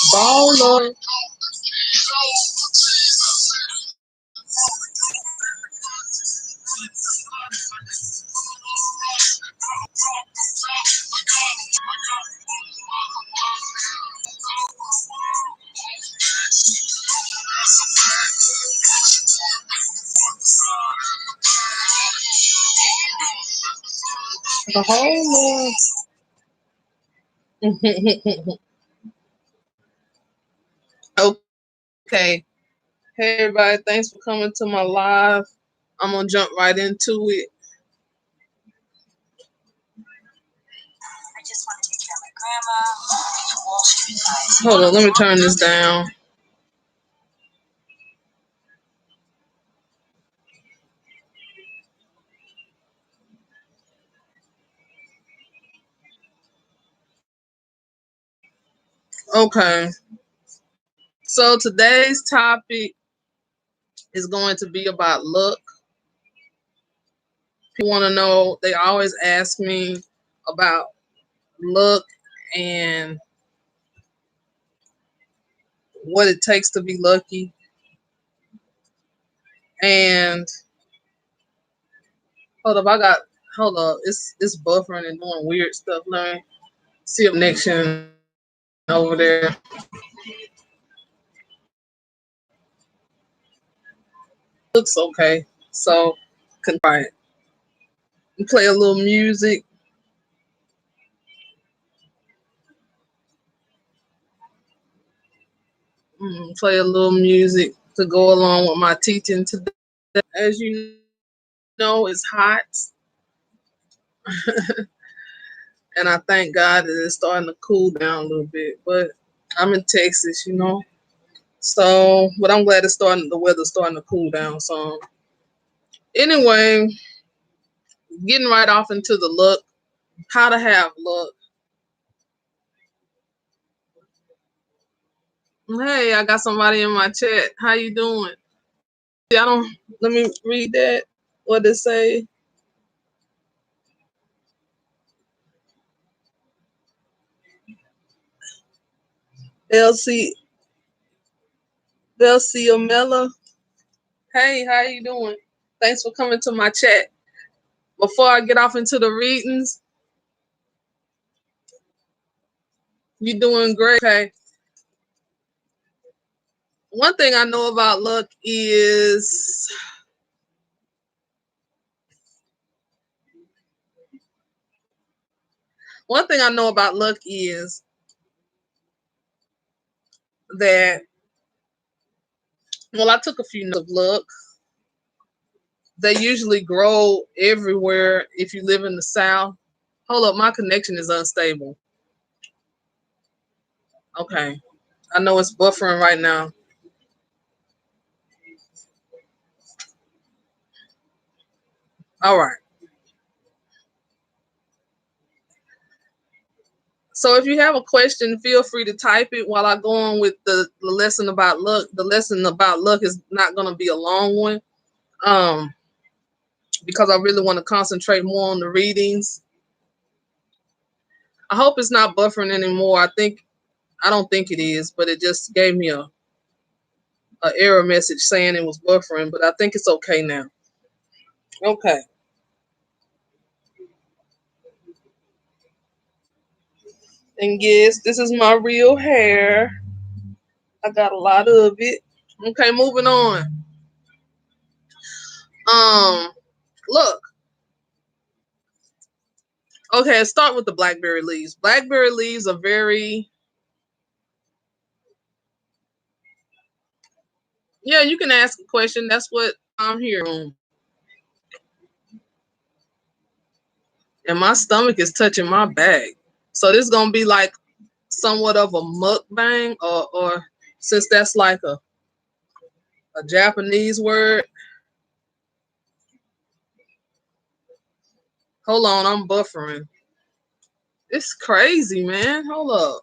Baller. The whole Okay. Hey everybody, thanks for coming to my live. I'm gonna jump right into it. Hold on, let me turn this down. Okay. So today's topic is going to be about luck. People want to know, they always ask me about luck and what it takes to be lucky. And hold up, it's buffering and doing weird stuff. Let me see a connection over there. Looks okay. So can try it. Play a little music. Play a little music to go along with my teaching today. As you know, it's hot, and I thank God that it's starting to cool down a little bit. But I'm in Texas, you know. So, but I'm glad the weather's starting to cool down some. Anyway, getting right off into the luck, how to have luck. Hey, I got somebody in my chat. How you doing? I don't. Let me read that. What it say? LC Belciamella. Hey, how you doing? Thanks for coming to my chat. Before I get off into the readings, you doing great. Okay. One thing I know about luck is one thing I know about luck is that well, I took a few notes of luck. They usually grow everywhere if you live in the South. Hold up, my connection is unstable. Okay. I know it's buffering right now. All right. So if you have a question, feel free to type it while I go on with the lesson about luck. The lesson about luck is not going to be a long one um, because I really want to concentrate more on the readings. I hope it's not buffering anymore. I don't think it is, but it just gave me a error message saying it was buffering, but I think it's okay now. Okay. And yes, this is my real hair. I got a lot of it. Okay, moving on. Um, Look. Okay, let's start with the blackberry leaves. Blackberry leaves are very yeah, you can ask a question. That's what I'm here on. And my stomach is touching my back. So this is gonna be like somewhat of a mukbang or since that's like a Japanese word. Hold on, I'm buffering. It's crazy, man. Hold up.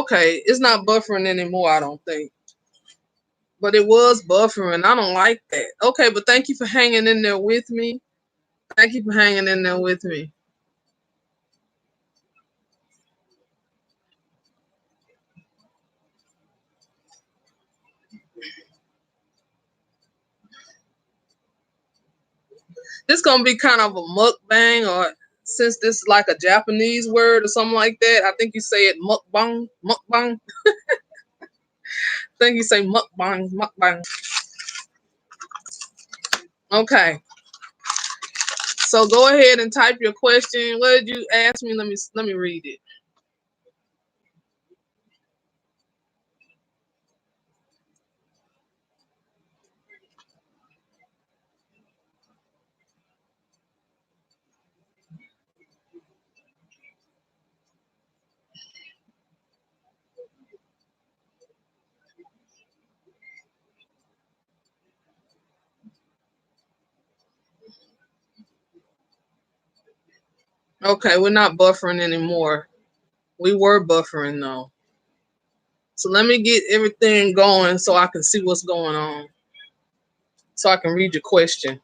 Okay, it's not buffering anymore, I don't think. But it was buffering. I don't like that. Okay, but thank you for hanging in there with me. Thank you for hanging in there with me. This gonna be kind of a mukbang, or since this is like a Japanese word or something like that, I think you say it mukbang, mukbang. I think you say mukbang, mukbang. Okay, so go ahead and type your question. What did you ask me? Let me read it. Okay, we're not buffering anymore. We were buffering though. So let me get everything going so I can see what's going on. So I can read your question.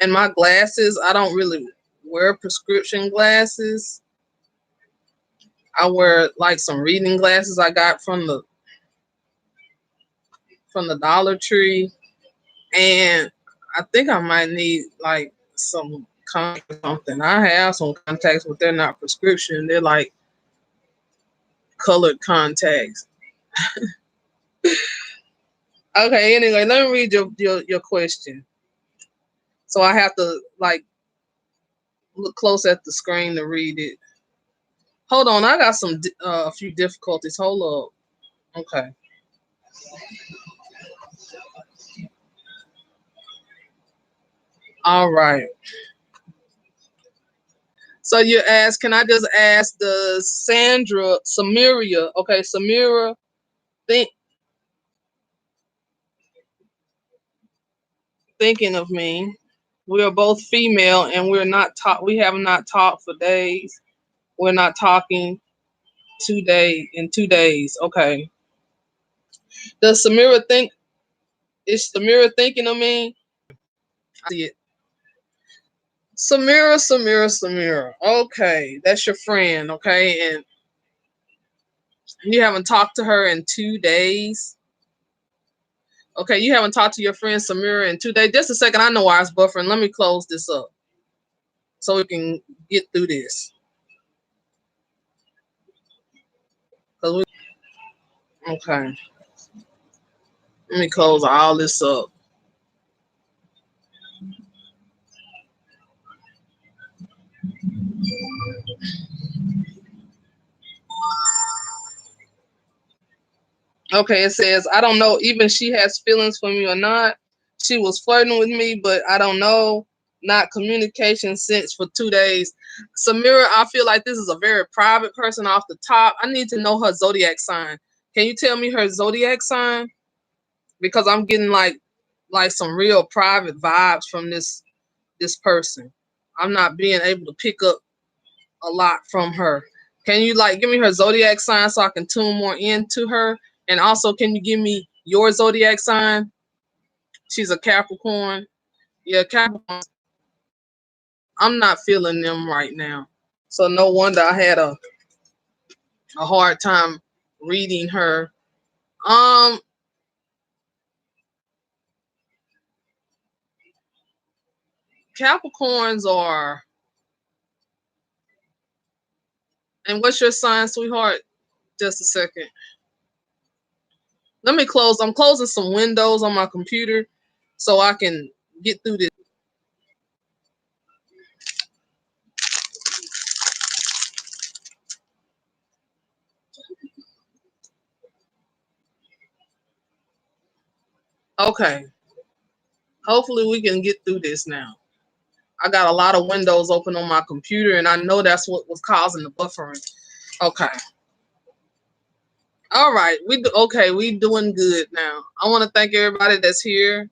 And my glasses, I don't really wear prescription glasses. I wear like some reading glasses I got from the Dollar Tree, and I think I might need like some something. I have some contacts, but they're not prescription. They're like colored contacts. Okay, anyway, let me read your question. So I have to like look close at the screen to read it. Hold on, I got a few difficulties. Hold up. Okay. All right. So you ask, can I just ask the Samira, okay, Samira, think thinking of me. We are both female and we have not talked for days. We're not talking 2 days. Okay. Does Samira think is Samira thinking of me? I see it. Samira. Okay, that's your friend, okay? And you haven't talked to her in 2 days. Okay, you haven't talked to your friend Samira in 2 days. Just a second, I know why it's buffering. Let me close this up so we can get through this. Okay, let me close all this up. Okay, it says, I don't know even she has feelings for me or not. She was flirting with me, but I don't know. Not communication since for 2 days. Samira, I feel like this is a very private person off the top. I need to know her zodiac sign. Can you tell me her zodiac sign? Because I'm getting like some real private vibes from this person. I'm not being able to pick up a lot from her. Can you like give me her zodiac sign so I can tune more into her? And also, can you give me your zodiac sign? She's a Capricorn. Yeah, Capricorn. I'm not feeling them right now. So no wonder I had a hard time reading her. Um, Capricorns are. And what's your sign, sweetheart? Just a second. Let me close. I'm closing some windows on my computer so I can get through this. Okay. Hopefully we can get through this now. I got a lot of windows open on my computer and I know that's what was causing the buffering. Okay. All right, we do okay. We doing good now. I want to thank everybody that's here.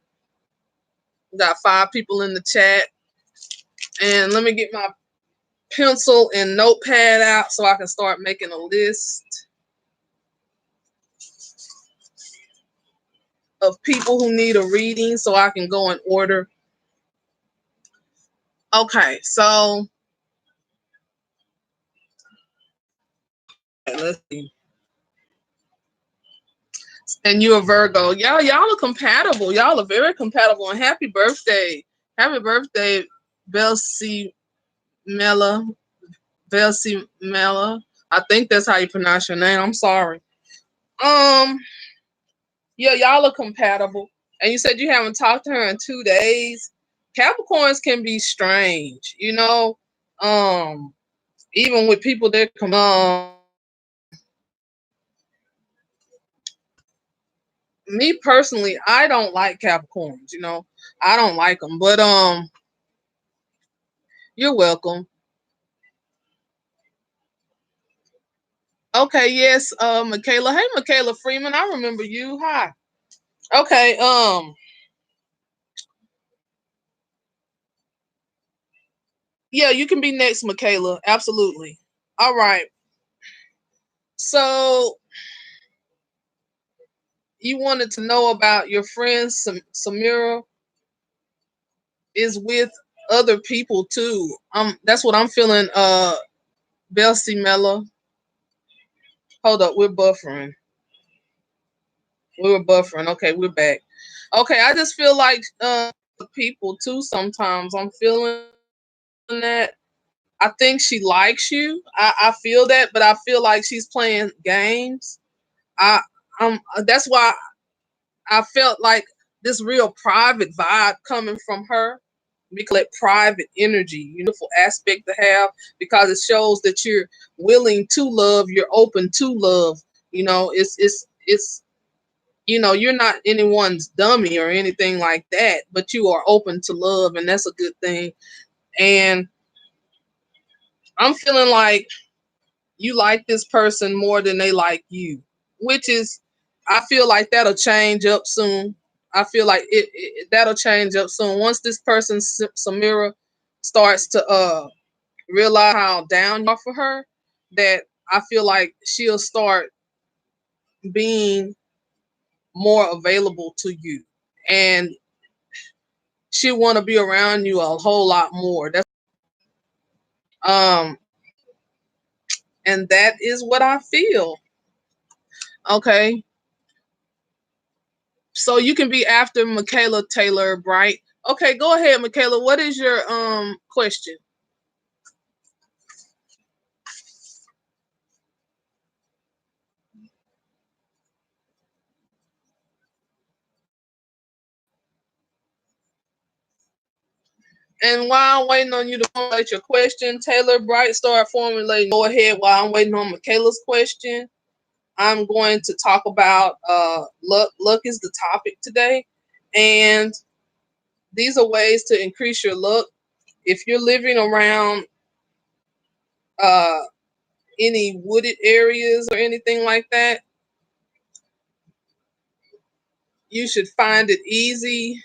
We got 5 people in the chat, and let me get my pencil and notepad out so I can start making a list of people who need a reading so I can go in order. Okay, so let's see. And you're a Virgo. Y'all are compatible. Y'all are very compatible. And happy birthday. Happy birthday, Belsi Mela. Belsi Mela. I think that's how you pronounce your name. I'm sorry. Um, yeah, y'all are compatible. And you said you haven't talked to her in 2 days. Capricorns can be strange, you know. Even with people that come me personally, I don't like Capricorns, you know. I don't like them. But you're welcome. Okay, yes, Michaela. Hey, Michaela Freeman, I remember you. Hi. Okay, yeah, you can be next, Michaela. Absolutely. All right. So you wanted to know about your friend Samira is with other people too. That's what I'm feeling. Belsi Mello. Hold up, we're buffering. We were buffering. Okay, we're back. Okay, I just feel like people too. Sometimes I'm feeling that. I think she likes you. I feel that, but I feel like she's playing games. I that's why I felt like this real private vibe coming from her. We call it private energy, beautiful aspect to have because it shows that you're willing to love, you're open to love. You know, it's you know, you're not anyone's dummy or anything like that, but you are open to love, and that's a good thing. And I'm feeling like you like this person more than they like you, which is, I feel like that'll change up soon. I feel like that'll change up soon once this person Samira starts to realize how down you are for her. That I feel like she'll start being more available to you, and she'll want to be around you a whole lot more. That's um, and that is what I feel. Okay, so you can be after Michaela Taylor Bright. Okay, go ahead, Michaela. What is your question? And while I'm waiting on you to formulate your question, Taylor Bright, start formulating. Go ahead while I'm waiting on Michaela's question. I'm going to talk about luck. Luck is the topic today, and these are ways to increase your luck. If you're living around uh, any wooded areas or anything like that, you should find it easy.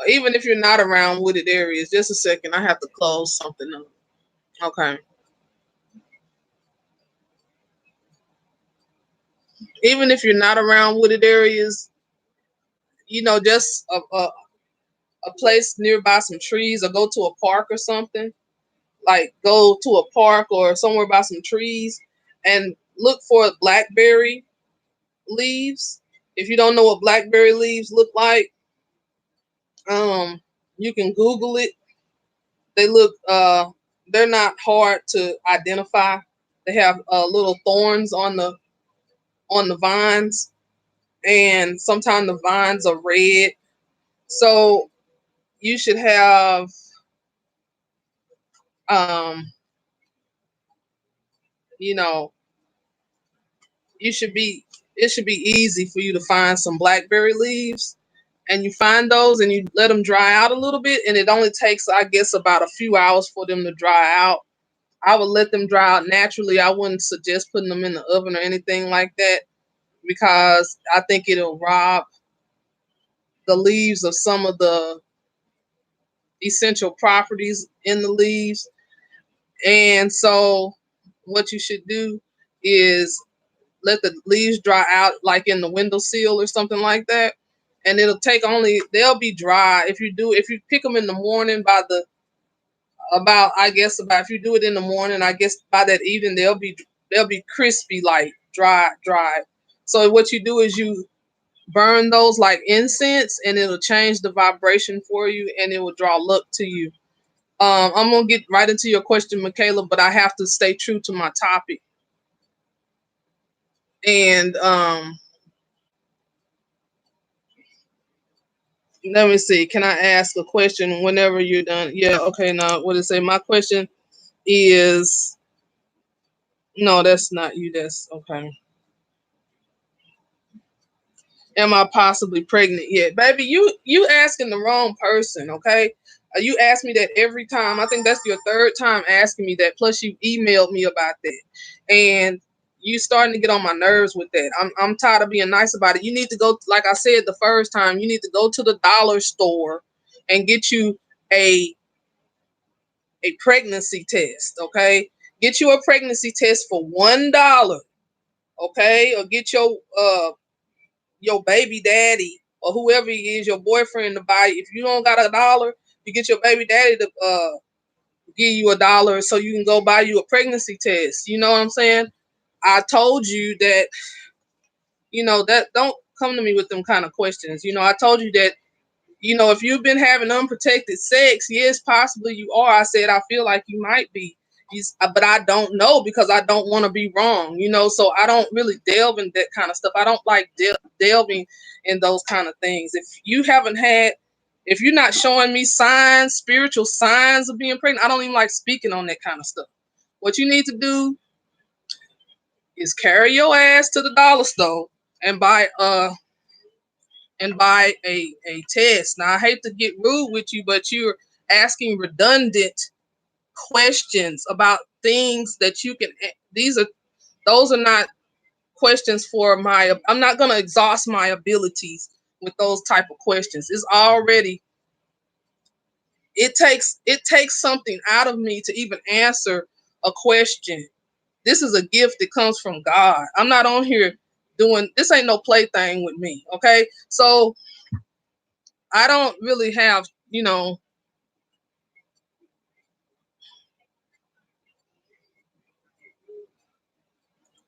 Even if you're not around wooded areas, just a second, I have to close something up. Okay. Even if you're not around wooded areas, you know, just a place nearby some trees, or go to a park or something. Like go to a park or somewhere by some trees and look for blackberry leaves. If you don't know what blackberry leaves look like, um, you can Google it. They look they're not hard to identify. They have little thorns on the vines, and sometimes the vines are red. So you should have um, you know, you should be it should be easy for you to find some blackberry leaves, and you find those and you let them dry out a little bit, and it only takes, I guess, about a few hours for them to dry out. I would let them dry out naturally. I wouldn't suggest putting them in the oven or anything like that because I think it'll rob the leaves of some of the essential properties in the leaves. And so what you should do is let the leaves dry out like in the windowsill or something like that. And it'll take only, they'll be dry if you pick them in the morning by the about I guess about if you do it in the morning, I guess by that evening they'll be crispy, like dry. So what you do is you burn those like incense, and it'll change the vibration for you, and it will draw luck to you. I'm gonna get right into your question, Michaela, but I have to stay true to my topic. And let me see. Can I ask a question whenever you're done? Yeah. Okay. Now, what did it say? My question is no. That's not you. That's okay. Am I possibly pregnant yet? Baby, you asking the wrong person, okay? You ask me that every time. I think that's your third time asking me that. Plus you emailed me about that. And you starting to get on my nerves with that. I'm tired of being nice about it. You need to go, like I said the first time, you need to go to the dollar store and get you a a pregnancy test, okay? Get you a pregnancy test for $1, okay? Or get your baby daddy or whoever he is, your boyfriend, to buy. If you don't got $1, you get your baby daddy to give you $1 so you can go buy you a pregnancy test. You know what I'm saying? I told you that, that don't come to me with them kind of questions. I told you that, if you've been having unprotected sex, yes, possibly you are. I said I feel like you might be. But I don't know because I don't want to be wrong, so I don't really delve in that kind of stuff. I don't like delving in those kind of things. If you're not showing me signs, spiritual signs of being pregnant, I don't even like speaking on that kind of stuff. What you need to do is carry your ass to the dollar store and buy a test. Now, I hate to get rude with you, but you're asking redundant questions about things that you can. Those are not questions for my. I'm not going to exhaust my abilities with those type of questions. It's already. It takes something out of me to even answer a question. This is a gift that comes from God. I'm not on here doing this. Ain't no plaything with me. Okay, so I don't really have,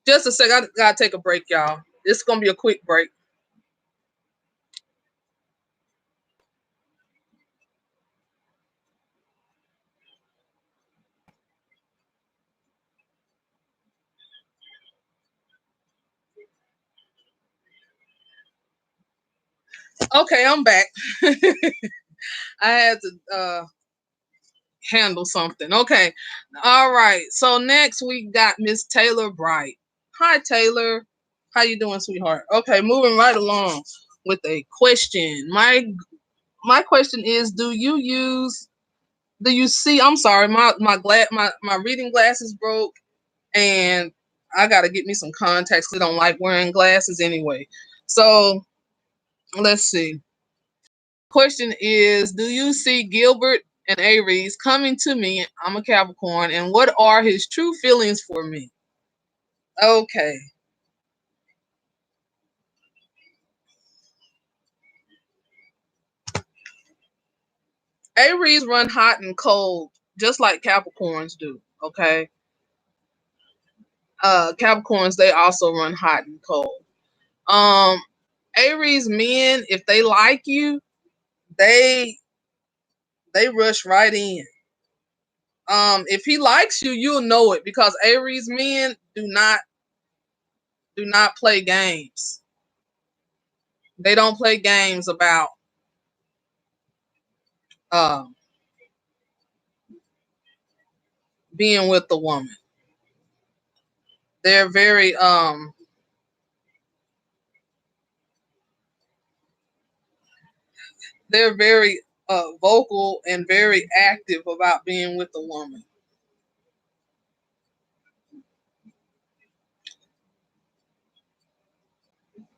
just a sec. I gotta take a break, y'all. This is gonna be a quick break. Okay, I'm back. I had to handle something. Okay, all right. So next we got Miss Taylor Bright. Hi, Taylor. How you doing, sweetheart? Okay, moving right along with a question. My question is: Do you see? I'm sorry, my reading glasses broke, and I gotta get me some contacts. I don't like wearing glasses anyway. So let's see. Question is, do you see Gilbert and Aries coming to me? I'm a Capricorn, and what are his true feelings for me? Okay. Aries run hot and cold, just like Capricorns do. Okay. Capricorns, they also run hot and cold. Um, Aries men, if they like you, they they rush right in. If he likes you, you'll know it because Aries men do not play games. They don't play games about um being with the woman. They're very vocal and very active about being with the woman.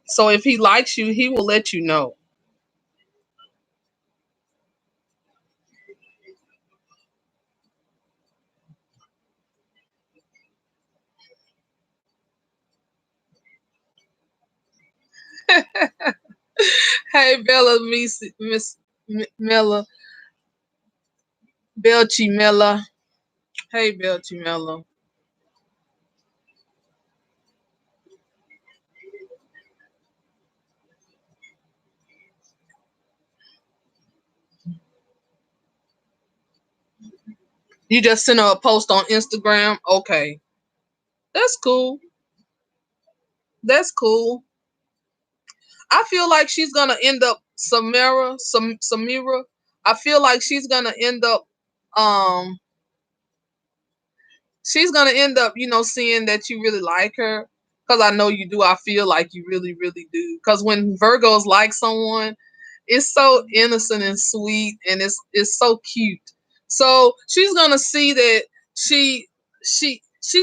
So if he likes you, he will let you know. Hey, Bella, Miss Mella, Belchi Mella. Hey, Belchi Mella. You just sent her a post on Instagram. Okay, that's cool. That's cool. I feel like she's gonna end up Samira. I feel like um she's gonna end up, seeing that you really like her. Cause I know you do. I feel like you really, really do. Cause when Virgos like someone, it's so innocent and sweet, and it's so cute. So she's gonna see that she's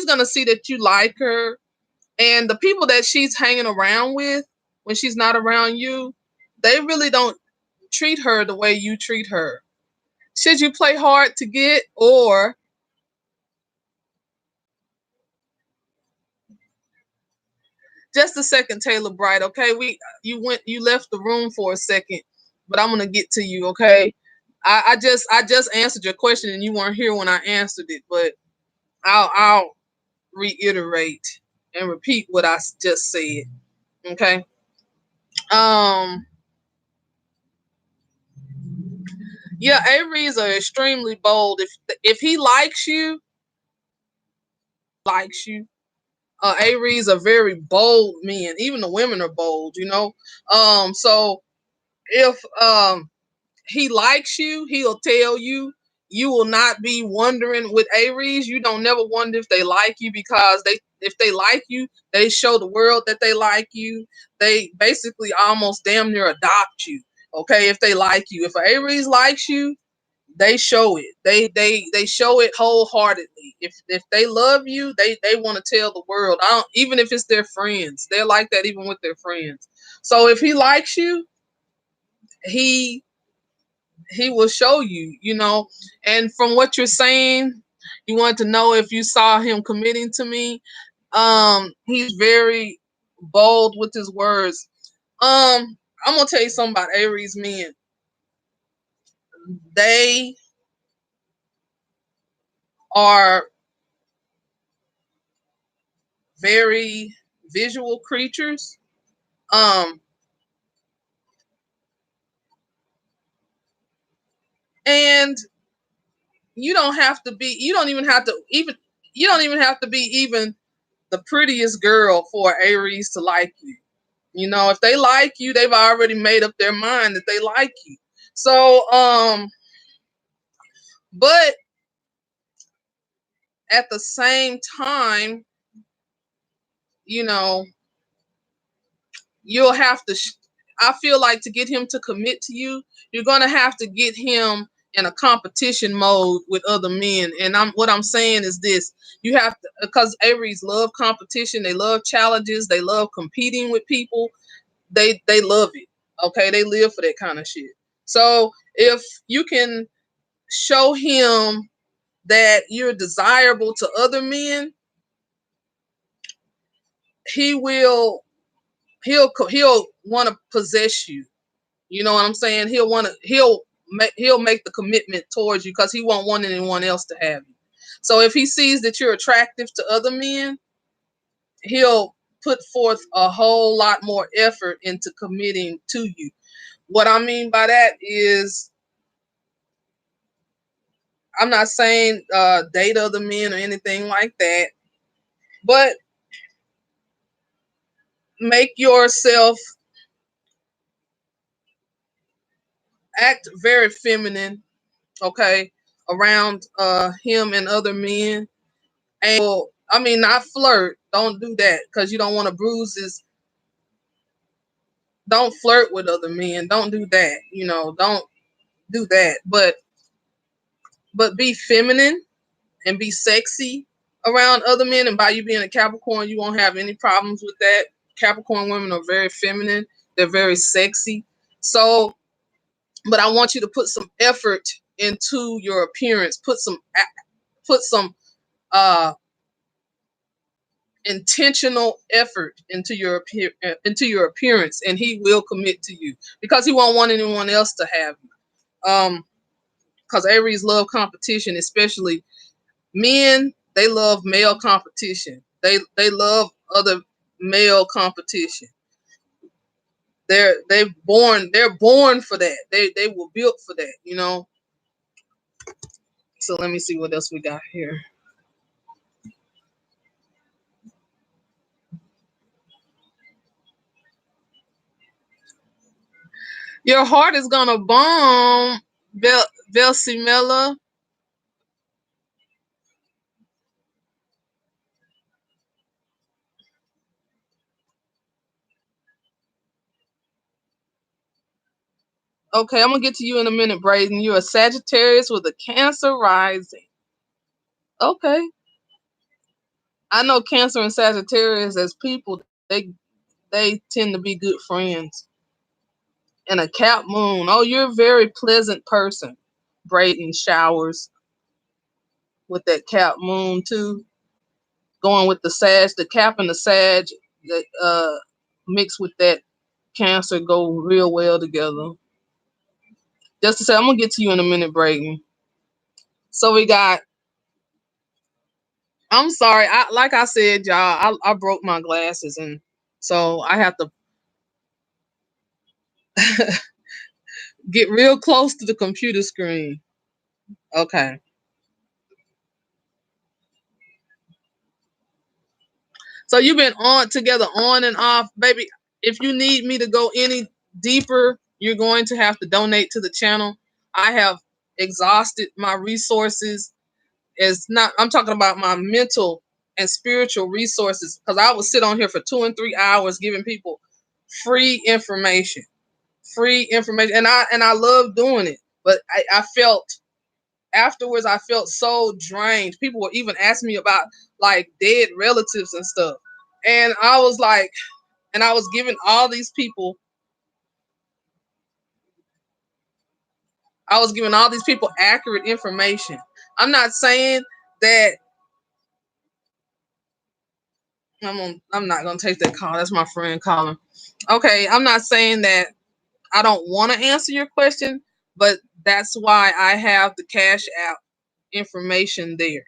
gonna see that you like her, and the people that she's hanging around with when she's not around you, they really don't treat her the way you treat her. Should you play hard to get, or just a second, Taylor Bright? Okay, you left the room for a second, but I'm gonna get to you. Okay, I just answered your question and you weren't here when I answered it, but I'll reiterate and repeat what I just said. Okay. Um. Yeah, Aries are extremely bold. If he likes you, Aries are very bold men. Even the women are bold. So if he likes you, he'll tell you. You will not be wondering with Aries. You don't never wonder if they like you, because if they like you, they show the world that they like you. They basically almost damn near adopt you. Okay, if they like you. If an Aries likes you, they show it. They show it wholeheartedly. If they love you, they want to tell the world. I don't, even if it's their friends, they're like that even with their friends. So if he likes you, he he will show you. And from what you're saying, you want to know if you saw him committing to me. He's very bold with his words. I'm gonna tell you something about Aries men. They are very visual creatures. Um, and you don't even have to be even the prettiest girl for Aries to like you. If they like you, they've already made up their mind that they like you. So, but at the same time, you know, you'll have to. I feel like to get him to commit to you, you're gonna have to get him in a competition mode with other men. And what I'm saying is this: you have to, because Aries love competition, they love challenges, they love competing with people. They love it. Okay, they live for that kind of shit. So if you can show him that you're desirable to other men, he will he'll want to possess you. You know what I'm saying? He'll make the commitment towards you because he won't want anyone else to have you. So if he sees that you're attractive to other men, he'll put forth a whole lot more effort into committing to you. What I mean by that is, I'm not saying date other men or anything like that, but make yourself act very feminine, okay, around him and other men. And well, I mean, not flirt. Don't do that because you don't want to bruise his. Don't flirt with other men. Don't do that. Don't do that. But be feminine and be sexy around other men. And by you being a Capricorn, you won't have any problems with that. Capricorn women are very feminine. They're very sexy. So, but I want you to put some effort into your appearance. Put some uh intentional effort into your appearance, and he will commit to you because he won't want anyone else to have you. Because Aries love competition, especially men. They love male competition. They love other male competition. They're born for that. They were built for that, you know. So let me see what else we got here. Your heart is gonna bomb, Velsimilla. Okay, I'm gonna get to you in a minute, Braden. You're a Sagittarius with a Cancer rising. Okay, I know Cancer and Sagittarius as people. They they tend to be good friends. And a Cap Moon. Oh, you're a very pleasant person. Braden Showers with that Cap Moon too. Going with the Sag, the Cap and the Sag that mixed with that Cancer go real well together. Just to say, I'm gonna get to you in a minute, Braden. So we got. I'm sorry. Like I said, y'all. I broke my glasses, and so I have to get real close to the computer screen. Okay. So you've been on together on and off, baby. If you need me to go any deeper, you're going to have to donate to the channel. I have exhausted my resources. It's not. I'm talking about my mental and spiritual resources because I would sit on here for 2 and 3 hours giving people free information, and I love doing it. But I felt afterwards, I felt so drained. People were even asking me about like dead relatives and stuff, and I was like, and I was giving all these people, accurate information. I'm not saying that I'm not gonna take that call. That's my friend calling. Okay, I'm not saying that I don't want to answer your question, but that's why I have the Cash App information there.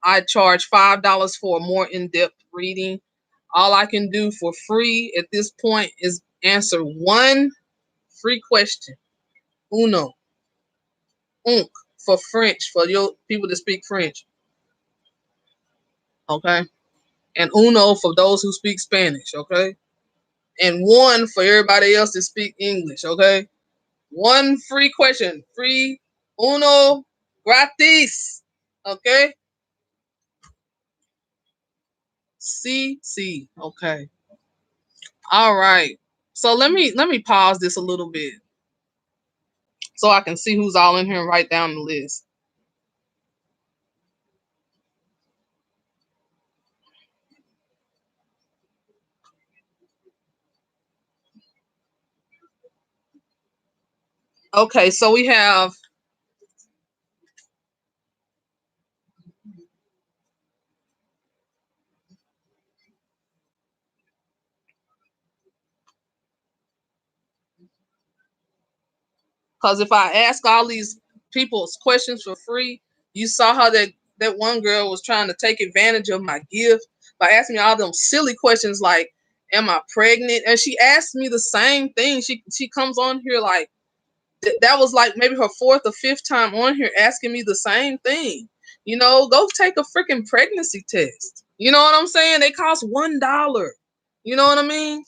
I charge $5 for a more in-depth reading. All I can do for free at this point is answer one free question. Uno, unk for French, for your people that speak French. Okay. And uno for those who speak Spanish. Okay. And one for everybody else that speak English. Okay. One free question. Free uno gratis. Okay. C. Okay. All right. So let me pause this a little bit so I can see who's all in here and write down the list. Okay, so we have because if I ask all these people's questions for free, you saw how that one girl was trying to take advantage of my gift by asking me all them silly questions like, "Am I pregnant?" And she asked me the same thing. She comes on here like that was like maybe her fourth or fifth time on here asking me the same thing. You know, go take a freaking pregnancy test. You know what I'm saying? They cost $1. You know what I mean?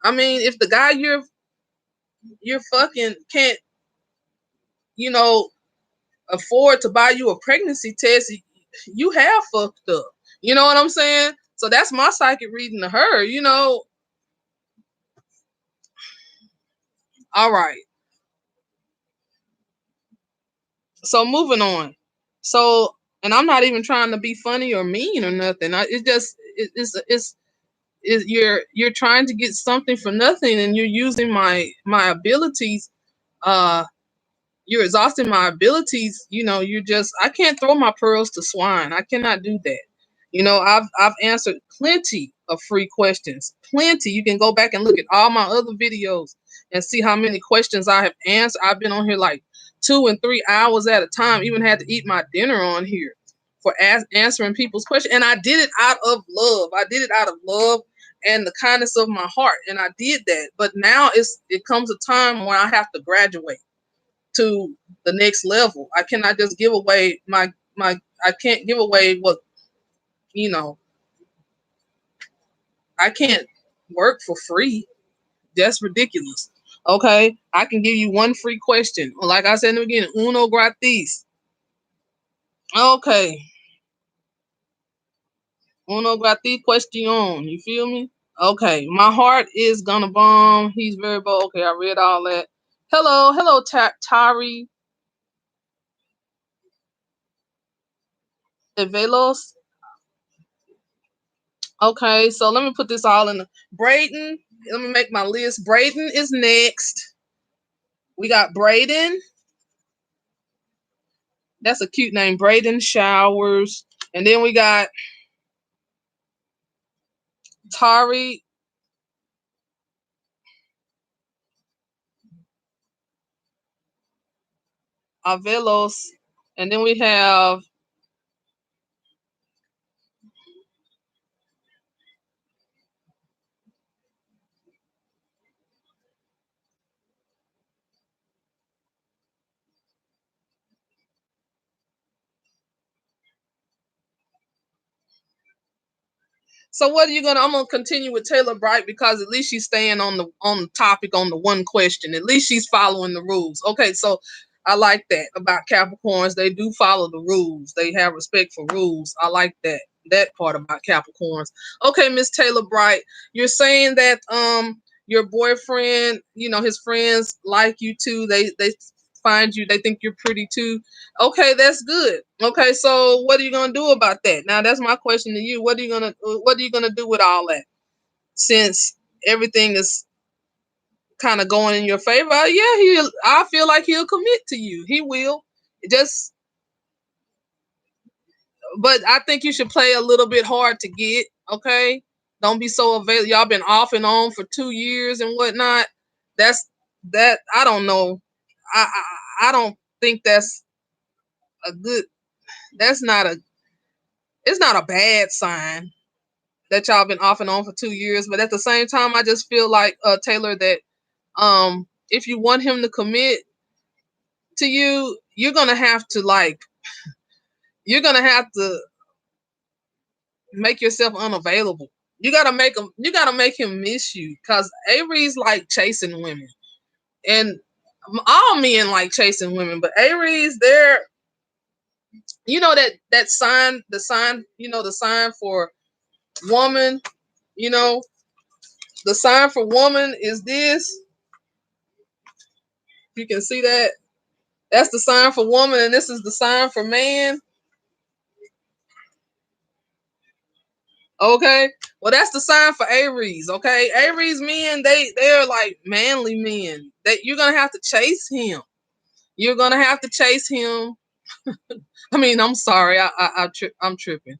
I mean, if the guy you're fucking can't, you know, afford to buy you a pregnancy test, you have fucked up. You know what I'm saying? So that's my psychic reading to her, you know. All right. So moving on. So, and I'm not even trying to be funny or mean or nothing. It's just it's You're trying to get something for nothing, and you're using my abilities. Uh, you're exhausting my abilities. You're just I can't throw my pearls to swine. I cannot do that. I've answered plenty of free questions. Plenty. You can go back and look at all my other videos and see how many questions I have answered. I've been on here like 2 and 3 hours at a time. Even had to eat my dinner on here for answering people's questions. And I did it out of love. I did it out of love and the kindness of my heart. And I did that. But now it comes a time when I have to graduate to the next level. I cannot just give away my I can't give away what you know I can't work for free. That's ridiculous. Okay, I can give you one free question. Like I said in the beginning, uno gratis. Okay, uno gratis question. You feel me? Okay, my heart is gonna bomb. He's very bold. Okay, I read all that. Hello, Tari Velos. Okay, so let me put this all in. Braden, let me make my list. Braden is next. We got Braden. That's a cute name. Braden Showers. And then we got Tari Avelos. And then we have so what are you gonna I'm gonna continue with Taylor Bright because at least she's staying on the topic on the one question. At least she's following the rules. Okay, so I like that about Capricorns. They do follow the rules. They have respect for rules. I like that part about Capricorns. Okay, Miss Taylor Bright, you're saying that your boyfriend, his friends like you too. They find you, they think you're pretty too. Okay, that's good. Okay, so what are you gonna do about that? Now that's my question to you. What are you gonna do with all that? Since everything is kind of going in your favor, yeah, I feel like he'll commit to you. He will. Just but I think you should play a little bit hard to get, okay? Don't be so available. Y'all been off and on for 2 years and whatnot. That's that I don't know. I don't think that's a good that's not a it's not a bad sign that y'all been off and on for 2 years. But at the same time, I just feel like Taylor that if you want him to commit to you, you're gonna have to make yourself unavailable. You gotta make him miss you because Avery's like chasing women. And all men like chasing women, but Aries, they're that sign, the sign for woman, you know, the sign for woman is this. You can see that. That's the sign for woman, and this is the sign for man. Okay. Well, that's the sign for Aries. Okay. Aries men, they're like manly men. That you're gonna have to chase him. You're gonna have to chase him. I mean, I'm sorry. I'm tripping.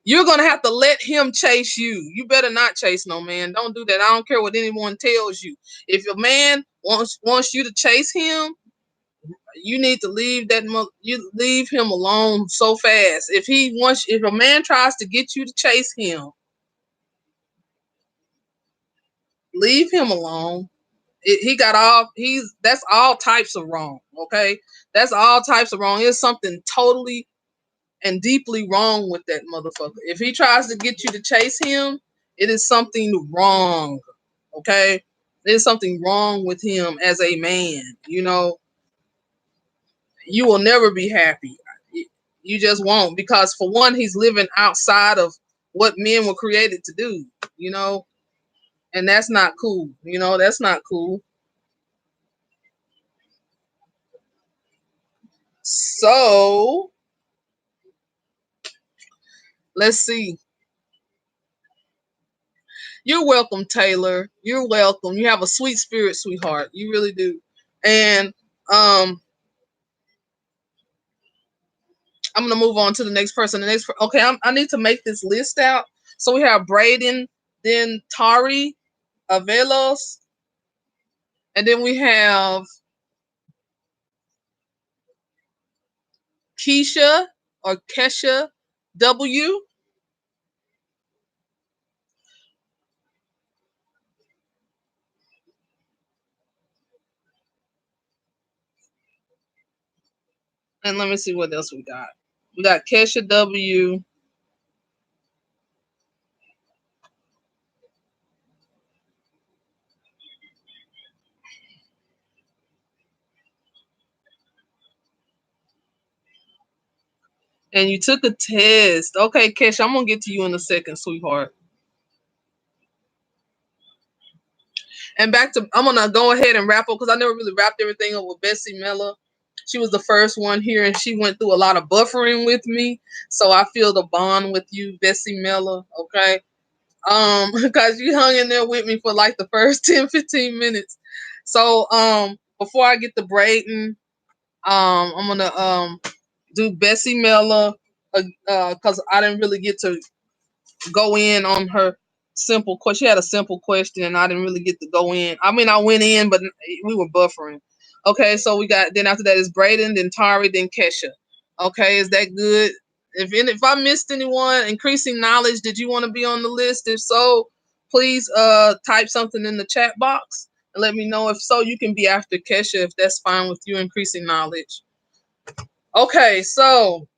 You're gonna have to let him chase you. You better not chase no man. Don't do that. I don't care what anyone tells you. If a man wants you to chase him, you need to you leave him alone so fast. If a man tries to get you to chase him, leave him alone. That's all types of wrong. Okay, that's all types of wrong. There's something totally and deeply wrong with that motherfucker. If he tries to get you to chase him, it is something wrong. Okay, there's something wrong with him as a man. You will never be happy. You just won't, because for one, he's living outside of what men were created to do. You know, and that's not cool. That's not cool. So let's see. You're welcome, Taylor. You're welcome. You have a sweet spirit, sweetheart. You really do. And I'm gonna move on to the next person. Okay, I need to make this list out. So we have Braden, then Tari Avelos, and then we have Keisha or Kesha W. And let me see what else we got. We got Kesha W. And you took a test. Okay, Kesha, I'm gonna get to you in a second, sweetheart. And I'm gonna go ahead and wrap up because I never really wrapped everything up with Bessie Miller. She was the first one here, and she went through a lot of buffering with me. So I feel the bond with you, Bessie Miller. Okay, because you hung in there with me for like the first 10, 15 minutes. So before I get to Brayton, I'm gonna do Bessie Miller because I didn't really get to go in on her simple question. She had a simple question, and I didn't really get to go in. I mean, I went in, but we were buffering. Okay, so we got then after that is Braden, then Tari, then Kesha. Okay, is that good? If I missed anyone, increasing knowledge, did you want to be on the list? If so, please type something in the chat box and let me know. If so, you can be after Kesha if that's fine with you. Increasing knowledge. Okay, so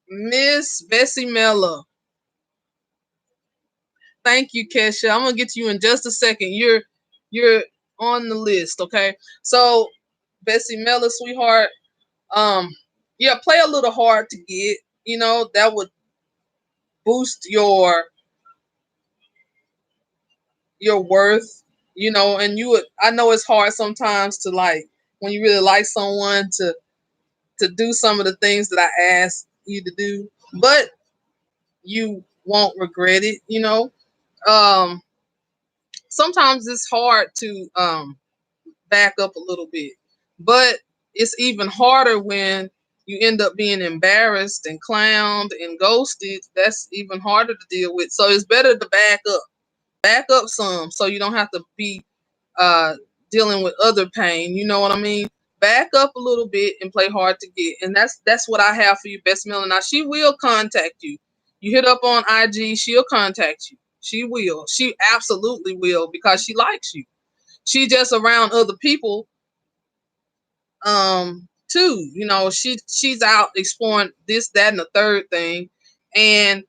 Miss Bessie Miller. Thank you, Kesha. I'm gonna get to you in just a second. You're on the list, okay? So, Bessie Miller, sweetheart, yeah, play a little hard to get. You know, that would boost your worth. You know, and you would. I know it's hard sometimes to like when you really like someone to do some of the things that I ask you to do, but you won't regret it. You know, um, sometimes it's hard to back up a little bit. But it's even harder when you end up being embarrassed and clowned and ghosted. That's even harder to deal with. So it's better to back up some, so you don't have to be uh, dealing with other pain. You know what I mean? Back up a little bit and play hard to get. And that's what I have for you, Best Miller. Now she will contact you. You hit up on IG, she'll contact you. She will. She absolutely will because she likes you. She just around other people too. You know, she's out exploring this, that, and the third thing. And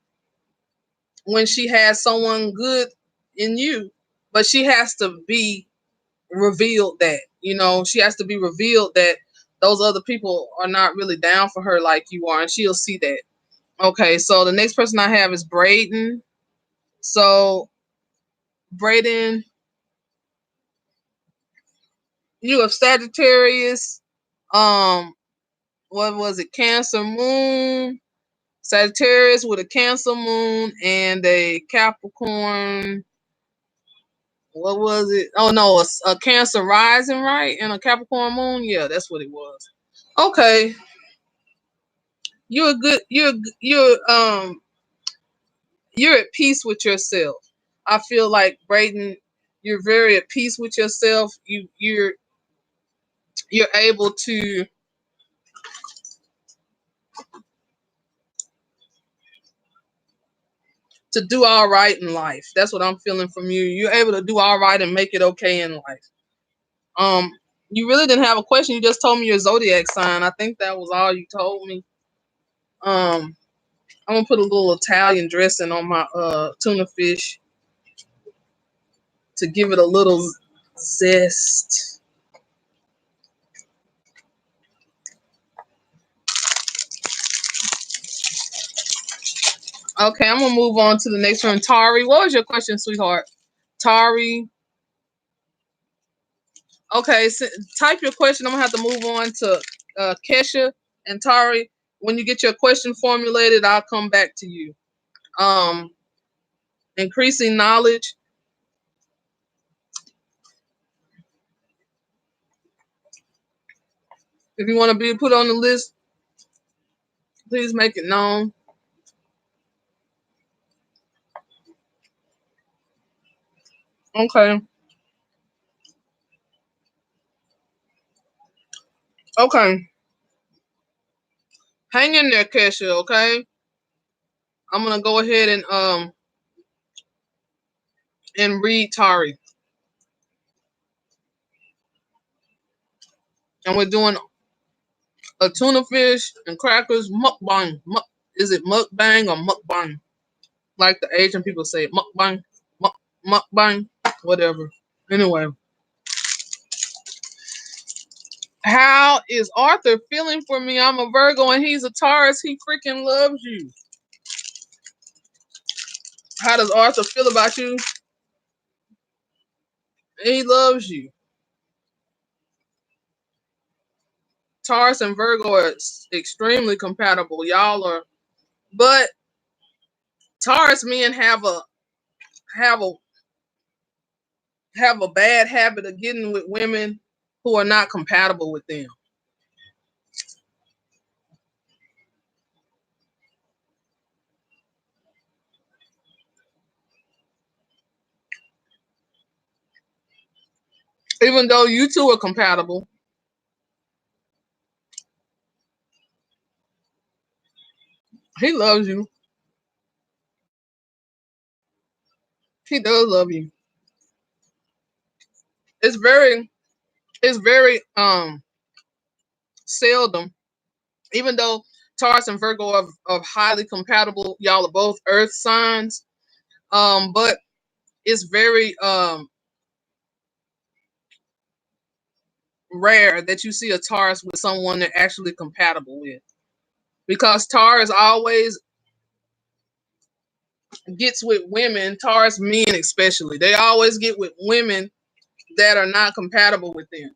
when she has someone good in you, but she has to be revealed that, you know, she has to be revealed that those other people are not really down for her like you are, and she'll see that. Okay, so the next person I have is Braden. So Braden, you have Sagittarius, what was it, Cancer moon, Sagittarius with a Cancer moon and a Capricorn. What was it? Oh no, a Cancer rising, right? And a Capricorn moon. Yeah, that's what it was. Okay, you're a good. You're at peace with yourself. I feel like Brayden, you're very at peace with yourself. You're able to do all right in life. That's what I'm feeling from you. You're able to do all right and make it okay in life. Um, you really didn't have a question. You just told me your zodiac sign. I think that was all you told me. Um, I'm gonna put a little Italian dressing on my tuna fish to give it a little zest. Okay, I'm gonna move on to the next one. Tari, what was your question, sweetheart? Tari. Okay, so type your question. I'm gonna have to move on to Kesha and Tari. When you get your question formulated, I'll come back to you. Um, increasing knowledge. If you want to be put on the list, please make it known. Okay. Okay. Hang in there, Kesha, okay? I'm gonna go ahead and read Tari. And we're doing a tuna fish and crackers mukbang. Is it mukbang or mukbang? Like the Asian people say, mukbang, mukbang, whatever. Anyway, how is Arthur feeling for me? I'm a Virgo and he's a Taurus. He freaking loves you. How does Arthur feel about you? He loves you. Taurus and Virgo are extremely compatible. Y'all are, but Taurus men have a have a bad habit of getting with women who are not compatible with them. Even though you two are compatible, he loves you. He does love you. It's very seldom, even though Taurus and Virgo are highly compatible, y'all are both earth signs. But it's very rare that you see a Taurus with someone they're actually compatible with. Because Taurus always gets with women, Taurus men especially. They always get with women that are not compatible with them.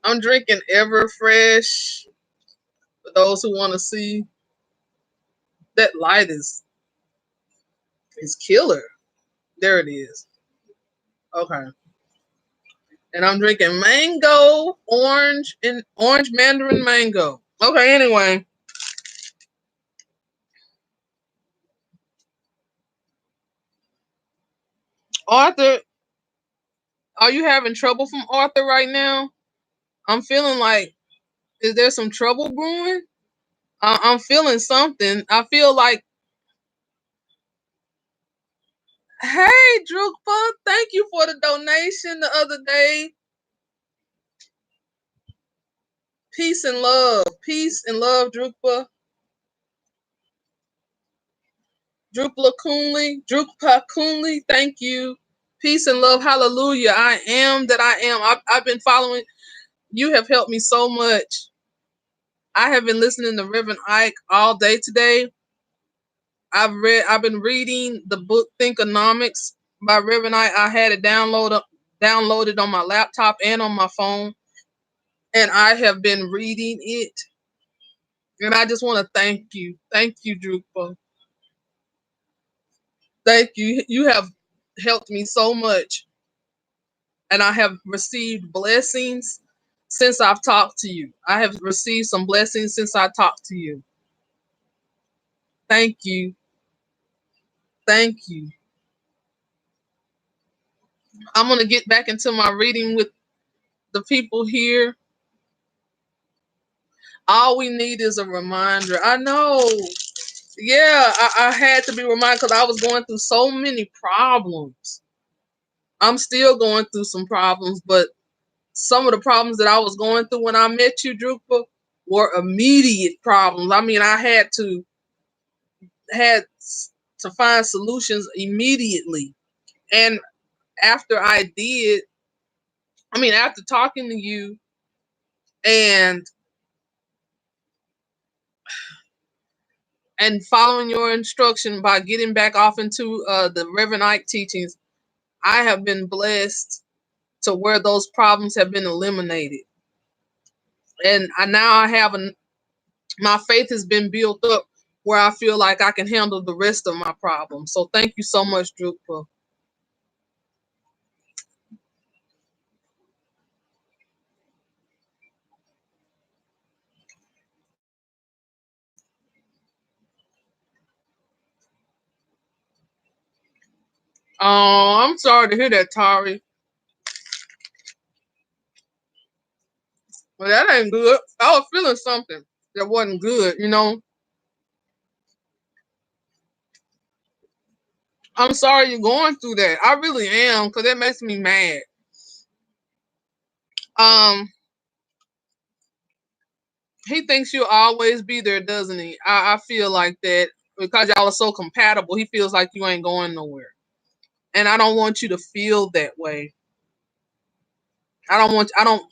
I'm drinking Everfresh. For those who want to see, that light is killer. There it is. Okay. And I'm drinking mango, orange, and orange mandarin mango. Okay, anyway. Arthur, are you having trouble from Arthur right now? I'm feeling like, is there some trouble brewing? I'm feeling something. I feel like, hey, Drukpa, thank you for the donation the other day. Peace and love. Peace and love, Drukpa. Drupla Kunli, Drukpa Kunli, thank you. Peace and love, hallelujah. I am that I am. I've been following. You have helped me so much. I have been listening to Reverend Ike all day today. I've been reading the book Thinkonomics by Reverend Ike. I had it downloaded on my laptop and on my phone. And I have been reading it. And I just want to thank you. Thank you, Drukpa. Thank you. You have helped me so much. And I have received blessings since I've talked to you. I have received some blessings since I talked to you. Thank you. Thank you. I'm going to get back into my reading with the people here. All we need is a reminder. I know. Yeah, I had to be reminded because I was going through so many problems. I'm still going through some problems, but some of the problems that I was going through when I met you, Drupa, were immediate problems. I mean, I had to find solutions immediately. And after I did, I mean, after talking to you and following your instruction by getting back off into the Reverend Ike teachings, I have been blessed to where those problems have been eliminated. And now I have my faith has been built up where I feel like I can handle the rest of my problems. So thank you so much, Drupal. Oh, I'm sorry to hear that, Tari. Well, that ain't good. I was feeling something that wasn't good, you know. I'm sorry you're going through that. I really am, because that makes me mad. Um, he thinks you'll always be there, doesn't he? I feel like that because y'all are so compatible. He feels like you ain't going nowhere, and I don't want you to feel that way. I don't want. I don't.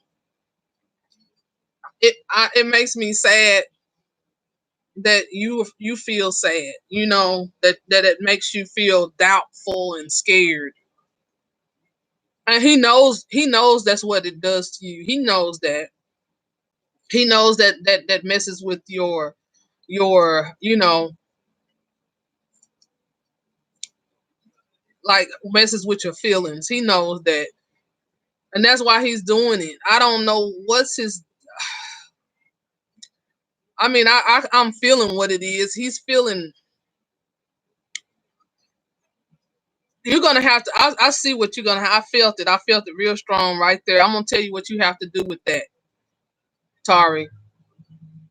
It makes me sad that you feel sad. You know that it makes you feel doubtful and scared. And he knows that's what it does to you. He knows that. He knows that messes with your like messes with your feelings. He knows that. And that's why he's doing it. I don't know what's his I mean, I'm feeling what it is. He's feeling you're gonna have to I see what you're gonna have. I felt it real strong right there. I'm gonna tell you what you have to do with that, Tari.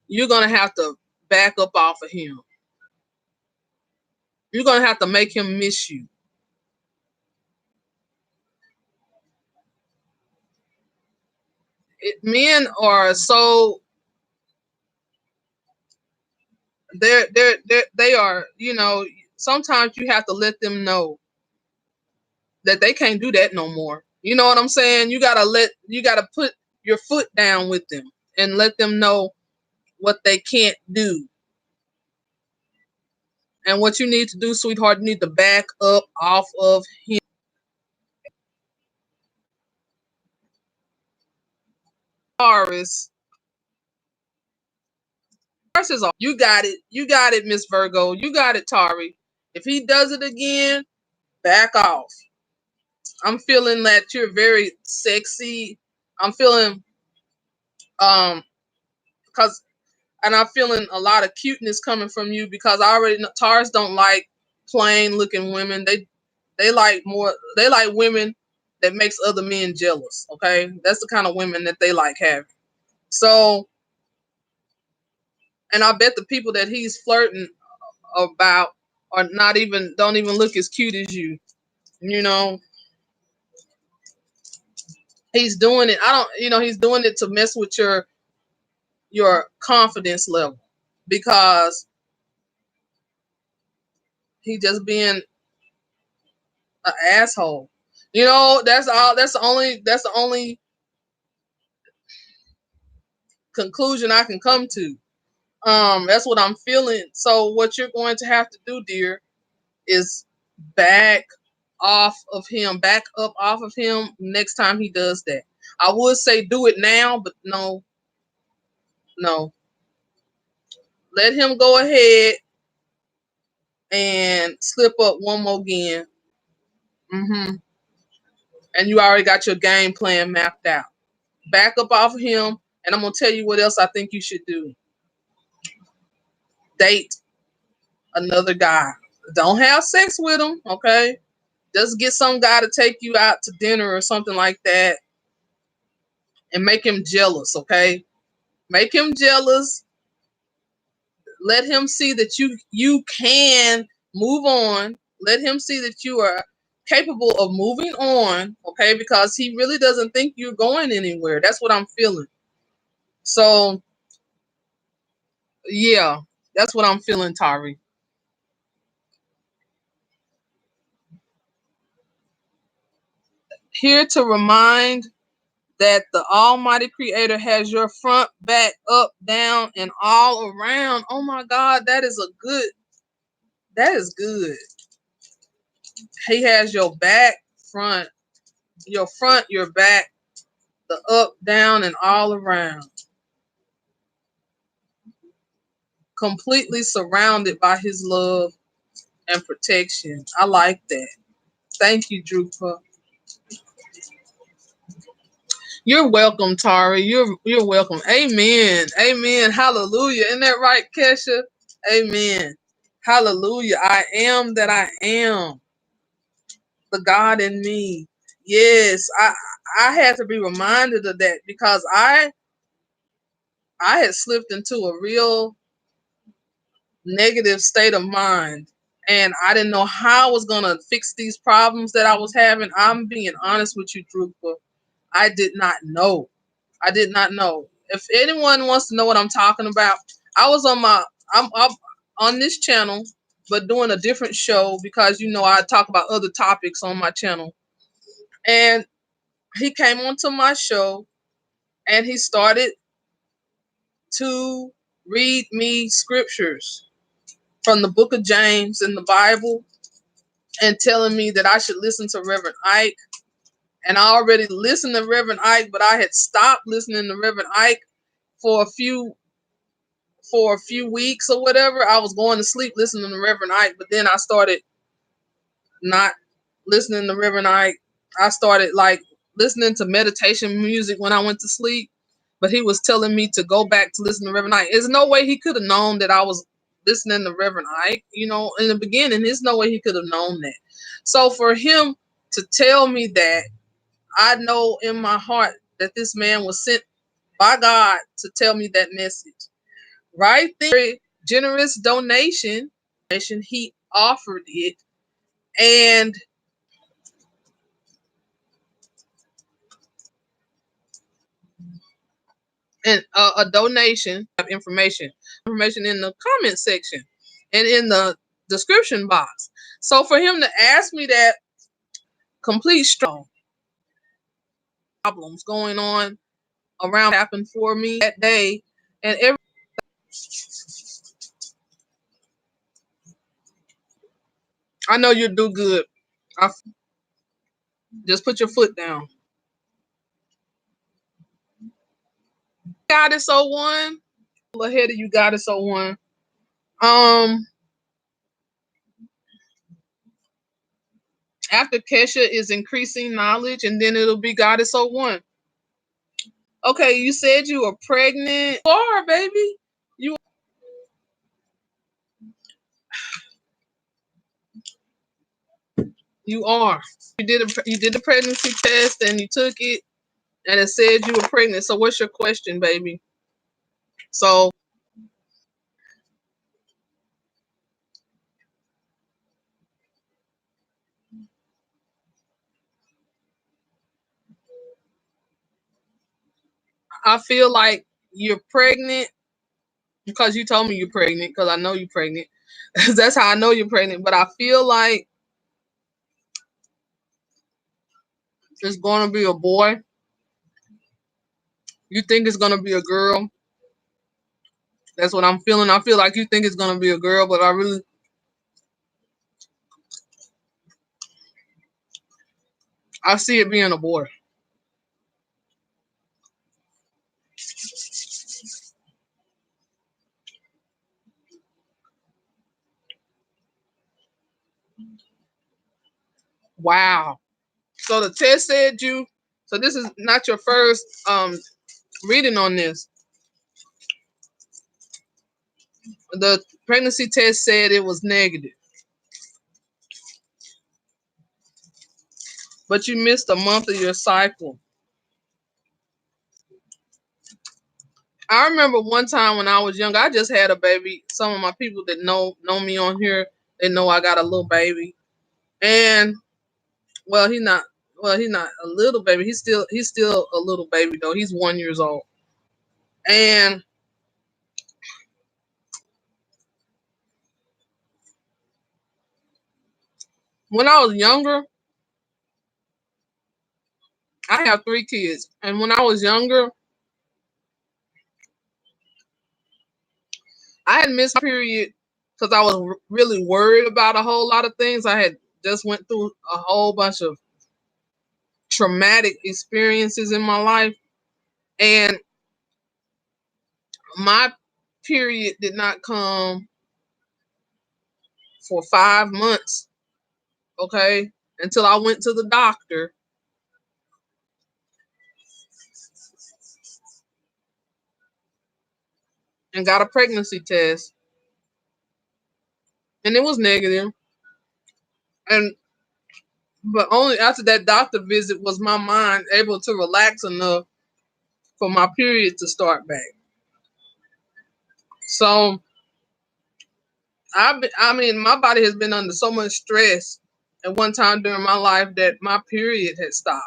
You're gonna have to back up off of him. You're gonna have to make him miss you. Men are so they are, sometimes you have to let them know that they can't do that no more. You know what I'm saying? You gotta put your foot down with them and let them know what they can't do. And what you need to do, sweetheart, you need to back up off of him. Taurus, you got it. You got it, Miss Virgo. You got it, Tari. If he does it again, back off. I'm feeling that you're very sexy. I'm feeling because and I'm feeling a lot of cuteness coming from you because I already know Taurus don't like plain looking women. They like women that makes other men jealous. Okay, that's the kind of women that they like having. So, and I bet the people that he's flirting about are not even don't even look as cute as you. You know, he's doing it. I don't. He's doing it to mess with your confidence level because he just being an asshole. That's all. That's the only conclusion I can come to. That's what I'm feeling. So what you're going to have to do, dear, is back off of him, back up off of him next time he does that. I would say do it now, but no, no. Let him go ahead and slip up one more again. hmm And you already got your game plan mapped out. Back up off of him, and I'm gonna tell you what else I think you should do. Date another guy. Don't have sex with him, okay? Just get some guy to take you out to dinner or something like that and make him jealous, okay? Make him jealous. Let him see that you can move on. Let him see that you are capable of moving on, okay? Because he really doesn't think you're going anywhere. That's what I'm feeling. So, yeah, that's what I'm feeling, Tari. Here to remind that the Almighty Creator has your front, back, up, down, and all around. Oh my God, that is good. He has your back, front, your front, your back, the up, down, and all around. Completely surrounded by his love and protection. I like that. Thank you, Drupa. You're welcome, Tari. You're welcome. Amen. Amen. Hallelujah. Isn't that right, Kesha? Amen. Hallelujah. I am that I am. The God in me. Yes, I had to be reminded of that because I had slipped into a real negative state of mind, and I didn't know how I was gonna fix these problems that I was having. I'm being honest with you, Drupa. I did not know. I did not know. If anyone wants to know what I'm talking about, I was on I'm up on this channel, but doing a different show because I talk about other topics on my channel. And he came onto my show and he started to read me scriptures from the book of James in the Bible and telling me that I should listen to Reverend Ike. And I already listened to Reverend Ike, but I had stopped listening to Reverend Ike for a few weeks or whatever. I was going to sleep listening to Reverend Ike, but then I started not listening to Reverend Ike. I started like listening to meditation music when I went to sleep, but he was telling me to go back to listen to Reverend Ike. There's no way he could have known that I was listening to Reverend Ike, in the beginning. There's no way he could have known that. So for him to tell me that, I know in my heart that this man was sent by God to tell me that message. Right there, generous donation. He offered it, and a donation of information in the comment section and in the description box. So for him to ask me that, complete strong problems going on around happened for me that day, and I know you'll do good. Just put your foot down. Goddess 01, ahead of you, Goddess 01. After Kesha is increasing knowledge, and then it'll be Goddess 01. Okay, you said you were pregnant. You are, baby. You are. You did the pregnancy test and you took it and it said you were pregnant. So what's your question, baby? So I feel like you're pregnant because you told me you're pregnant, because I know you're pregnant. That's how I know you're pregnant. But I feel like it's gonna be a boy. You think it's gonna be a girl. That's what I'm feeling. I feel like you think it's gonna be a girl, but I see it being a boy. Wow. So the test said so this is not your first reading on this. The pregnancy test said it was negative, but you missed a month of your cycle. I remember one time when I was young, I just had a baby. Some of my people that know me on here, they know I got a little baby. And well, he's not a little baby. He's still a little baby though. He's 1 year old. And when I was younger, I have 3 kids. And when I was younger, I had missed my period because I was really worried about a whole lot of things. I had just went through a whole bunch of traumatic experiences in my life, and my period did not come for 5 months, okay, until I went to the doctor and got a pregnancy test, and it was negative. And but only after that doctor visit was my mind able to relax enough for my period to start back. So I mean, my body has been under so much stress at one time during my life that my period had stopped,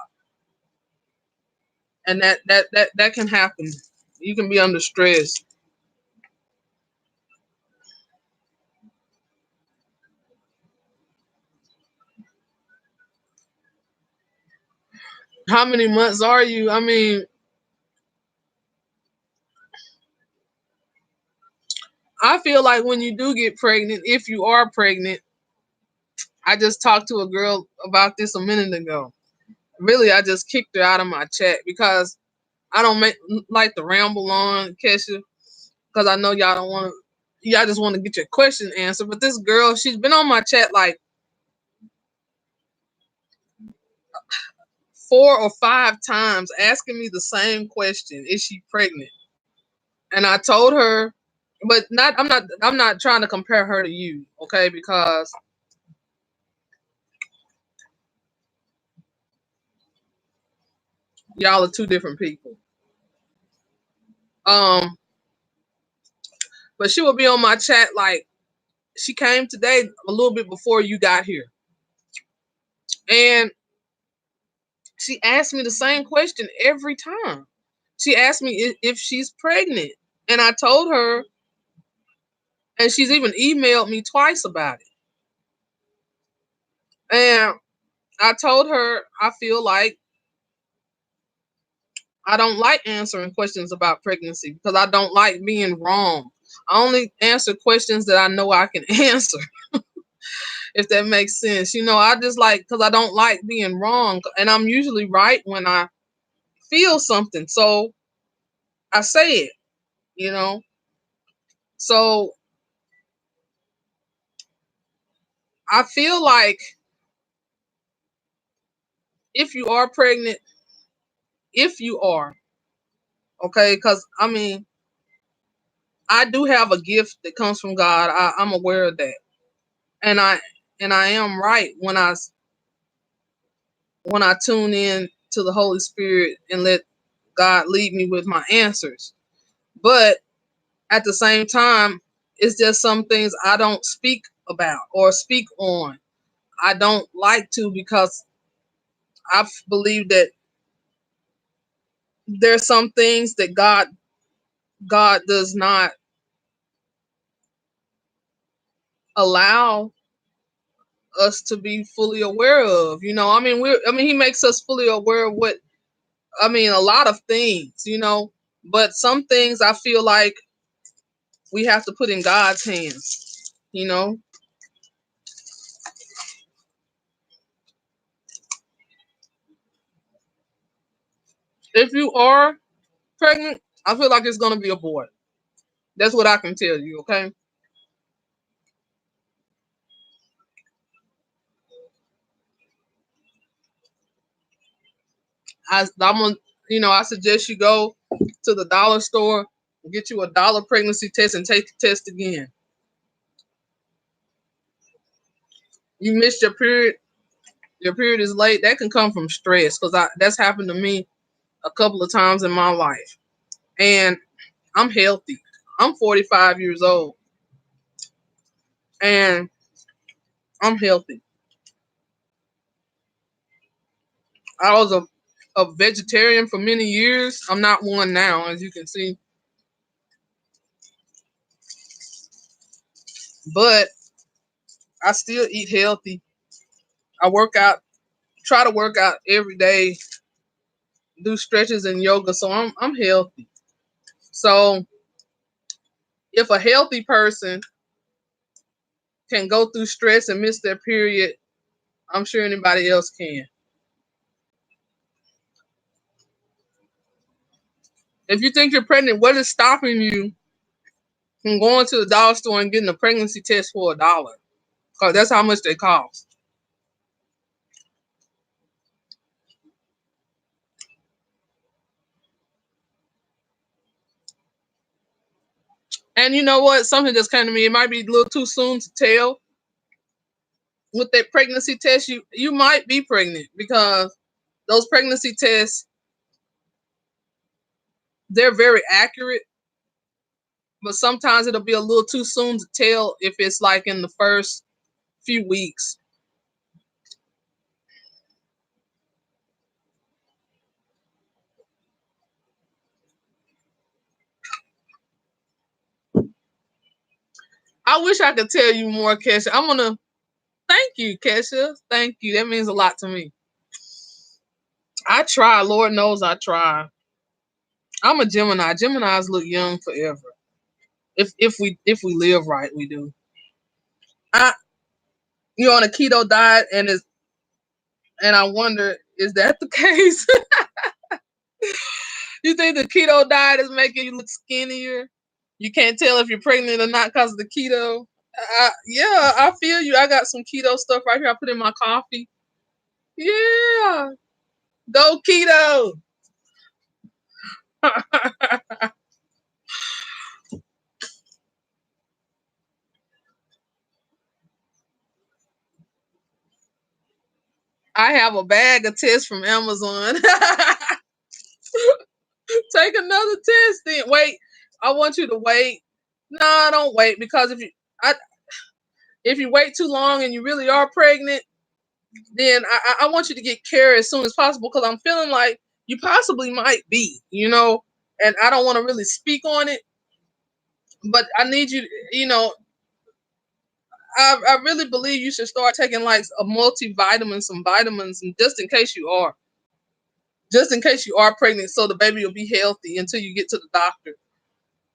and that can happen. You can be under stress. How many months are you? I mean, I feel like when you do get pregnant, if you are pregnant, I just talked to a girl about this a minute ago. Really, I just kicked her out of my chat because I don't like to ramble on, Kesha, because I know y'all don't want to. Y'all just want to get your question answered. But this girl, she's been on my chat like 4 or 5 times, asking me the same question: Is she pregnant? And I told her, but not. I'm not. I'm not trying to compare her to you, okay? Because y'all are two different people. Um, but she will be on my chat like she came today a little bit before you got here, and she asked me the same question every time. She asked me if she's pregnant, and I told her, and she's even emailed me twice about it. And I told her I feel like I don't like answering questions about pregnancy because I don't like being wrong. I only answer questions that I know I can answer, if that makes sense. I just like, because I don't like being wrong, and I'm usually right when I feel something. So I say it, you know. So I feel like if you are pregnant, if you are, okay, because I mean, I do have a gift that comes from God. I'm aware of that, and I am right when I tune in to the Holy Spirit and let God lead me with my answers. But at the same time, it's just some things I don't speak about or speak on. I don't like to, because I believe that there's some things that God does not allow us to be fully aware of. I mean, he makes us fully aware of a lot of things. But some things I feel like we have to put in God's hands. If you are pregnant, I feel like it's going to be a boy. That's what I can tell you, okay? I suggest you go to the dollar store and get you a dollar pregnancy test and take the test again. You missed your period is late. That can come from stress, because that's happened to me a couple of times in my life. And I'm healthy. I'm 45 years old, and I'm healthy. I was a vegetarian for many years. I'm not one now, as you can see. But I still eat healthy. I work out, try to work out every day, do stretches and yoga, so I'm healthy. So if a healthy person can go through stress and miss their period, I'm sure anybody else can. If you think you're pregnant, what is stopping you from going to the dollar store and getting a pregnancy test for $1? Because that's how much they cost. And you know what? Something just came to me. It might be a little too soon to tell. With that pregnancy test, you might be pregnant because those pregnancy tests, they're very accurate, but sometimes it'll be a little too soon to tell if it's like in the first few weeks. I wish I could tell you more, Kesha. I'm gonna thank you, Kesha. Thank you. That means a lot to me. I try. Lord knows I try. I'm a Gemini. Geminis look young forever. If we live right, we do. I You're on a keto diet and I wonder, is that the case? You think the keto diet is making you look skinnier? You can't tell if you're pregnant or not because of the keto. Yeah, I feel you. I got some keto stuff right here. I put in my coffee. Yeah, go keto. I have a bag of tests from Amazon. Take another test then. Wait, I want you to wait. No, don't wait because if you wait too long and you really are pregnant, then I want you to get care as soon as possible because I'm feeling like you possibly might be, and I don't want to really speak on it, but I need you, I really believe you should start taking like a multivitamin, some vitamins, and just in case you are pregnant, so the baby will be healthy until you get to the doctor.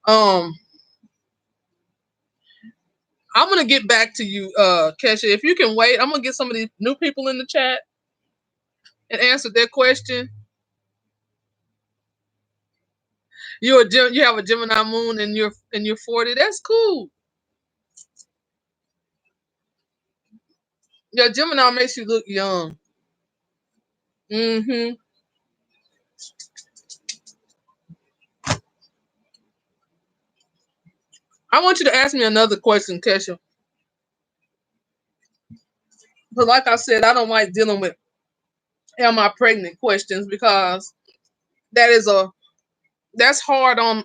Um, I'm gonna get back to you, Kesha. If you can wait, I'm gonna get some of these new people in the chat and answer their question. You have a Gemini moon and you're 40. That's cool. Yeah, Gemini makes you look young. Hmm. I want you to ask me another question, Kesha. But like I said, I don't like dealing with am I pregnant questions because that is that's hard on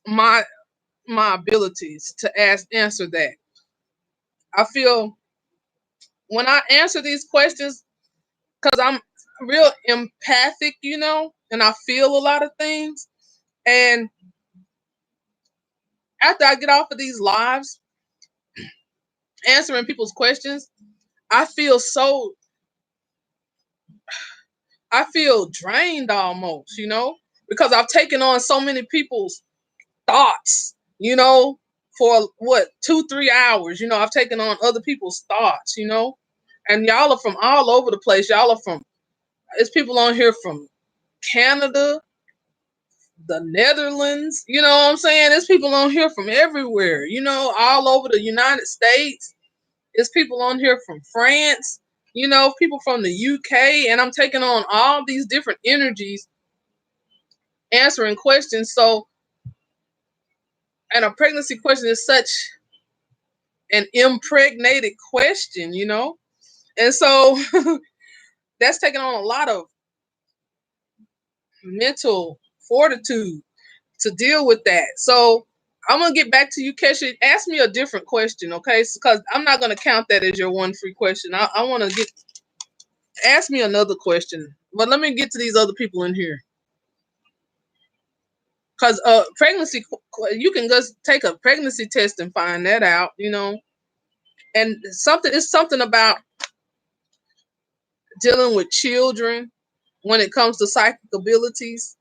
my my abilities to answer that. I feel when I answer these questions, because I'm real empathic, and I feel a lot of things. And after I get off of these lives answering people's questions, I feel so I feel drained almost, because I've taken on so many people's thoughts, for what, 2, 3 hours, I've taken on other people's thoughts, and y'all are from all over the place. It's people on here from Canada, the Netherlands, you know what I'm saying? There's people on here from everywhere, all over the United States. There's people on here from France, people from the UK, and I'm taking on all these different energies answering questions. So, and a pregnancy question is such an impregnated question, and so that's taking on a lot of mental fortitude to deal with that. So I'm gonna get back to you, Kesha. Ask me a different question, okay? Because I'm not gonna count that as your one free question. I want to ask me another question. But let me get to these other people in here. Because pregnancy, you can just take a pregnancy test and find that out, And it's something about dealing with children when it comes to psychic abilities.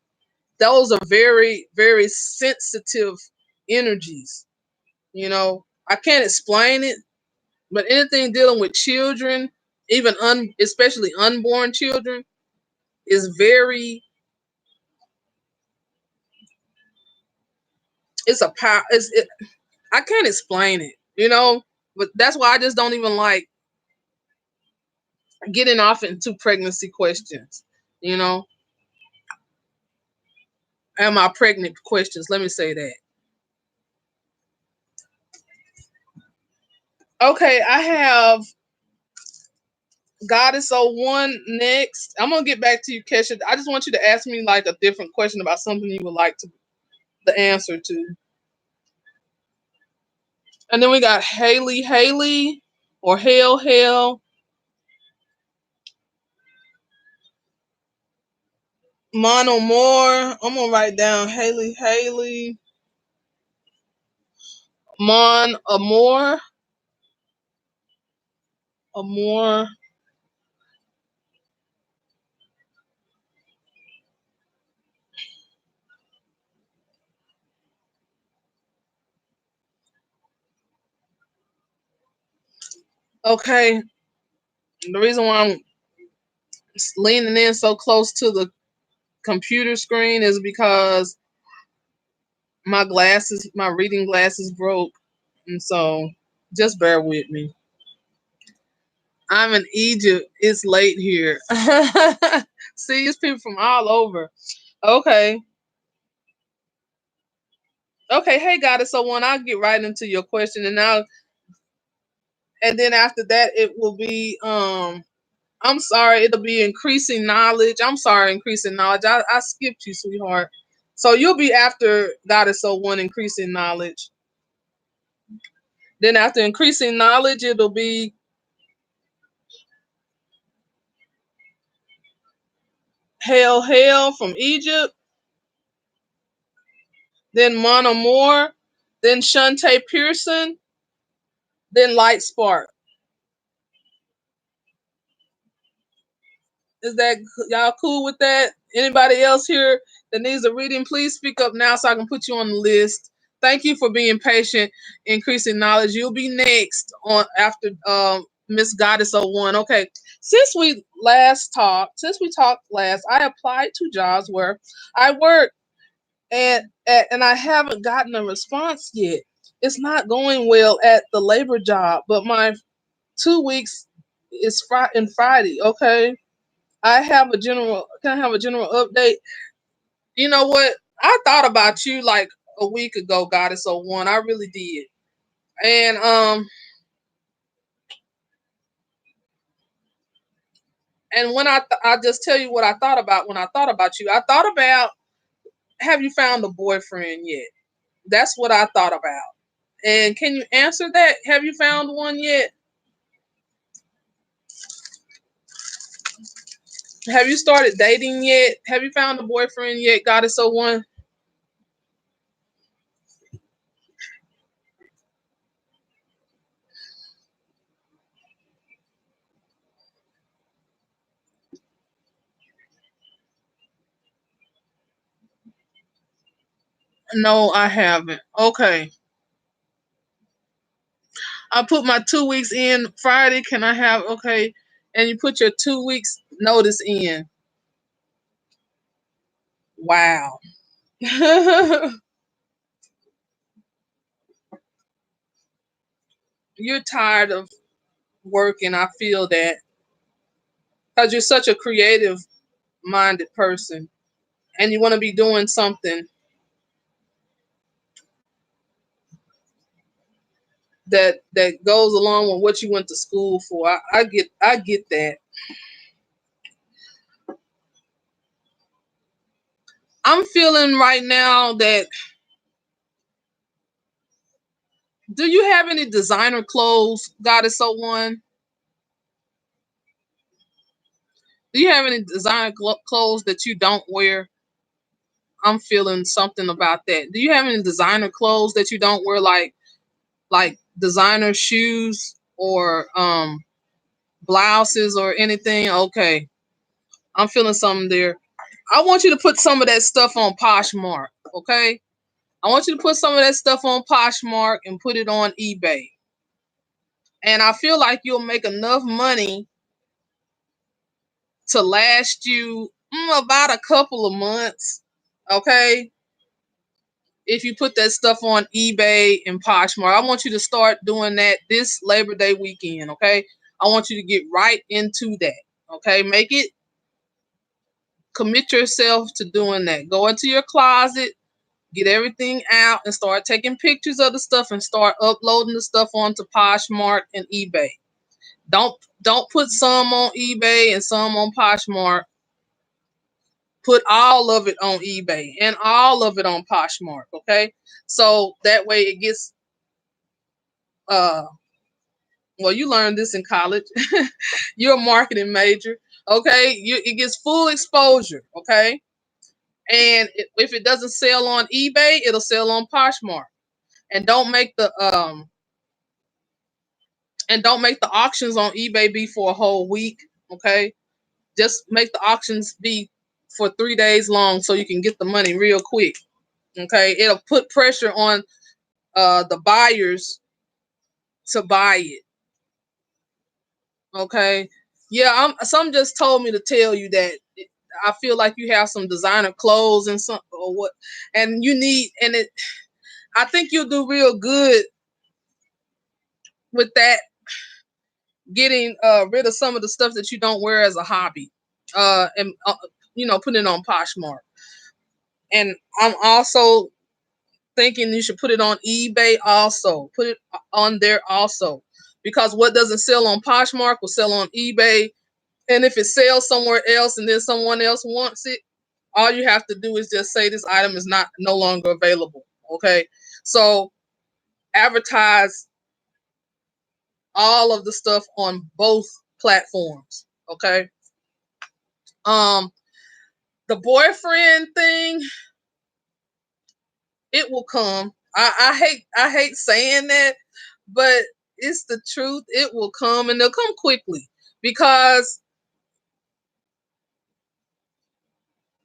Those are very, very sensitive energies. I can't explain it, but anything dealing with children, even especially unborn children, is very It's a power. I can't explain it, you know. But that's why I just don't even like getting off into pregnancy questions, you know. Am I pregnant questions? Let me say that. Okay, I have Goddess O one next. I'm gonna get back to you, Kesha. I just want you to ask me like a different question about something you would like to the answer to. And then we got Haley or Hale, Mono More. I'm gonna write down Haley, Mon Amore. Okay, the reason why I'm leaning in so close to the computer screen is because my reading glasses broke, and so just bear with me. I'm in Egypt. It's late here. See, it's people from all over. Okay. Okay, hey Goddess. So when I'll get right into your question and then after that it will be I'm sorry, it'll be increasing knowledge. I'm sorry, increasing knowledge. I skipped you, sweetheart. So you'll be after Goddess So One, increasing knowledge. Then after increasing knowledge, it'll be Hail from Egypt. Then Mona Moore. Then Shantae Pearson. Then Light Spark. Is that y'all cool with that? Anybody else here that needs a reading, please speak up now so I can put you on the list. Thank you for being patient, increasing knowledge. You'll be next on after Miss Goddess O One. Okay. Since we talked last, I applied to jobs where I work and I haven't gotten a response yet. It's not going well at the labor job, but my 2 weeks is Friday. Okay, I have a general. Can I have a general update? You know what? I thought about you like a week ago, Goddess O One. I really did, and when I just tell you what I thought about when I thought about you. I thought about, have you found a boyfriend yet? That's what I thought about. And can you answer that? Have you found one yet? Have you started dating yet? Have you found a boyfriend yet, Goddess So One? No, I haven't. Okay. I put my 2 weeks in Friday. Can I have, okay? And you put your 2 weeks notice in. Wow. You're tired of working. I feel that because you're such a creative minded person and you want to be doing something that goes along with what you went to school for. I get that. I'm feeling right now that, do you have any designer clothes, Goddess So One? Do you have any designer clothes that you don't wear? I'm feeling something about that. Do you have any designer clothes that you don't wear, like designer shoes or blouses or anything? Okay, I'm feeling something there. I want you to put some of that stuff on Poshmark. Okay, I want you to put some of that stuff on Poshmark and put it on eBay. And I feel like you'll make enough money to last you about a couple of months. Okay, if you put that stuff on eBay and Poshmark. I want you to start doing that this Labor Day weekend, okay? I want you to get right into that, okay? Commit yourself to doing that. Go into your closet, get everything out, and start taking pictures of the stuff and start uploading the stuff onto Poshmark and eBay. Don't put some on eBay and some on Poshmark. Put all of it on eBay and all of it on Poshmark, okay? So that way it gets well, you learned this in college. You're a marketing major, okay? It gets full exposure, okay? And if it doesn't sell on eBay, it'll sell on Poshmark. And don't make the auctions on eBay be for a whole week, okay? Just make the auctions be for 3 days long so you can get the money real quick, okay? It'll put pressure on the buyers to buy it, okay? Yeah, some just told me to tell you that I feel like you have some designer clothes and some or what, and you need, and it. I think you'll do real good with that, getting rid of some of the stuff that you don't wear as a hobby, and putting it on Poshmark. And I'm also thinking you should put it on eBay also. Put it on there also, because what doesn't sell on Poshmark will sell on eBay. And if it sells somewhere else and then someone else wants it, all you have to do is just say this item is no longer available. Okay, so advertise all of the stuff on both platforms. Okay. The boyfriend thing, it will come. I hate saying that, but it's the truth. It will come, and they'll come quickly, because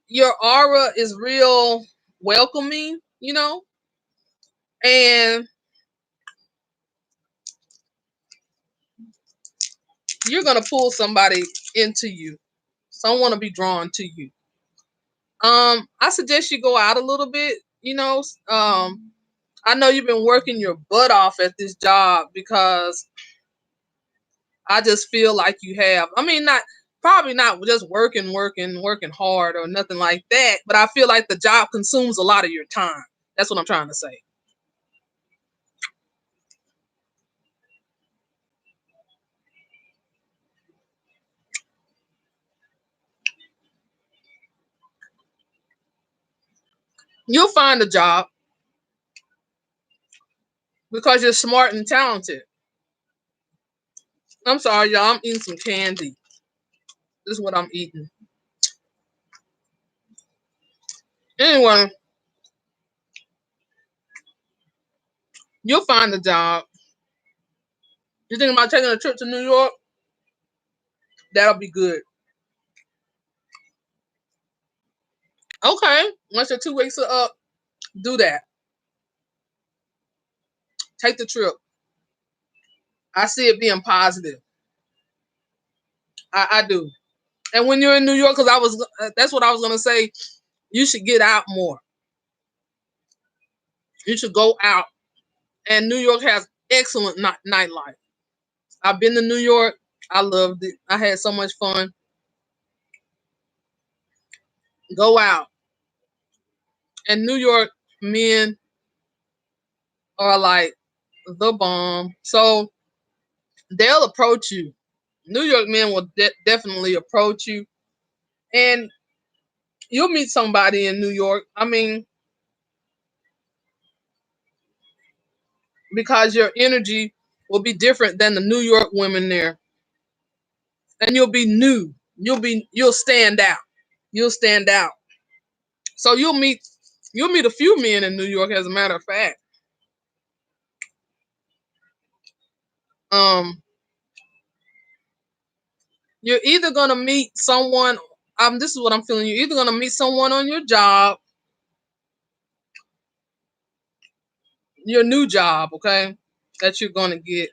your aura is real welcoming, and you're gonna pull somebody into you. Someone will be drawn to you. I suggest you go out a little bit. I know you've been working your butt off at this job, because I just feel like you have. I mean, probably not just working hard or nothing like that, but I feel like the job consumes a lot of your time. That's what I'm trying to say. You'll find a job because you're smart and talented. I'm sorry, y'all. I'm eating some candy. This is what I'm eating. Anyway, you'll find a job. You thinking about taking a trip to New York? That'll be good. Okay. Once your 2 weeks are up, do that. Take the trip. I see it being positive. I do. And when you're in New York, because that's what I was gonna say. You should get out more. You should go out. And New York has excellent nightlife. I've been to New York. I loved it. I had so much fun. Go out. And New York men are like the bomb. So they'll approach you. New York men will definitely approach you. And you'll meet somebody in New York. I mean, because your energy will be different than the New York women there. And you'll be new. You'll stand out. You'll stand out. So you'll meet a few men in New York, as a matter of fact. Um, you're either gonna meet someone. This is what I'm feeling. You're either gonna meet someone on your job, your new job, okay, that you're gonna get.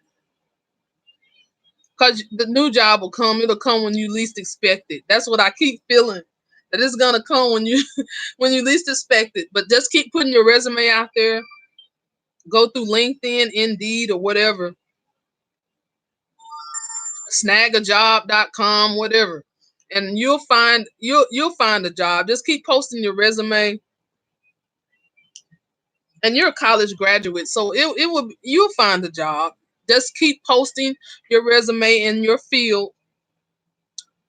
Because the new job will come. It'll come when you least expect it. That's what I keep feeling. That is gonna come when you when you least expect it. But just keep putting your resume out there. Go through LinkedIn, Indeed, or whatever. Snagajob.com, whatever. And you'll find a job. Just keep posting your resume. And you're a college graduate, so you'll find a job. Just keep posting your resume in your field.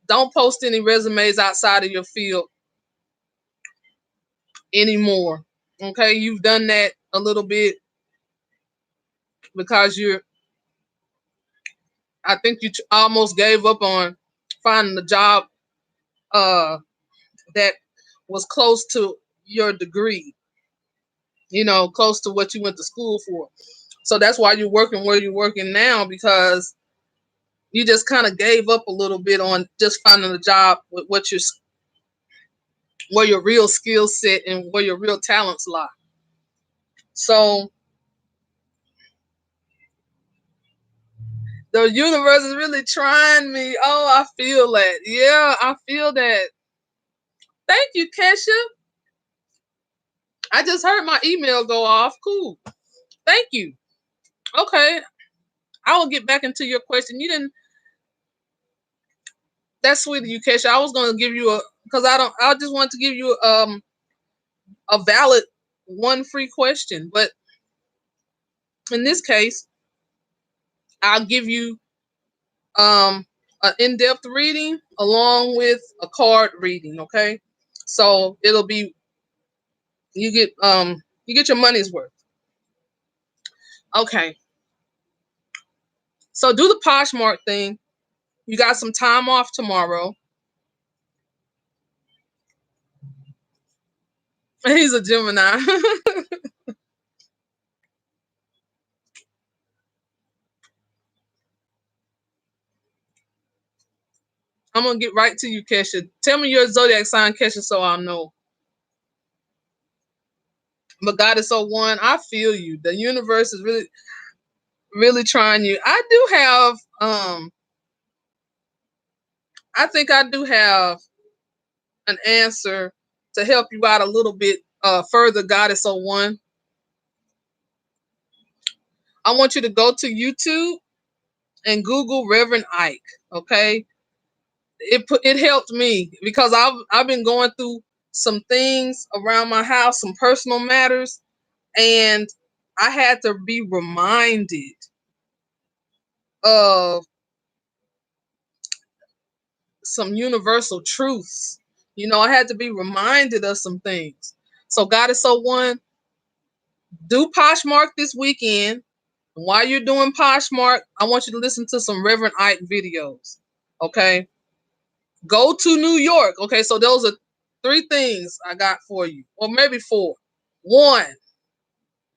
Don't post any resumes outside of your field anymore. Okay, you've done that a little bit because I think you almost gave up on finding a job that was close to your degree, close to what you went to school for. So that's why you're working where you're working now, because you just kind of gave up a little bit on just finding a job with where your real skill set and where your real talents lie. So the universe is really trying me. Oh, I feel that. Yeah, I feel that. Thank you, Kesha. I just heard my email go off. Cool. Thank you. Okay. I will get back into your question. You didn't. That's sweet of you, Kesha. I was gonna give you because I just want to give you a valid one free question, but in this case, I'll give you an in-depth reading along with a card reading. Okay, so it'll be you get your money's worth. Okay, so do the Poshmark thing. You got some time off tomorrow. He's a Gemini. I'm gonna get right to you, Kesha. Tell me your zodiac sign, Kesha, so I'll know. But Goddess 01, I feel you. The universe is really, really trying you. I think I do have an answer to help you out a little bit further, Goddess 01. I want you to go to YouTube and Google Reverend Ike. Okay, it helped me because I've been going through some things around my house, some personal matters, and I had to be reminded of some universal truths. I had to be reminded of some things. So Goddess 01, do Poshmark this weekend. While you're doing Poshmark, I want you to listen to some Reverend Ike videos. Okay. Go to New York. Okay, so those are 3 things I got for you. Or maybe 4. 1.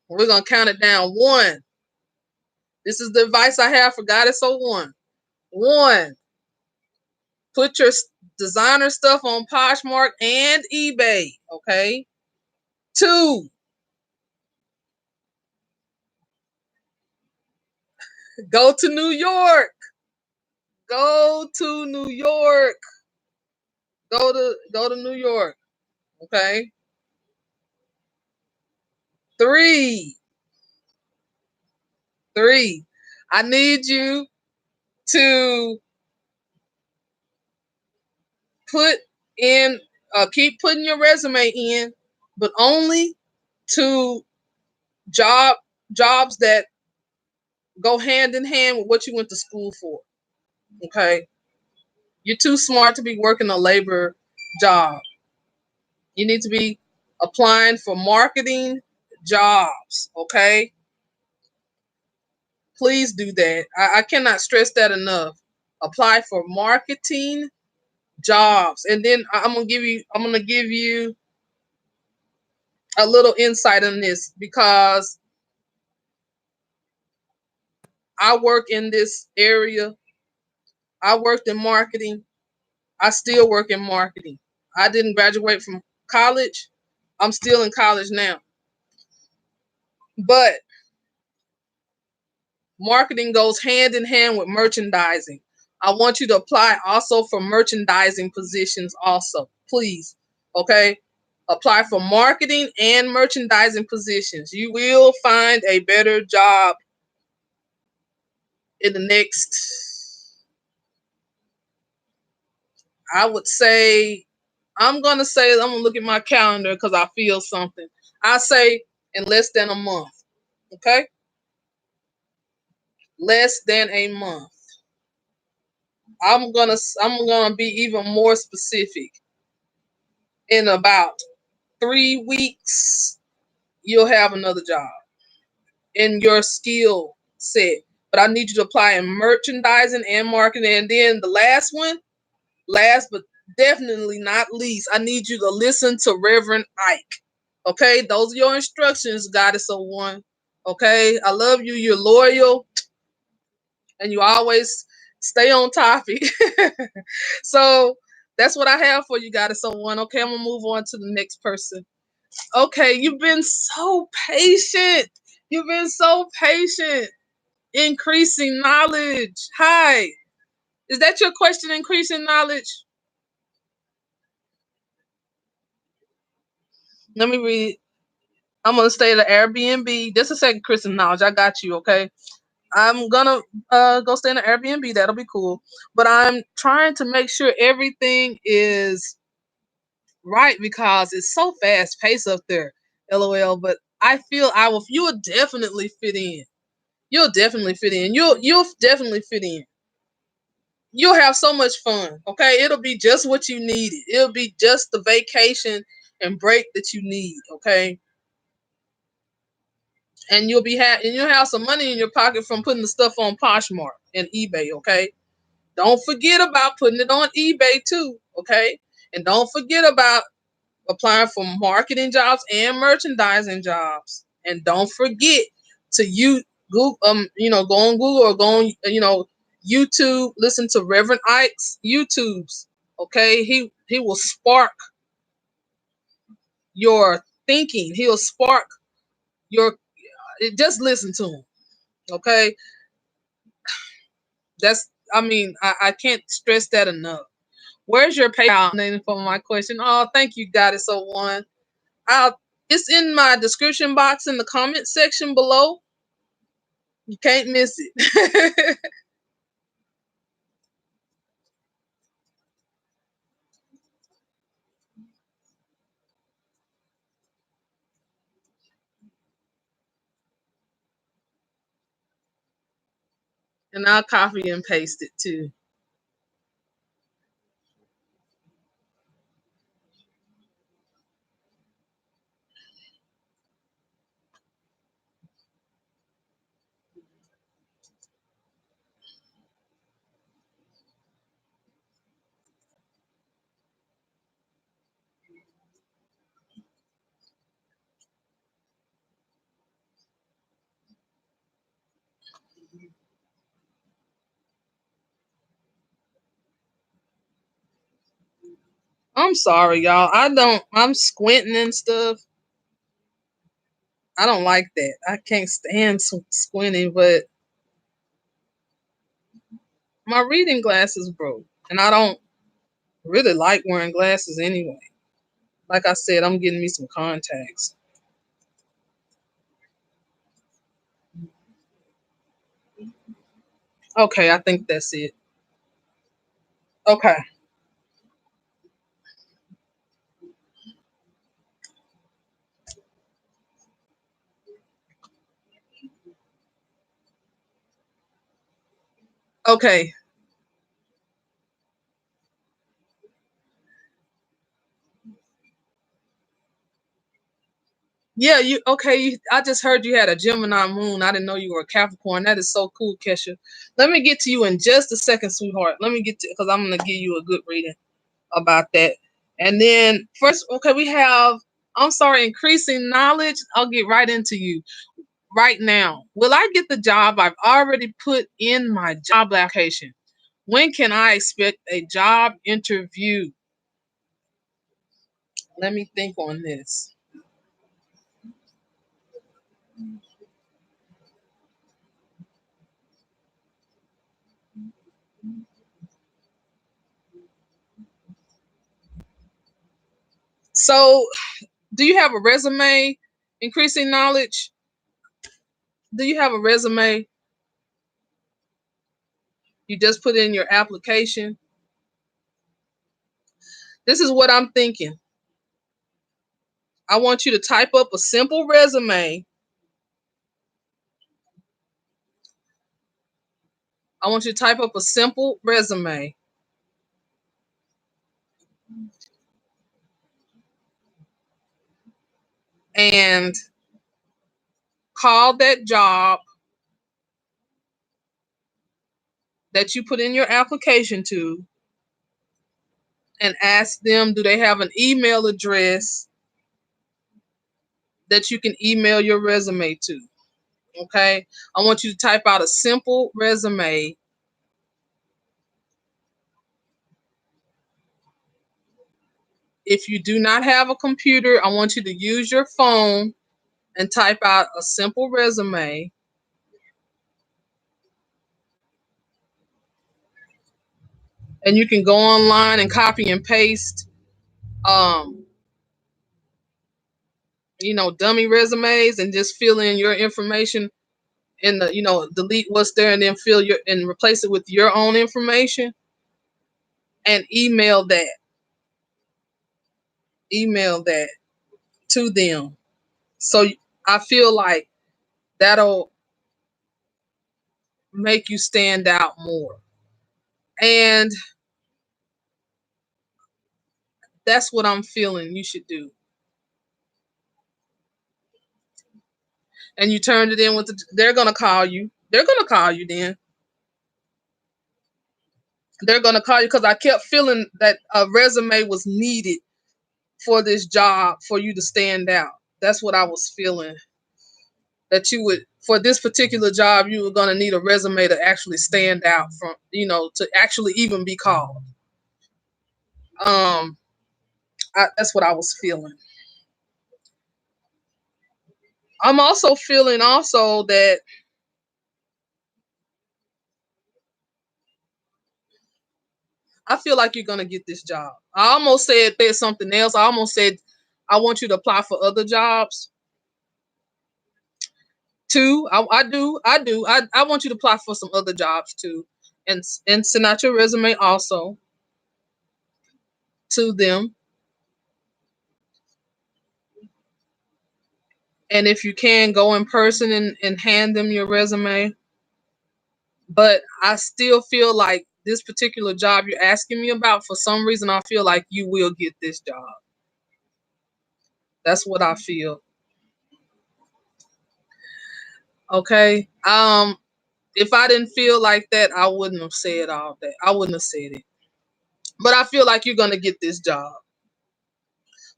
We're gonna count it down. 1. This is the advice I have for Goddess 01. 1. Put your designer stuff on Poshmark and eBay. Okay. 2. Go to New York. Go to New York. Go to New York. Okay. 3. I need you to put in keep putting your resume in, but only to jobs that go hand in hand with what you went to school for. Okay. You're too smart to be working a labor job. You need to be applying for marketing jobs. Okay. Please do that. I cannot stress that enough. Apply for marketing jobs. And then I'm gonna give you a little insight on this because I work in this area. I worked in marketing. I still work in marketing. I didn't graduate from college. I'm still in college now. But marketing goes hand in hand with merchandising. I want you to apply also for merchandising positions also. please. Okay? Apply for marketing and merchandising positions. You will find a better job in the next, I would say, I'm going to look at my calendar because I feel something. I say in less than a month. Okay? Less than a month. I'm gonna be even more specific. In about 3 weeks, you'll have another job in your skill set. But I need you to apply in merchandising and marketing. And then the last one, last but definitely not least, I need you to listen to Reverend Ike. Okay, those are your instructions, Goddess of One. Okay, I love you. You're loyal, and you always stay on topic. So that's what I have for you, Goddess of One. Okay, I'm gonna move on to the next person. Okay, you've been so patient. You've been so patient. Increasing knowledge. Hi. Is that your question, increasing knowledge? Let me read. I'm gonna stay at the Airbnb. Just a second, Kristen Knowledge. I got you, okay? I'm gonna go stay in the Airbnb. That'll be cool. But I'm trying to make sure everything is right because it's so fast paced up there. LOL. But I feel you'll definitely fit in. You'll definitely fit in. You'll definitely fit in. You'll have so much fun. Okay, it'll be just what you needed. It'll be just the vacation and break that you need. Okay, and you'll have some money in your pocket from putting the stuff on Poshmark and eBay. Okay, don't forget about putting it on eBay too. Okay, and don't forget about applying for marketing jobs and merchandising jobs. And don't forget to Google, go on Google or go on, YouTube. Listen to Reverend Ike's YouTubes. Okay, he will spark your thinking. He'll spark your. Just listen to him. Okay, that's. I mean, I can't stress that enough. Where's your PayPal name for my question? Oh, thank you, Goddess So One. I'll It's in my description box in the comment section below. You can't miss it. And I'll copy and paste it too. I'm sorry, y'all. I'm squinting and stuff. I don't like that. I can't stand squinting, but my reading glasses broke. And I don't really like wearing glasses anyway. Like I said, I'm getting me some contacts. Okay, I think that's it. Okay. Okay. Yeah, I just heard you had a Gemini moon. I didn't know you were a Capricorn. That is so cool, Kesha. Let me get to you in just a second, sweetheart. Let me get to because I'm gonna give you a good reading about that. And then first, okay, we have I'm sorry, increasing knowledge. I'll get right into you right now. Will I get the job I've already put in my job application? When can I expect a job interview? Let me think on this. So, do you have a resume? Increasing knowledge. Do you have a resume? You just put in your application. This is what I'm thinking. I want you to type up a simple resume. I want you to type up a simple resume. And call that job that you put in your application to and ask them, do they have an email address that you can email your resume to? Okay. I want you to type out a simple resume. If you do not have a computer, I want you to use your phone and type out a simple resume. And you can go online and copy and paste, um, dummy resumes and just fill in your information in the, delete what's there and then fill your and replace it with your own information and email that to them. So I feel like that'll make you stand out more. And that's what I'm feeling you should do. And you turned it in they're going to call you. They're going to call you then. They're going to call you because I kept feeling that a resume was needed for this job for you to stand out. That's what I was feeling. That you would, for this particular job, you were going to need a resume to actually stand out from, to actually even be called. That's what I was feeling. I'm also feeling that I feel like you're gonna get this job. I almost said there's something else. I almost said I want you to apply for other jobs too. I do. I want you to apply for some other jobs too, and send out your resume also to them. And if you can, go in person and hand them your resume. But I still feel like this particular job you're asking me about, for some reason, I feel like you will get this job. That's what I feel. Okay. If I didn't feel like that, I wouldn't have said all that. I wouldn't have said it. But I feel like you're gonna get this job.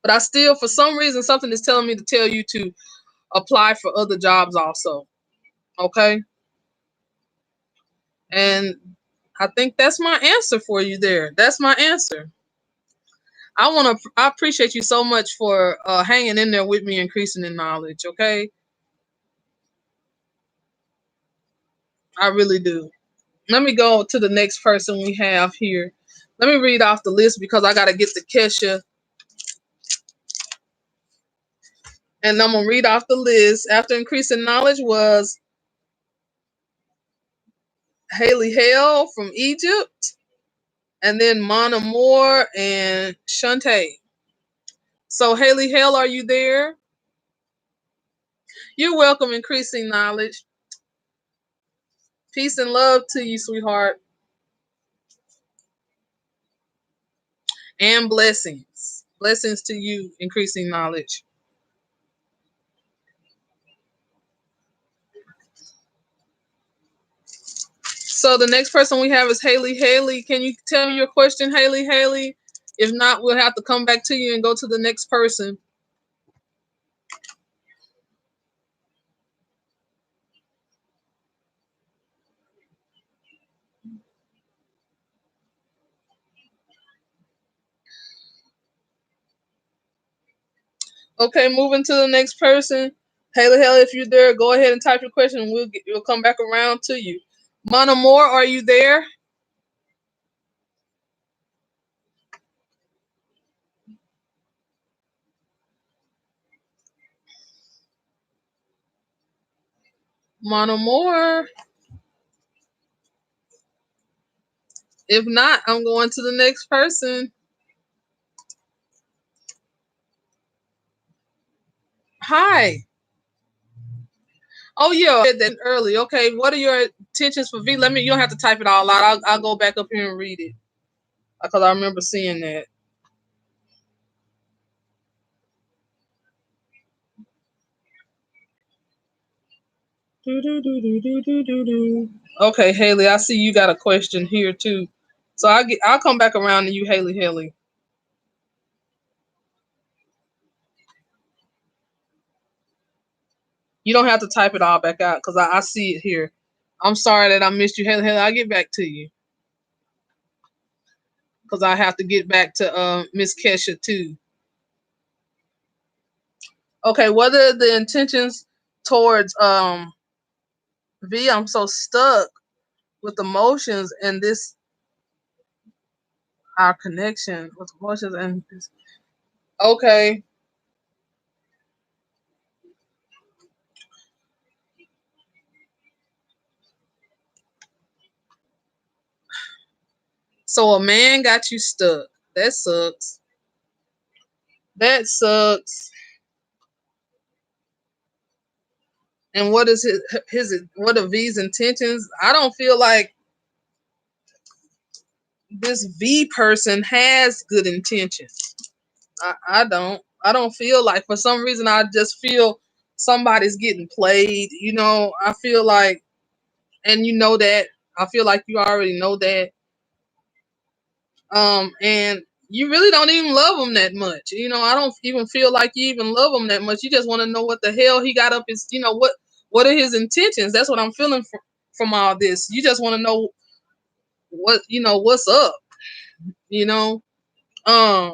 But I still, for some reason, something is telling me to tell you to apply for other jobs also. Okay. And I think that's my answer for you there. That's my answer. I appreciate you so much for hanging in there with me, increasing in knowledge. Okay. I really do. Let me go to the next person we have here. Let me read off the list because I got to get to Kesha. And I'm going to read off the list. After increasing knowledge was Haley Hale from Egypt, and then Mana Moore and Shantae. So, Haley Hale, are you there? You're welcome, increasing knowledge. Peace and love to you, sweetheart. And blessings. Blessings to you, increasing knowledge. So the next person we have is Haley. Haley, can you tell me your question, Haley? Haley? If not, we'll have to come back to you and go to the next person. Okay, moving to the next person. Haley, Haley, if you're there, go ahead and type your question and we'll come back around to you. Mana Moore, are you there? Mono more. If not, I'm going to the next person. Hi. Oh yeah, I said that early. Okay, what are your intentions for V? Let me. You don't have to type it all out. I'll go back up here and read it because I remember seeing that. Do, do, do, do, do, do, do, do. Okay, Haley, I see you got a question here too. So I'll come back around to you, Haley. Haley, you don't have to type it all back out because I see it here. I'm sorry that I missed you, Haley. Haley, I'll get back to you because I have to get back to Miss Kesha too. Okay, what are the intentions towards V? I'm so stuck with emotions and this our connection with emotions and this. Okay, so a man got you stuck. That sucks. That sucks. And what is his what are V's intentions? I don't feel like this V person has good intentions. I don't. I don't feel like for some reason I just feel somebody's getting played. I feel like, and you know that. I feel like you already know that. And you really don't even love him that much. I don't even feel like you even love him that much. You just want to know what the hell he got up his. What are his intentions? That's what I'm feeling from all this. You just want to know what's up. You know. Um.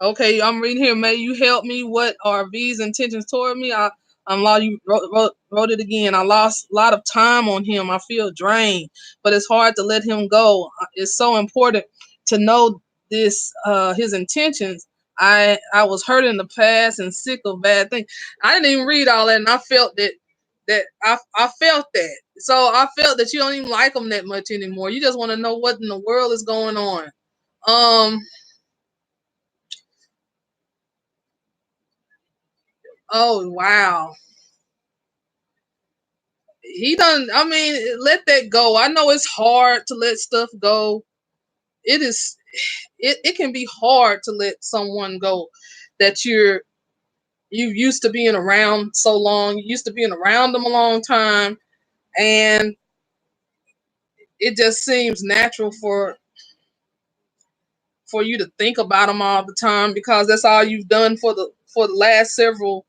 Okay, I'm reading here. May you help me? What are V's intentions toward me? I'm law. You wrote it again. I lost a lot of time on him. I feel drained, but it's hard to let him go. It's so important to know his intentions. I was hurt in the past and sick of bad things. I didn't even read all that, and I felt that I felt that. So I felt that you don't even like him that much anymore. You just want to know what in the world is going on. Um. Oh wow. He done. I mean, let that go. I know it's hard to let stuff go. It is. It can be hard to let someone go that you used to being around so long. You used to being around them a long time, and it just seems natural for you to think about them all the time because that's all you've done for the last several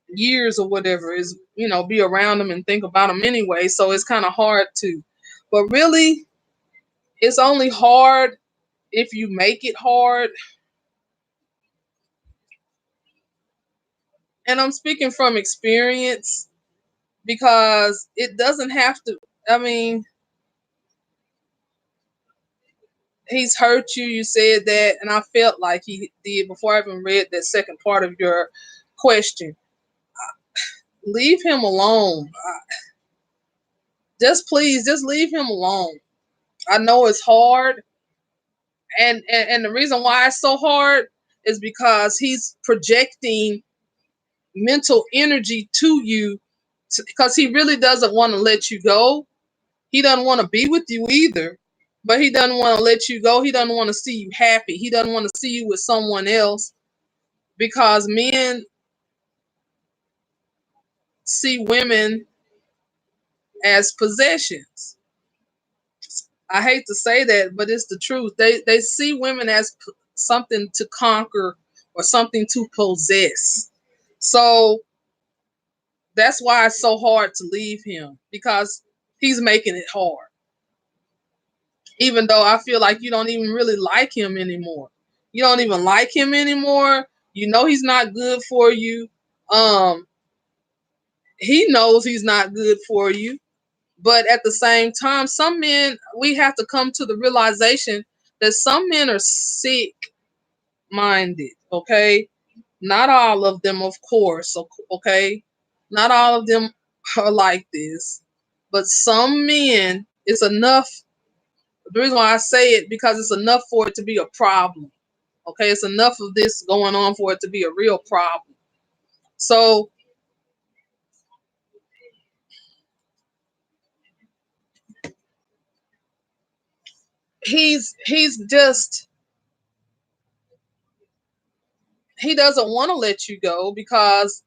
years or whatever is be around them and think about them anyway. So it's kind of hard to, but really, it's only hard if you make it hard. And I'm speaking from experience because it doesn't have to. I mean, he's hurt you. You said that, and I felt like he did before I even read that second part of your question. Leave him alone. Just please, just leave him alone. I know it's hard, and the reason why it's so hard is because he's projecting mental energy to you because he really doesn't want to let you go. He doesn't want to be with you either, but he doesn't want to let you go. He doesn't want to see you happy. He doesn't want to see you with someone else because men see women as possessions. I hate to say that, but it's the truth. They see women as something to conquer or something to possess. So that's why it's so hard to leave him because he's making it hard. Even though I feel like you don't even really like him anymore. You don't even like him anymore. You know he's not good for you. Um, he knows he's not good for you. But at the same time, some men we have to come to the realization that some men are sick minded, okay? Not all of them, of course, okay? Not all of them are like this, but some men, it's enough. The reason why I say it, because it's enough for it to be a problem, okay? It's enough of this going on for it to be a real problem. So he's just, he doesn't want to let you go because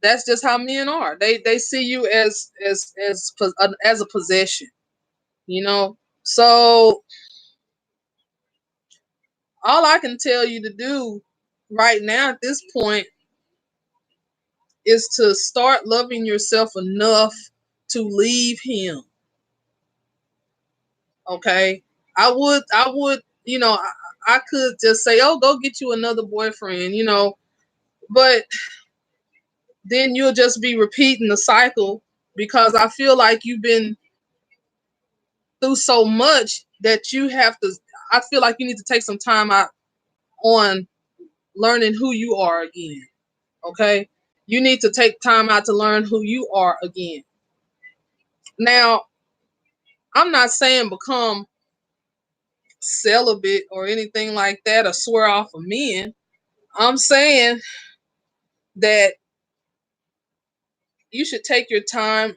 that's just how men are. They see you as a possession, you know. So all I can tell you to do right now at this point is to start loving yourself enough to leave him. Okay. I would, I could just say, oh, go get you another boyfriend, but then you'll just be repeating the cycle because I feel like you've been through so much that you have to, I feel like you need to take some time out on learning who you are again. Okay. You need to take time out to learn who you are again. Now, I'm not saying become celibate or anything like that or swear off of men. I'm saying that you should take your time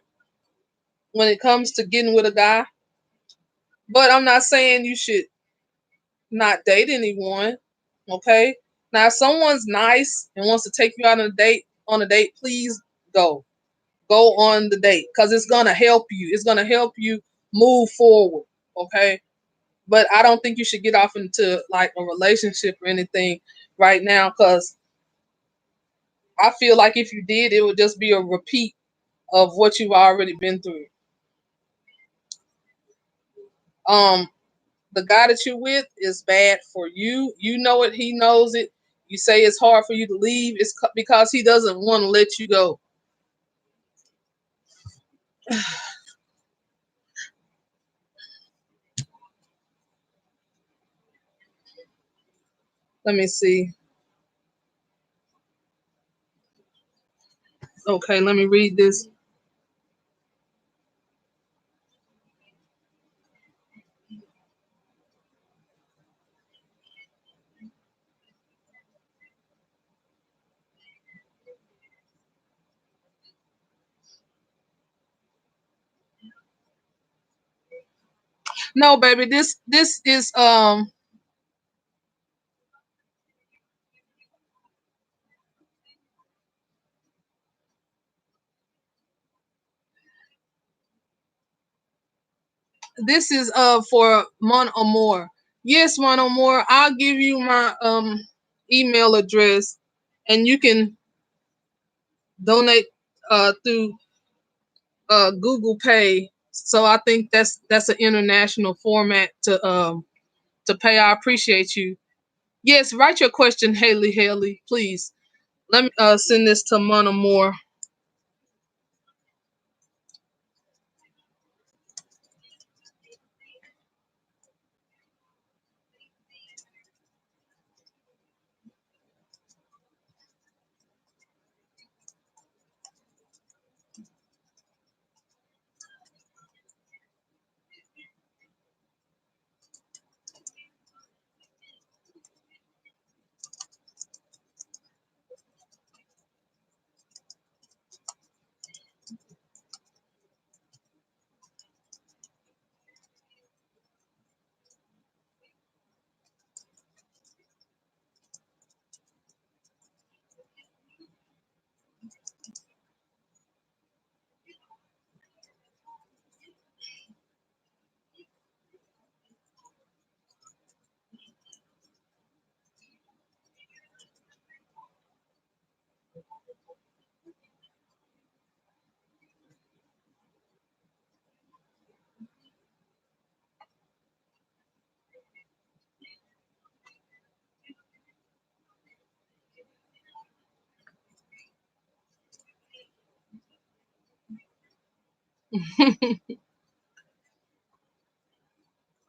when it comes to getting with a guy. But I'm not saying you should not date anyone. Okay. Now, if someone's nice and wants to take you out on a date, please go. Go on the date because it's gonna help you. It's gonna help you move forward. Okay. But I don't think you should get off into like a relationship or anything right now because I feel like if you did, it would just be a repeat of what you've already been through. Um, the guy that you're with is bad for you. You know it. He knows it. You say it's hard for you to leave. It's because he doesn't want to let you go. Let me see. Okay, let me read this. No, baby, this is for Mon Amour. Yes, Mon Amour, I'll give you my email address and you can donate through Google Pay. So I think that's an international format to pay. I appreciate you. Yes, write your question, Haley, please. Let me send this to Mon Amour.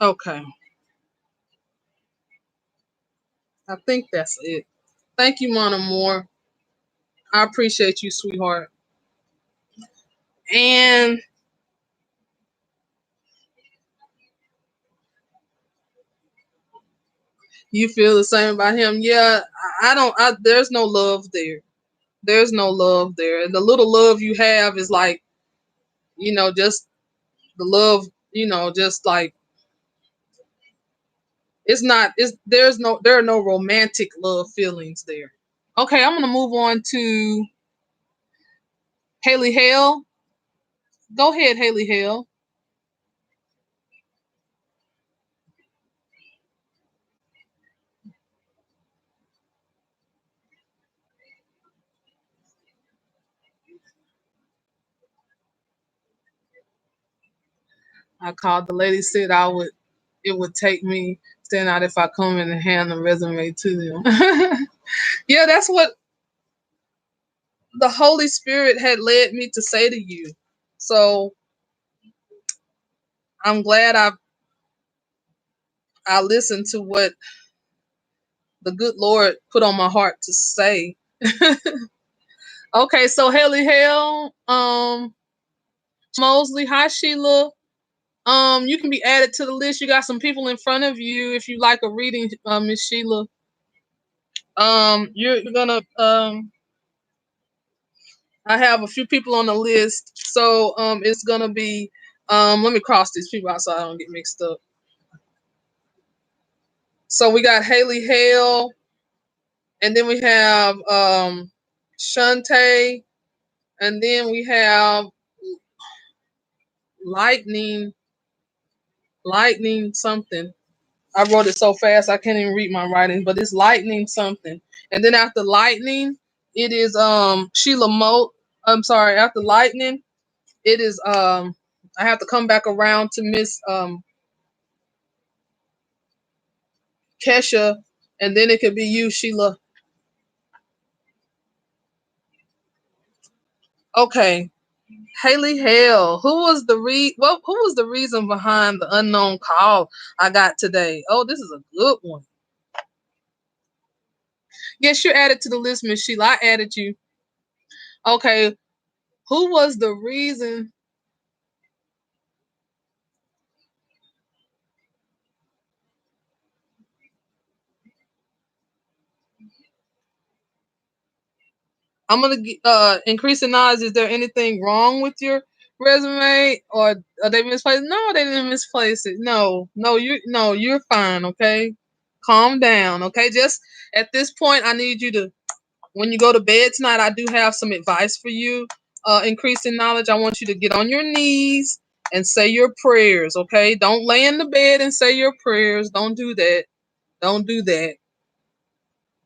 Okay. I think that's it. Thank you, Mona Moore. I appreciate you, sweetheart. And you feel the same about him? Yeah, I don't. There's no love there. There's no love there. And the little love you have is like, just the love, just like it's not. It's there are no romantic love feelings there. Okay, I'm gonna move on to Haley Hale. Go ahead, Haley Hale. I called the lady, said it would take me stand out if I come in and hand the resume to them. Yeah, that's what the Holy Spirit had led me to say to you. So I'm glad I listened to what the good Lord put on my heart to say. Okay, so Haley Hale, Mosley, hi Sheila. You can be added to the list. You got some people in front of you if you like a reading, Miss Sheila. You're gonna I have a few people on the list, so it's gonna be let me cross these people out so I don't get mixed up. So we got Haley Hale, and then we have Shantae, and then we have Lightning, Lightning something. I wrote it so fast I can't even read my writing, but it's Lightning something. And then after Lightning, it is Sheila Mo. I'm sorry, after Lightning, it is I have to come back around to Miss Kesha, and then it could be you, Sheila. Okay, Haley Hale. Who was the reason behind the unknown call I got today? Oh, this is a good one. Yes, you're added to the list, Miss Sheila. I added you. Okay, who was the reason? I'm gonna increase in knowledge. Is there anything wrong with your resume, or are they misplaced? No, they didn't misplace it. No, you're fine. Okay, calm down. Okay, just at this point, I need you to, when you go to bed tonight, I do have some advice for you. Increase in knowledge. I want you to get on your knees and say your prayers. Okay, don't lay in the bed and say your prayers. Don't do that. Don't do that.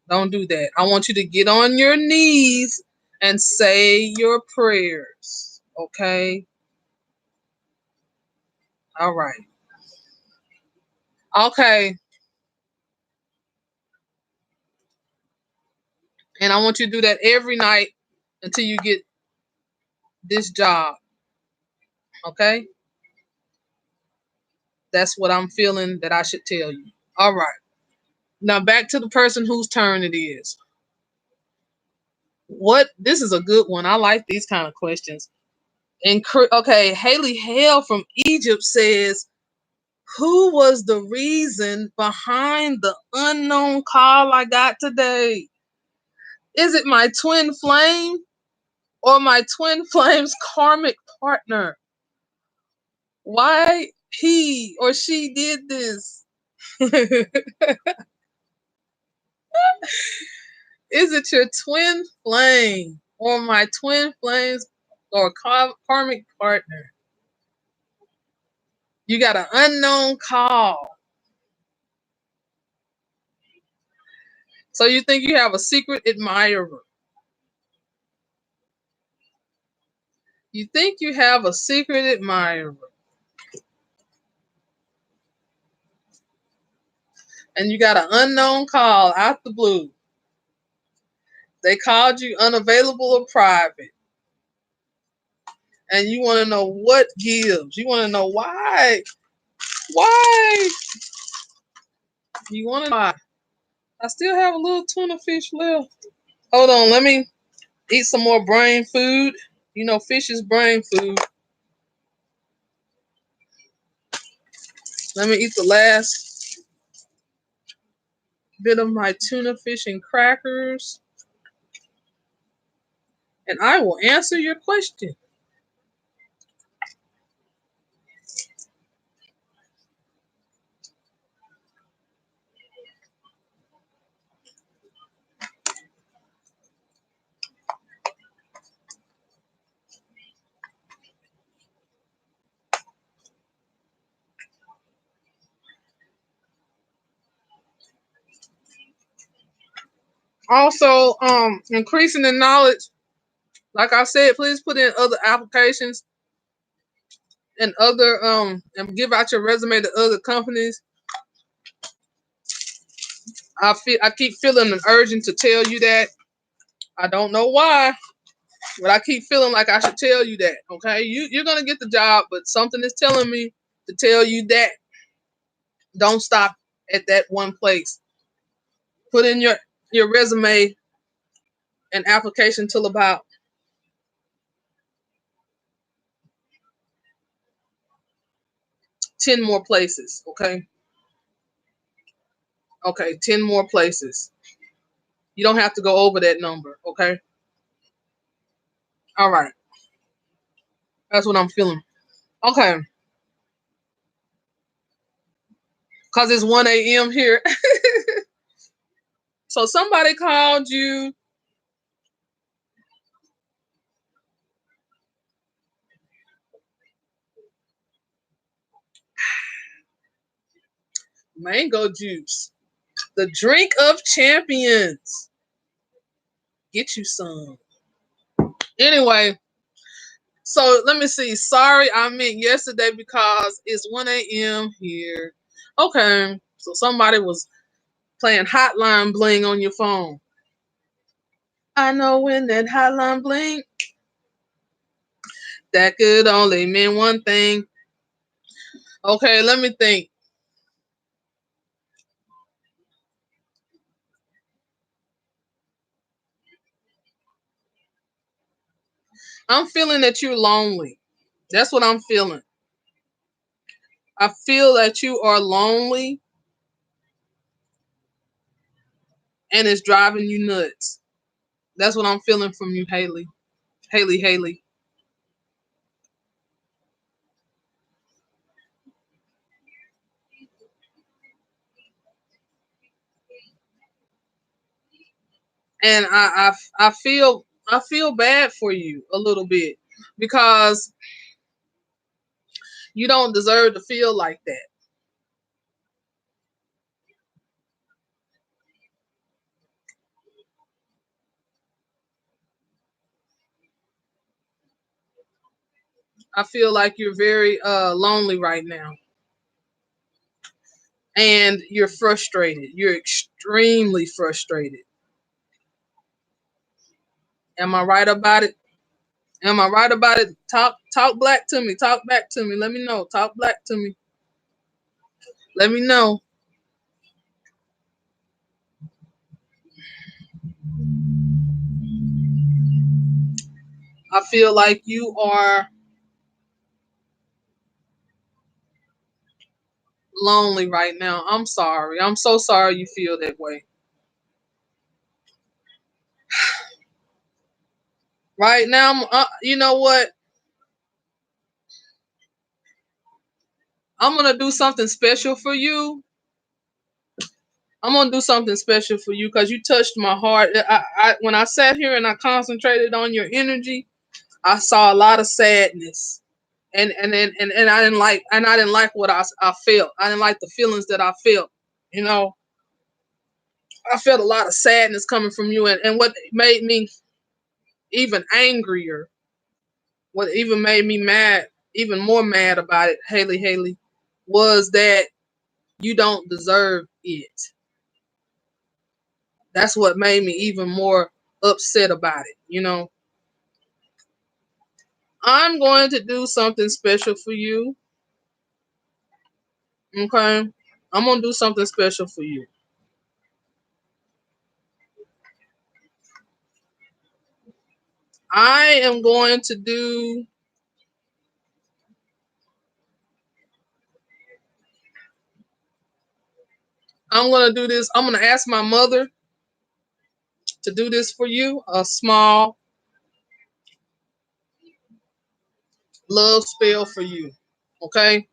Don't do that. I want you to get on your knees and say your prayers. Okay? All right. Okay. And I want you to do that every night until you get this job. Okay? That's what I'm feeling that I should tell you. All right. Now back to the person whose turn it is. This is a good one. I like these kind of questions. Okay, Haley Hale from Egypt says, who was the reason behind the unknown call I got today? Is it my twin flame or my twin flame's karmic partner? Why he or she did this? Is it your twin flame or my twin flame's or karmic partner? You got an unknown call. So you think you have a secret admirer. You think you have a secret admirer. And you got an unknown call out the blue. They called you unavailable or private. And you want to know what gives. You want to know why. Why? You want to know why. I still have a little tuna fish left. Hold on, let me eat some more brain food. You know, fish is brain food. Let me eat the last bit of my tuna fish and crackers, and I will answer your question. Also, increasing the knowledge. Like I said, please put in other applications and other and give out your resume to other companies. I keep feeling an urging to tell you that. I don't know why, but I keep feeling like I should tell you that. Okay, you're gonna get the job, but something is telling me to tell you that. Don't stop at that one place. Put in your resume and application till about 10 more places. Okay, okay, 10 more places. You don't have to go over that number. Okay, all right. That's what I'm feeling. Okay, cause it's 1 a.m. here. So somebody called you. Mango juice, the drink of champions. Get you some. Anyway, so let me see. Sorry, I meant yesterday because it's 1 a.m. here. Okay, so somebody was playing Hotline Bling on your phone. I know when that Hotline Bling, that could only mean one thing. Okay, let me think. I'm feeling that you're lonely. That's what I'm feeling. I feel that you are lonely and it's driving you nuts. That's what I'm feeling from you, Haley. Haley. And I feel bad for you a little bit because you don't deserve to feel like that. I feel like you're very lonely right now and you're frustrated. You're extremely frustrated. Am I right about it? Am I right about it? Talk black to me. Talk back to me. Let me know. Talk black to me. Let me know. I feel like you are lonely right now. I'm sorry. I'm so sorry you feel that way. Right now, you know what? I'm gonna do something special for you. I'm gonna do something special for you because you touched my heart. When I sat here and I concentrated on your energy, I saw a lot of sadness, and I didn't like what I felt. I didn't like the feelings that I felt. You know, I felt a lot of sadness coming from you, and what made me even angrier, what even made me mad, even more mad about it, Haley, was that you don't deserve it. That's what made me even more upset about it. You know, I'm going to do something special for you. Okay, I'm gonna do something special for you. I am going to do I'm going to do this. I'm going to ask my mother to do this for you, a small love spell for you. Okay?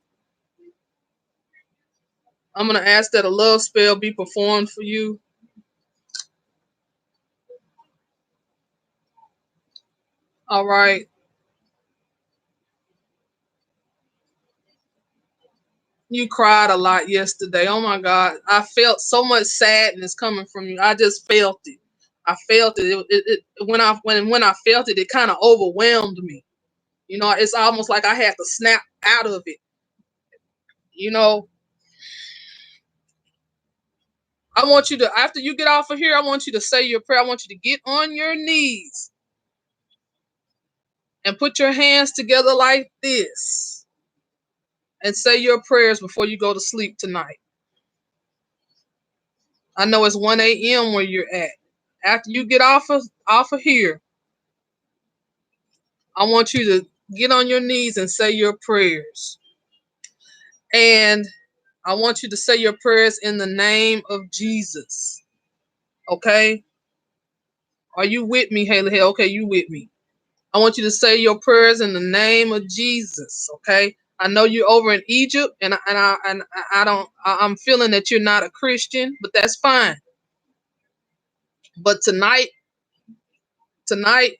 I'm going to ask that a love spell be performed for you. All right. You cried a lot yesterday. Oh my God. I felt so much sadness coming from you. I just felt it. I felt it. When I felt it, it kind of overwhelmed me. You know, it's almost like I had to snap out of it. You know, I want you to, after you get off of here, I want you to say your prayer. I want you to get on your knees and put your hands together like this and say your prayers before you go to sleep tonight. I know it's 1 a.m. where you're at. After you get off of here, I want you to get on your knees and say your prayers. And I want you to say your prayers in the name of Jesus. Okay? Are you with me, Haley? Okay, you with me. I want you to say your prayers in the name of Jesus. Okay? I know you're over in Egypt, and I'm feeling that you're not a Christian, but that's fine. But tonight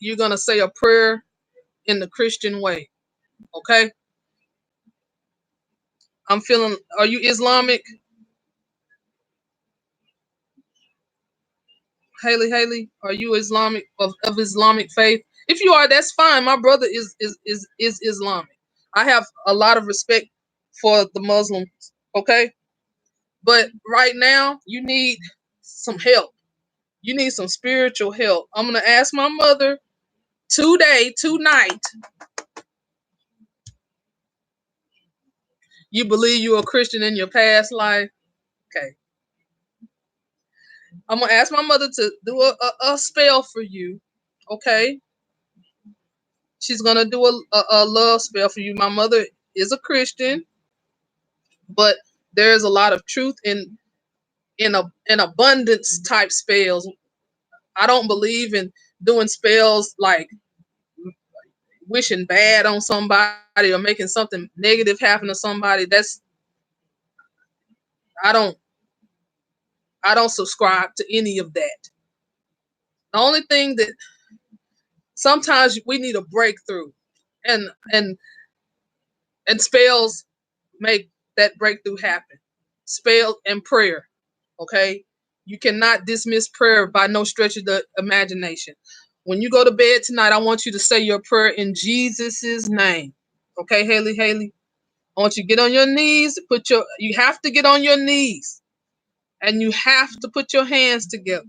you're gonna say a prayer in the Christian way. Okay? I'm feeling. Are you Islamic? Haley, are you Islamic of Islamic faith? If you are, that's fine. My brother is Islamic. I have a lot of respect for the Muslims, okay? But right now, you need some help. You need some spiritual help. I'm gonna ask my mother tonight. You believe you were a Christian in your past life? Okay. I'm gonna ask my mother to do a spell for you. Okay. She's gonna do a love spell for you. My mother is a Christian, but there's a lot of truth in abundance type spells. I don't believe in doing spells like wishing bad on somebody or making something negative happen to somebody. That's I don't I don't subscribe to any of that. The only thing that sometimes we need a breakthrough, and and and spells make that breakthrough happen. Spell and prayer. Okay? You cannot dismiss prayer by no stretch of the imagination. When you go to bed tonight, I want you to say your prayer in Jesus' name. Okay, Haley? I want you to get on your knees, you have to get on your knees and you have to put your hands together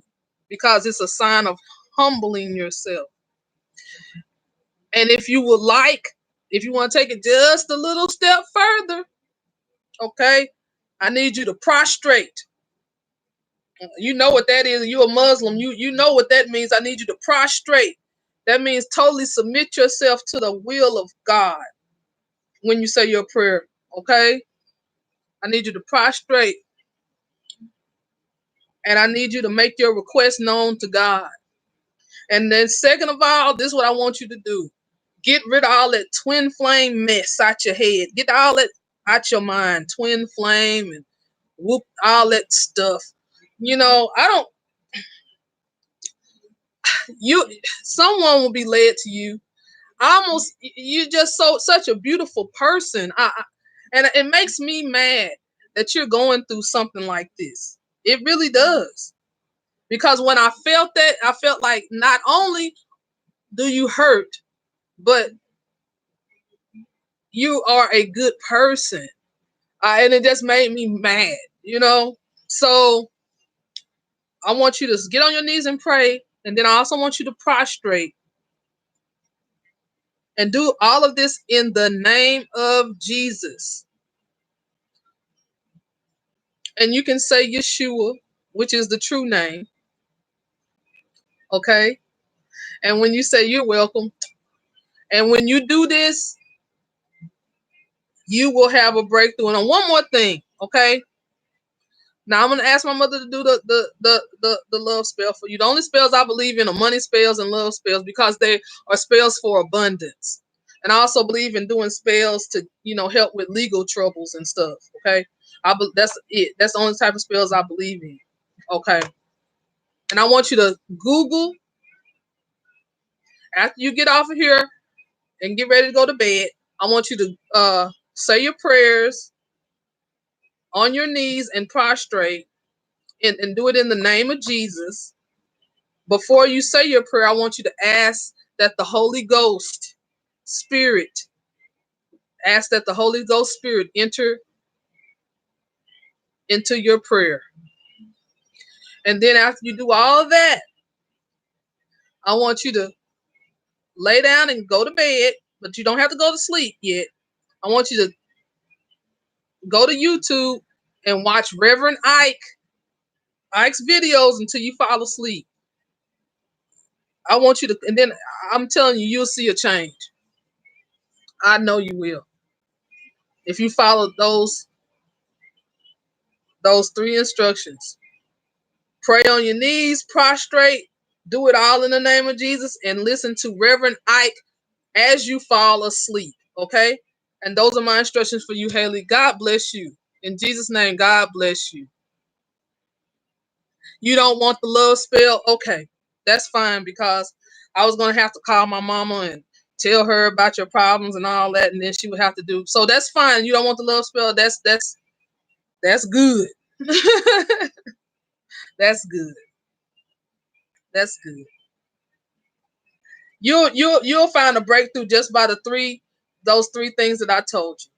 because it's a sign of humbling yourself. And if you want to take it just a little step further, okay, I need you to prostrate. You know what that is. You're a Muslim. You know what that means. I need you to prostrate. That means totally submit yourself to the will of God when you say your prayer. Okay? I need you to prostrate and I need you to make your request known to God. And then second of all, this is what I want you to do. Get rid of all that twin flame mess out your head. Get all that out your mind. Twin flame and whoop all that stuff. You know, I don't you someone will be led to you. Almost you're just such a beautiful person. And it makes me mad that you're going through something like this. It really does. Because when I felt that, I felt like not only do you hurt, but you are a good person. And it just made me mad, you know? So I want you to get on your knees and pray. And then I also want you to prostrate and do all of this in the name of Jesus. And you can say Yeshua, which is the true name. Okay? And when you say you're welcome, and when you do this, you will have a breakthrough. And one more thing, okay? Now I'm gonna ask my mother to do the love spell for you. The only spells I believe in are money spells and love spells because they are spells for abundance. And I also believe in doing spells to help with legal troubles and stuff. Okay, that's it. That's the only type of spells I believe in. Okay, and I want you to Google after you get off of here and get ready to go to bed. I want you to say your prayers on your knees and prostrate and do it in the name of Jesus. Before you say your prayer, I want you to ask that the Holy Ghost Spirit, enter into your prayer. And then after you do all of that, I want you to lay down and go to bed, but you don't have to go to sleep yet. I want you to go to YouTube and watch Reverend Ike's videos until you fall asleep. I want you to, and then I'm telling you, you'll see a change. I know you will. If you follow those 3 instructions. Pray on your knees, prostrate, do it all in the name of Jesus, and listen to Reverend Ike as you fall asleep, okay? And those are my instructions for you, Haley. God bless you. In Jesus' name, God bless you. You don't want the love spell? Okay, that's fine, because I was going to have to call my mama and tell her about your problems and all that, and then she would have to do. So that's fine. You don't want the love spell? That's good. That's good. That's good. You'll find a breakthrough just by those three things that I told you.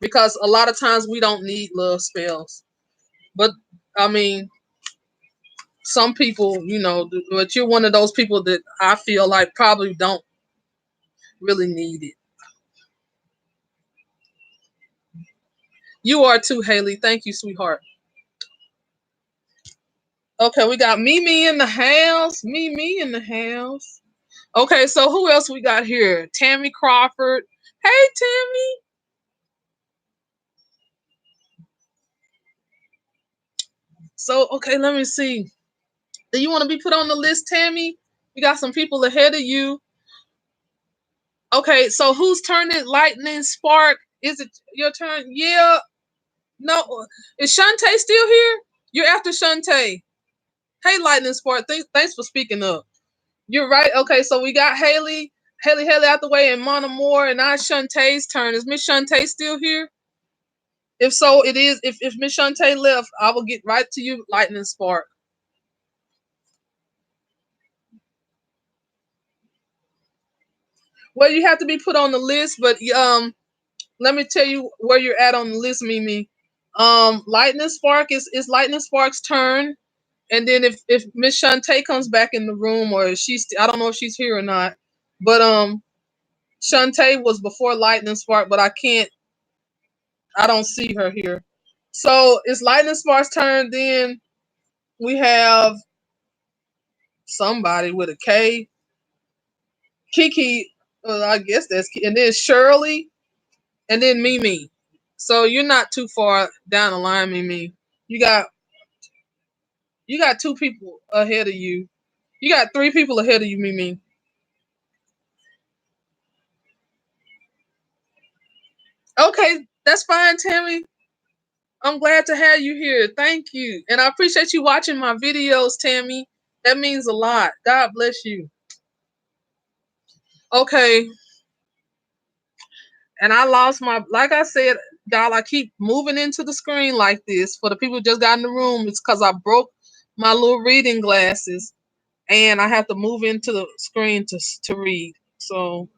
Because a lot of times we don't need love spells. But I mean, some people, but you're one of those people that I feel like probably don't really need it. You are too, Haley. Thank you, sweetheart. Okay, we got Mimi in the house. Mimi in the house. Okay, so who else we got here? Tammy Crawford. Hey, Tammy. So, okay, let me see. Do you want to be put on the list, Tammy? We got some people ahead of you. Okay, so who's turning Lightning Spark? Is it your turn? Yeah. No. Is Shantae still here? You're after Shantae. Hey, Lightning Spark. Thanks for speaking up. You're right. Okay, so we got Haley out the way, and Mona Moore, and now Shantae's turn. Is Miss Shantae still here? If so, it is. If Miss Shantae left, I will get right to you, Lightning Spark. Well, you have to be put on the list, but let me tell you where you're at on the list, Mimi. Lightning Spark is Lightning Spark's turn, and then if Miss Shantae comes back in the room, or I don't know if she's here or not, but Shantae was before Lightning Spark, but I don't see her here. So it's Lightning Spark's turn. Then we have somebody with a K, Kiki. I guess that's, and then Shirley, and then Mimi. So you're not too far down the line, Mimi. You got 2 people ahead of you. You got 3 people ahead of you, Mimi. Okay, that's fine, Tammy. I'm glad to have you here. Thank you. And I appreciate you watching my videos, Tammy. That means a lot. God bless you. Okay. And I lost like I said, y'all, I keep moving into the screen like this. For the people who just got in the room, it's because I broke my little reading glasses, and I have to move into the screen to read. So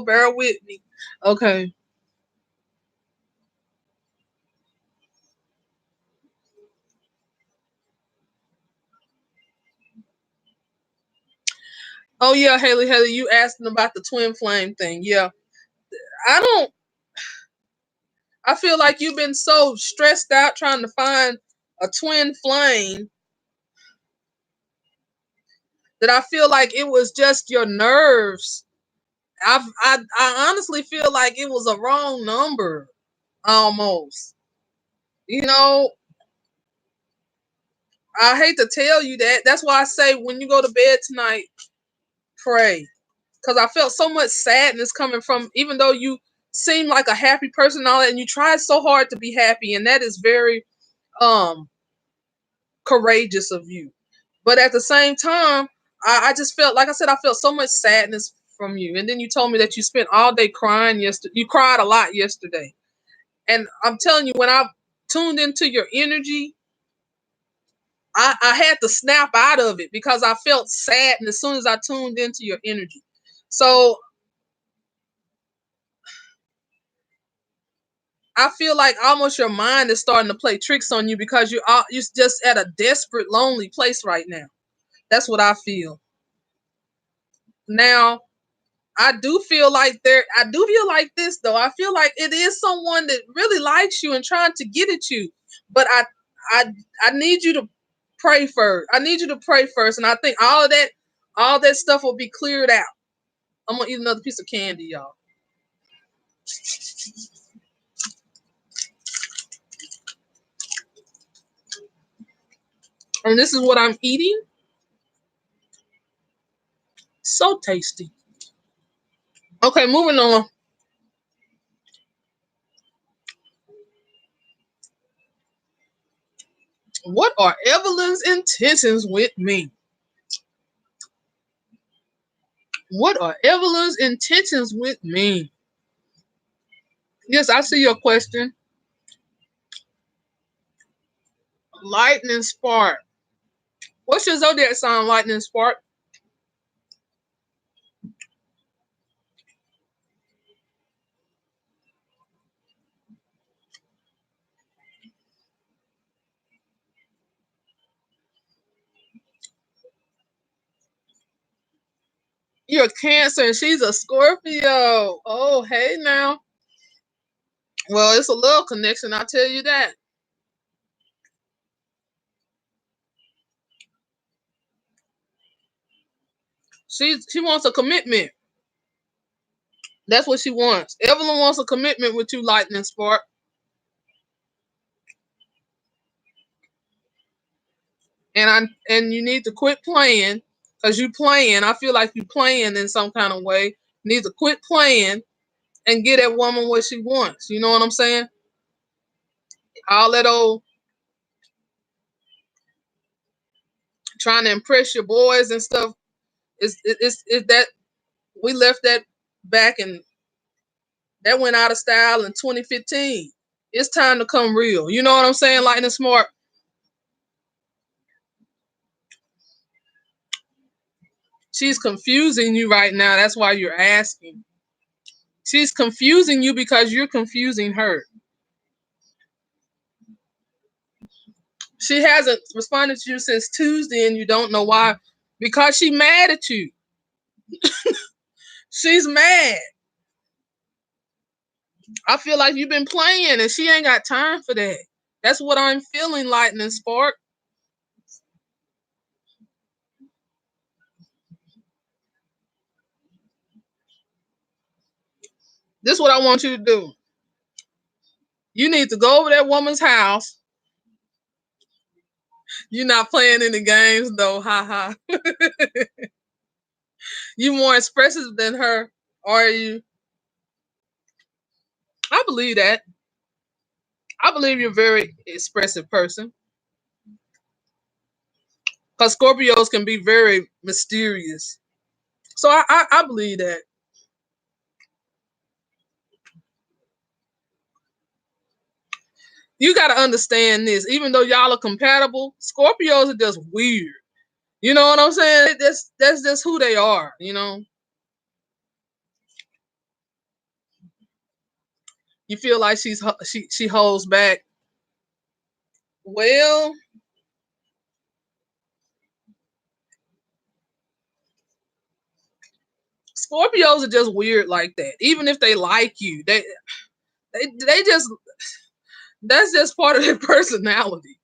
bear with me. Okay. Oh yeah, Haley, you asked about the twin flame thing. Yeah. I don't I feel like you've been so stressed out trying to find a twin flame that I feel like it was just your nerves. I honestly feel like it was a wrong number almost. You know, I hate to tell you that. That's why I say when you go to bed tonight, pray. Because I felt so much sadness coming from, even though you seem like a happy person and all that, and you tried so hard to be happy, and that is very um courageous of you. But at the same time, I just felt, like I said, I felt so much sadness from you. And then you told me that you spent all day crying yesterday. You cried a lot yesterday. And I'm telling you, when I tuned into your energy, I had to snap out of it because I felt sad. And as soon as I tuned into your energy. So I feel like almost your mind is starting to play tricks on you because you're just at a desperate, lonely place right now. That's what I feel. Now, I do feel like this though. I feel like it is someone that really likes you and trying to get at you. But I I need you to pray first. I need you to pray first. And I think all that stuff will be cleared out. I'm gonna eat another piece of candy, y'all. And this is what I'm eating. So tasty. Okay, moving on. What are Evelyn's intentions with me? What are Evelyn's intentions with me? Yes, I see your question. Lightning spark. What's your zodiac sign, lightning spark? You're a Cancer and she's a Scorpio. Oh, hey now. Well, it's a love connection, I'll tell you that. She wants a commitment. That's what she wants. Evelyn wants a commitment with you, lightning spark. And you need to quit playing because you playing. I feel like you playing in some kind of way. You need to quit playing and get that woman what she wants. You know what I'm saying? All that old trying to impress your boys and stuff is that we left that back and that went out of style in 2015. It's time to come real. You know what I'm saying? Lightning Smart. She's confusing you right now. That's why you're asking. She's confusing you because you're confusing her. She hasn't responded to you since Tuesday and you don't know why. Because she's mad at you. She's mad. I feel like you've been playing and she ain't got time for that. That's what I'm feeling, Lightning Spark. This is what I want you to do. You need to go over that woman's house. You're not playing any games though, haha. You more expressive than her, are you? I believe that. I believe you're a very expressive person. Because Scorpios can be very mysterious. So I believe that. You gotta understand this. Even though y'all are compatible, Scorpios are just weird. You know what I'm saying? That's just who they are, you know. You feel like she holds back. Well, Scorpios are just weird like that. Even if they like you, they just that's just part of their personality.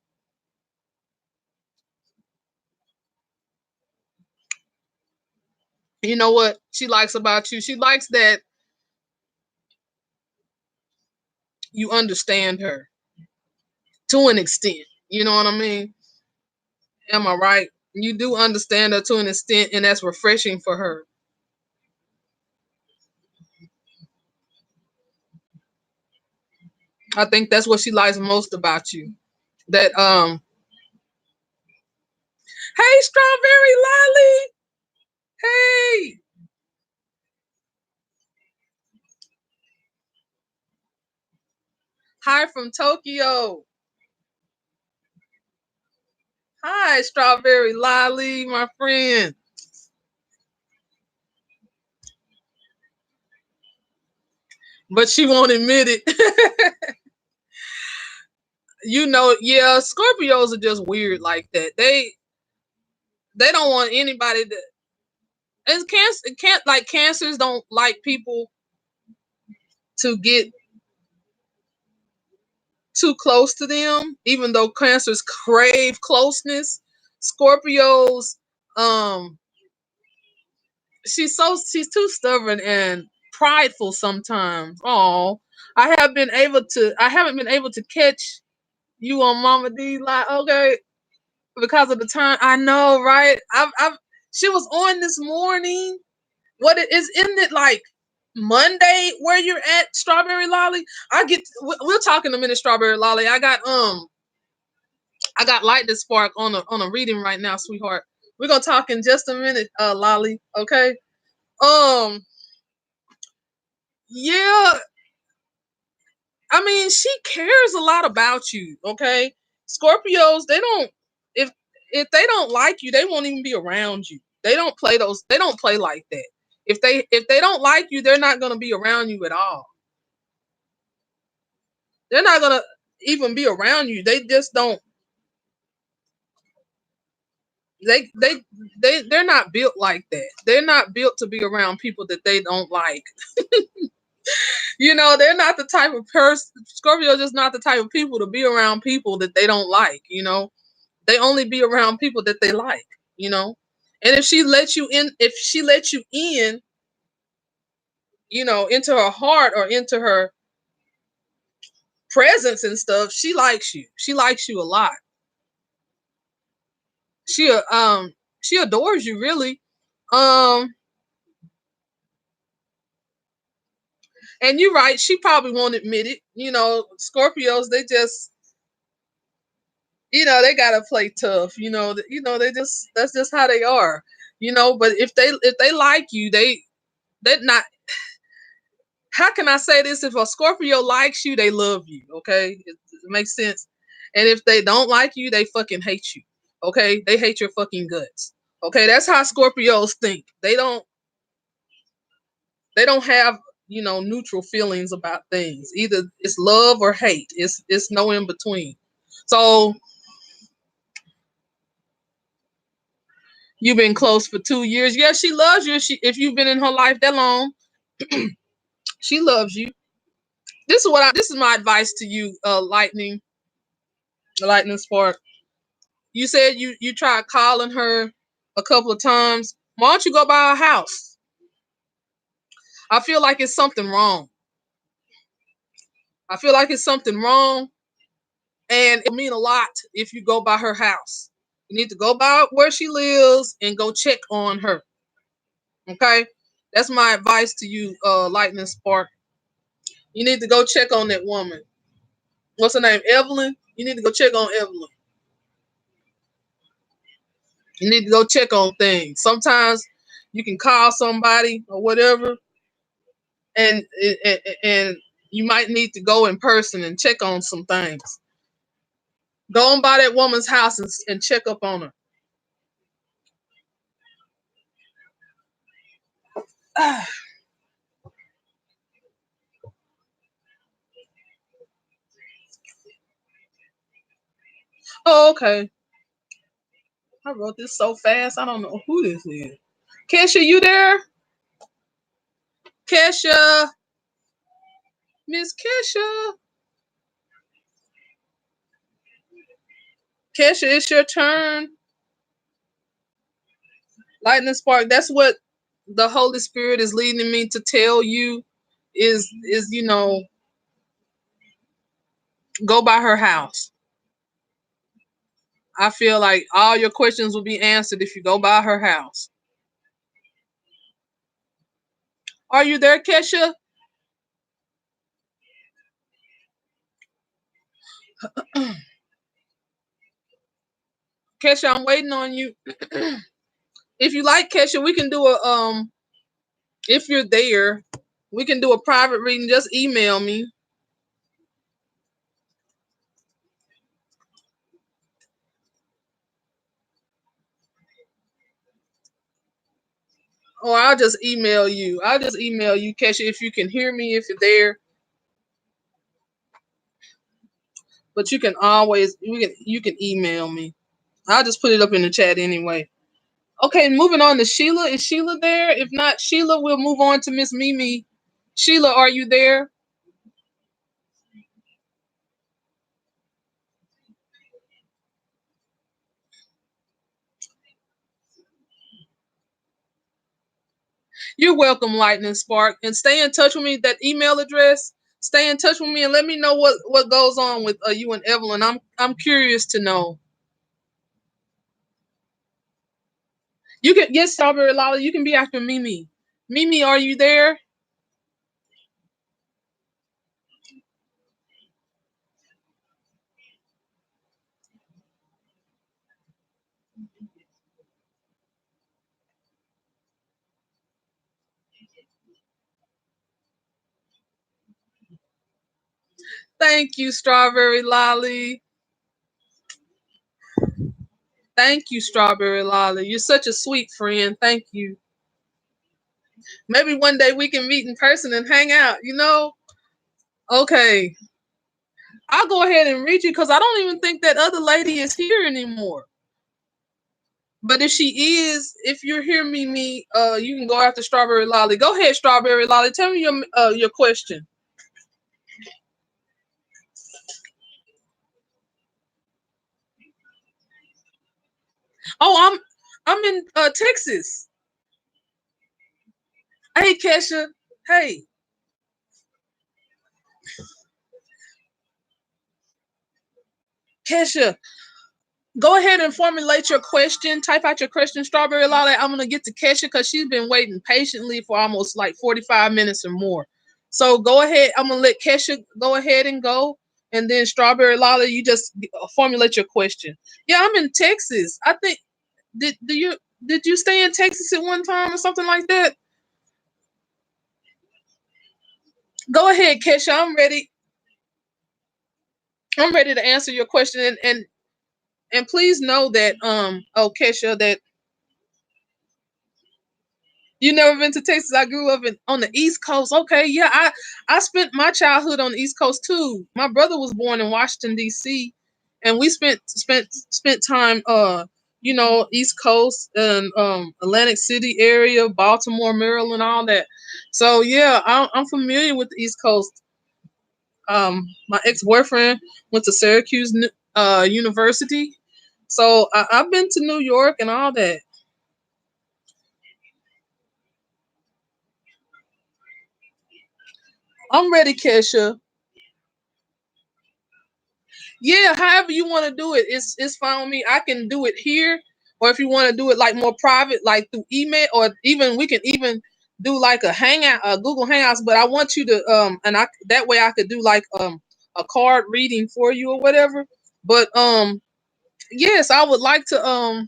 You know what she likes about you? She likes that you understand her to an extent. You know what I mean? Am I right? You do understand her to an extent, and that's refreshing for her. I think that's what she likes most about you. That hey, Strawberry Lolly. Hey, hi from Tokyo. Hi, Strawberry Lolly, my friend. But she won't admit it. You know, yeah, Scorpios are just weird like that. They don't want anybody to. And can't like cancers don't like people to get too close to them, even though cancers crave closeness. Scorpios, um, she's too stubborn and prideful sometimes. Oh, I haven't been able to catch you on Mama D, like, okay, because of the time. I know, right? I've she was on this morning. What it is, isn't it like Monday where you're at, Strawberry Lolly? We'll talk in a minute, Strawberry Lolly. I got Lightning Spark on a reading right now, sweetheart. We're gonna talk in just a minute, Lolly. Okay. Um, yeah, I mean, she cares a lot about you, okay? Scorpios, they don't if they don't like you, they won't even be around you. They don't play like that. If they don't like you, they're not gonna be around you at all. They're not gonna even be around you. They just don't they they they're not built like that. They're not built to be around people that they don't like. You know, they're not the type of person Scorpio just not the type of people to be around people that they don't like, you know. They only be around people that they like, you know. And if she lets you in, you know, into her heart or into her presence and stuff, she likes you. She likes you a lot. She she adores you really. Um and you're right, she probably won't admit it. You know, Scorpios, they just they gotta play tough. They just that's just how they are. You know, but if they like you, they not. How can I say this? If a Scorpio likes you, they love you. Okay, it makes sense. And if they don't like you, they fucking hate you. Okay, they hate your fucking guts. Okay, that's how Scorpios think. They don't have neutral feelings about things. Either it's love or hate. It's no in between. So you've been close for 2 years. Yeah, she loves you. If you've been in her life that long, she loves you. This is my advice to you, lightning spark. You said you tried calling her a couple of times. Why don't you go by her house? I feel like it's something wrong. I feel like it's something wrong, and it'll mean a lot if you go by her house. You need to go by where she lives and go check on her. Okay, that's my advice to you, lightning spark. You need to go check on that woman. What's her name? Evelyn. You need to go check on Evelyn. You need to go check on things. Sometimes you can call somebody or whatever, and and you might need to go in person and check on some things. Go on by that woman's house and check up on her. Oh, okay. I wrote this so fast. I don't know who this is. Kesha, you there? Kesha, Miss Kesha. Kesha, it's your turn. Lightning spark. That's what. the Holy Spirit is leading me to tell you is go by her house. I feel like all your questions will be answered if you go by her house. Are you there, Kesha? Kesha, I'm waiting on you. If you like, Kesha, we can do a if you're there, we can do a private reading. Just email me. Or I'll just email you. I'll just email you, Kesha, if you can hear me, if you're there. But you can always you can email me. I'll just put it up in the chat anyway. Okay, moving on to Sheila. Is Sheila there? If not, Sheila, we'll move on to Miss Mimi. Sheila, are you there? You're welcome, Lightning Spark. And stay in touch with me. That email address. Stay in touch with me and let me know what goes on with you and Evelyn. I'm curious to know. You can get Strawberry Lolly. You can be after Mimi. Mimi, are you there? Thank you, Strawberry Lolly. Thank you, Strawberry Lolly. You're such a sweet friend. Thank you. Maybe one day we can meet in person and hang out, you know? Okay. I'll go ahead and read you because I don't even think that other lady is here anymore. But if she is, if you're hearing me, you can go after Strawberry Lolly. Go ahead, Strawberry Lolly. Tell me your question. Oh, I'm in Texas. Hey, Kesha. Hey, Kesha. Go ahead and formulate your question. Type out your question, Strawberry Lolly. I'm gonna get to Kesha because she's been waiting patiently for almost like 45 minutes or more. So go ahead. I'm gonna let Kesha go ahead and go, and then Strawberry Lolly, you just formulate your question. Yeah, I'm in Texas. I think did you stay in Texas at one time or something like that? Go ahead, Kesha. I'm ready. I'm ready to answer your question, and please know that oh Kesha, that you never been to Texas. I grew up on the East Coast. Okay, yeah, I spent my childhood on the East Coast too. My brother was born in Washington D.C., and we spent time East Coast and Atlantic City area, Baltimore, Maryland, all that. So yeah, I'm familiar with the East Coast. My ex boyfriend went to Syracuse University, so I've been to New York and all that. I'm ready, Kesha. Yeah, however you want to do it, it's fine with me. I can do it here, or if you want to do it like more private, like through email, or even we can even do like a hangout, a Google Hangouts. But I want you to and I that way I could do like a card reading for you or whatever. But yes, I would like to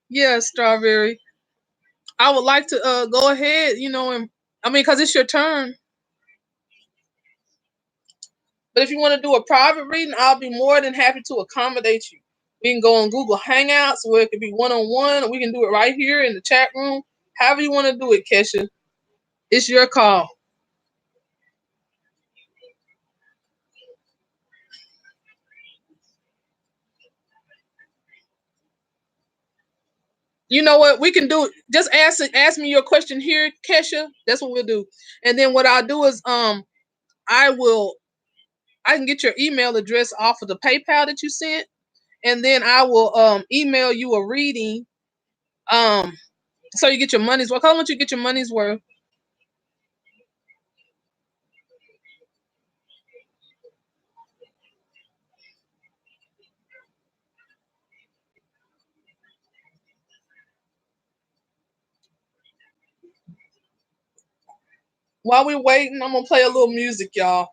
yeah, Strawberry. I would like to go ahead, and I mean, cause it's your turn. But if you want to do a private reading, I'll be more than happy to accommodate you. We can go on Google Hangouts where it could be one on one, or we can do it right here in the chat room. However you want to do it, Kesha. It's your call. You know what? We can do just ask me your question here, Kesha. That's what we'll do. And then what I'll do is I will I can get your email address off of the PayPal that you sent, and then I will email you a reading Um, so you get your money's worth. How much you get your money's worth? While we waiting, I'm gonna play a little music, y'all.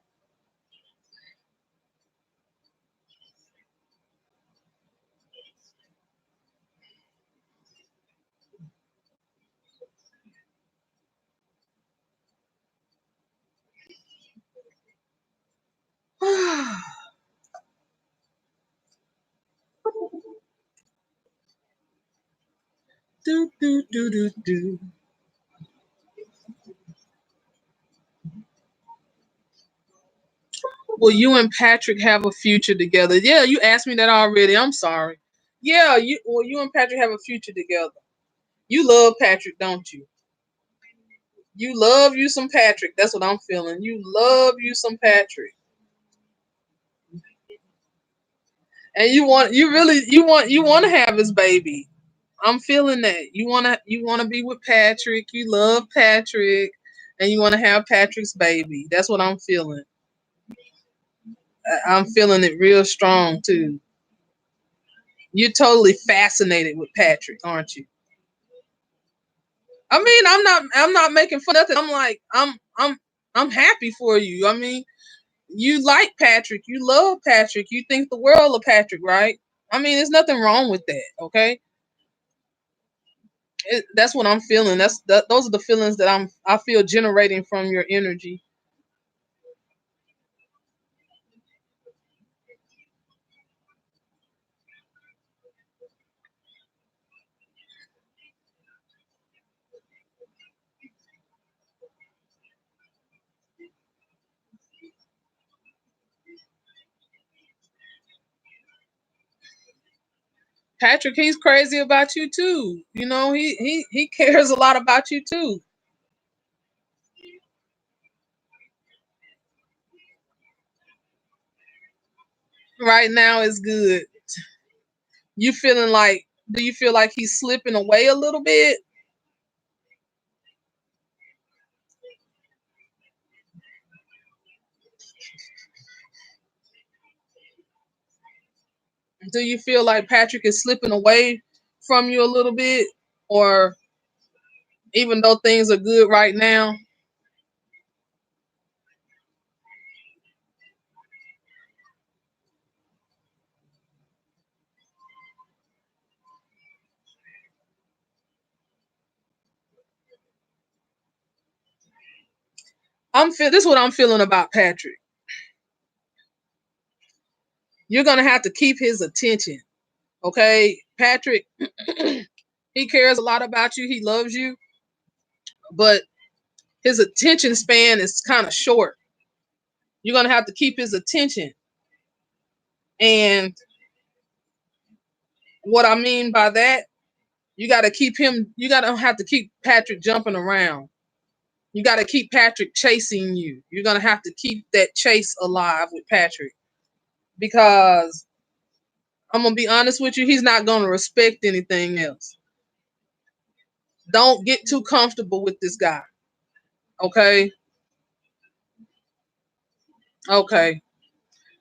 Do do do do do. Will you and Patrick have a future together? Yeah, you asked me that already. I'm sorry. Yeah, you and Patrick have a future together. You love Patrick, don't you? You love you some Patrick. That's what I'm feeling. You love you some Patrick. And you want to have his baby. I'm feeling that. You wanna be with Patrick. You love Patrick and you want to have Patrick's baby. That's what I'm feeling. I'm feeling it real strong too. You're totally fascinated with Patrick, aren't you? I mean, I'm not making fun of nothing. I'm like I'm happy for you. I mean, you like Patrick, you love Patrick, you think the world of Patrick, right? I mean, there's nothing wrong with that, okay? That's what I'm feeling. Those are the feelings that I feel generating from your energy. Patrick, he's crazy about you too. You know, he cares a lot about you too. Right now is good. You feeling like do you feel like he's slipping away a little bit? Do you feel like Patrick is slipping away from you a little bit? Or even though things are good right now, this is what I'm feeling about Patrick. You're gonna have to keep his attention. Okay? Patrick, he cares a lot about you, he loves you, but his attention span is kind of short. You're gonna have to keep his attention. And what I mean by that, you gotta have to keep Patrick jumping around. You gotta keep Patrick chasing you. You're gonna have to keep that chase alive with Patrick. Because I'm gonna be honest with you, he's not gonna respect anything else. Don't get too comfortable with this guy. Okay? Okay.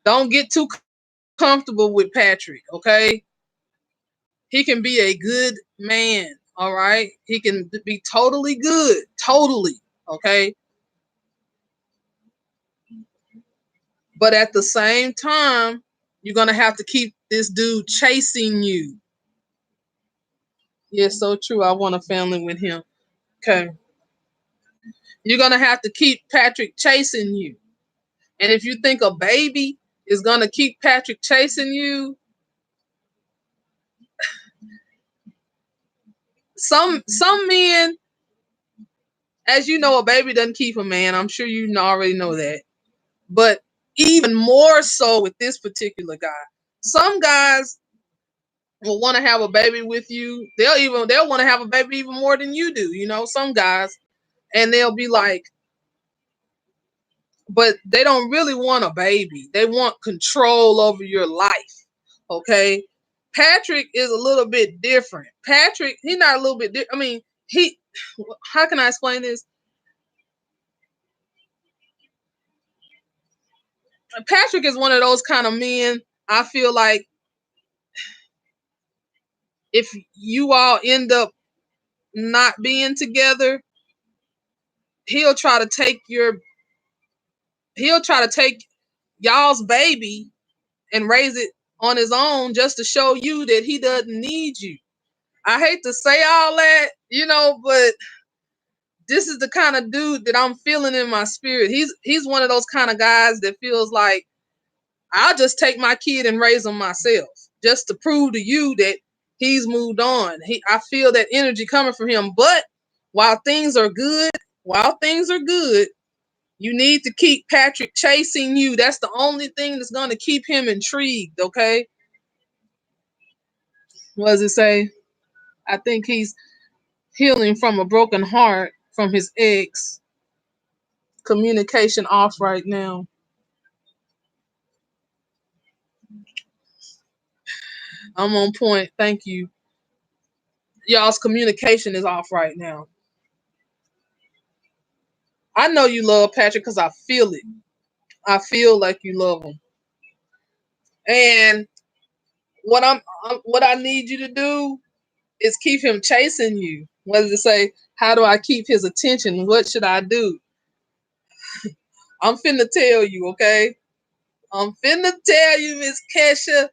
Don't get too comfortable with Patrick, okay? He can be a good man, all right? He can be totally good, totally, okay? But at the same time, you're going to have to keep this dude chasing you. Yeah, so true. I want a family with him. Okay. You're going to have to keep Patrick chasing you. And if you think a baby is going to keep Patrick chasing you, some men, as you know, a baby doesn't keep a man. I'm sure you already know that. But even more so with this particular guy. Some guys will want to have a baby with you. They'll want to have a baby even more than you do, you know, some guys. And they'll be like, but they don't really want a baby. They want control over your life. Okay? Patrick is a little bit different. Patrick, he's not a little bit I mean, how can I explain this? Patrick is one of those kind of men, I feel like if you all end up not being together, he'll try to take y'all's baby and raise it on his own just to show you that he doesn't need you. I hate to say all that, but this is the kind of dude that I'm feeling in my spirit. He's one of those kind of guys that feels like I'll just take my kid and raise him myself just to prove to you that he's moved on. I feel that energy coming from him. But while things are good, you need to keep Patrick chasing you. That's the only thing that's going to keep him intrigued, okay? What does it say? I think he's healing from a broken heart from his ex. Communication off right now. I'm on point. Thank you. Y'all's communication is off right now. I know you love Patrick because I feel it. I feel like you love him. And what I need you to do is keep him chasing you. What does it say? How do I keep his attention? What should I do? I'm finna tell you, okay? I'm finna tell you, Miss Kesha.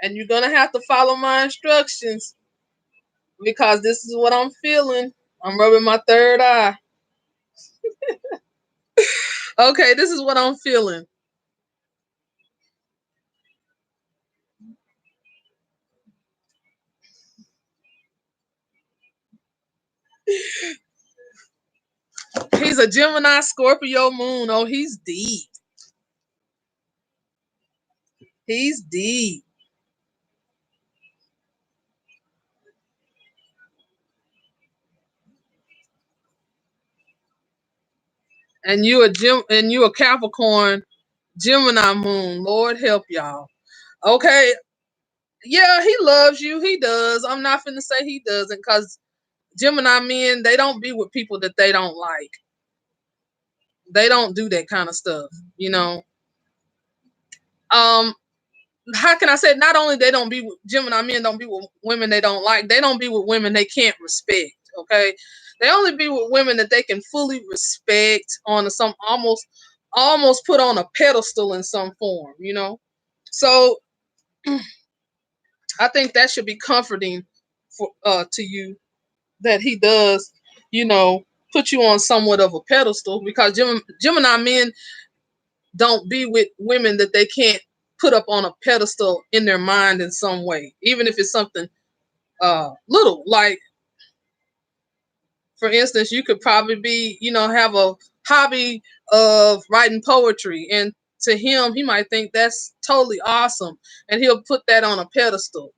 And you're gonna have to follow my instructions because this is what I'm feeling. I'm rubbing my third eye. Okay, this is what I'm feeling. He's a Gemini, Scorpio moon. Oh, he's deep. He's deep. And you a Capricorn, Gemini moon. Lord help y'all. Okay. Yeah, he loves you. He does. I'm not finna say he doesn't, because Gemini men, they don't be with people that they don't like. They don't do that kind of stuff, you know. Um, how can I say it? Not only they don't be with Gemini men don't be with women they don't like, they don't be with women they can't respect. Okay. They only be with women that they can fully respect on some almost put on a pedestal in some form, you know. So I think that should be comforting for to you that he does, you know, put you on somewhat of a pedestal, because Gemini men don't be with women that they can't put up on a pedestal in their mind in some way, even if it's something little. Like, for instance, you could probably be, have a hobby of writing poetry, and to him, he might think that's totally awesome, and he'll put that on a pedestal.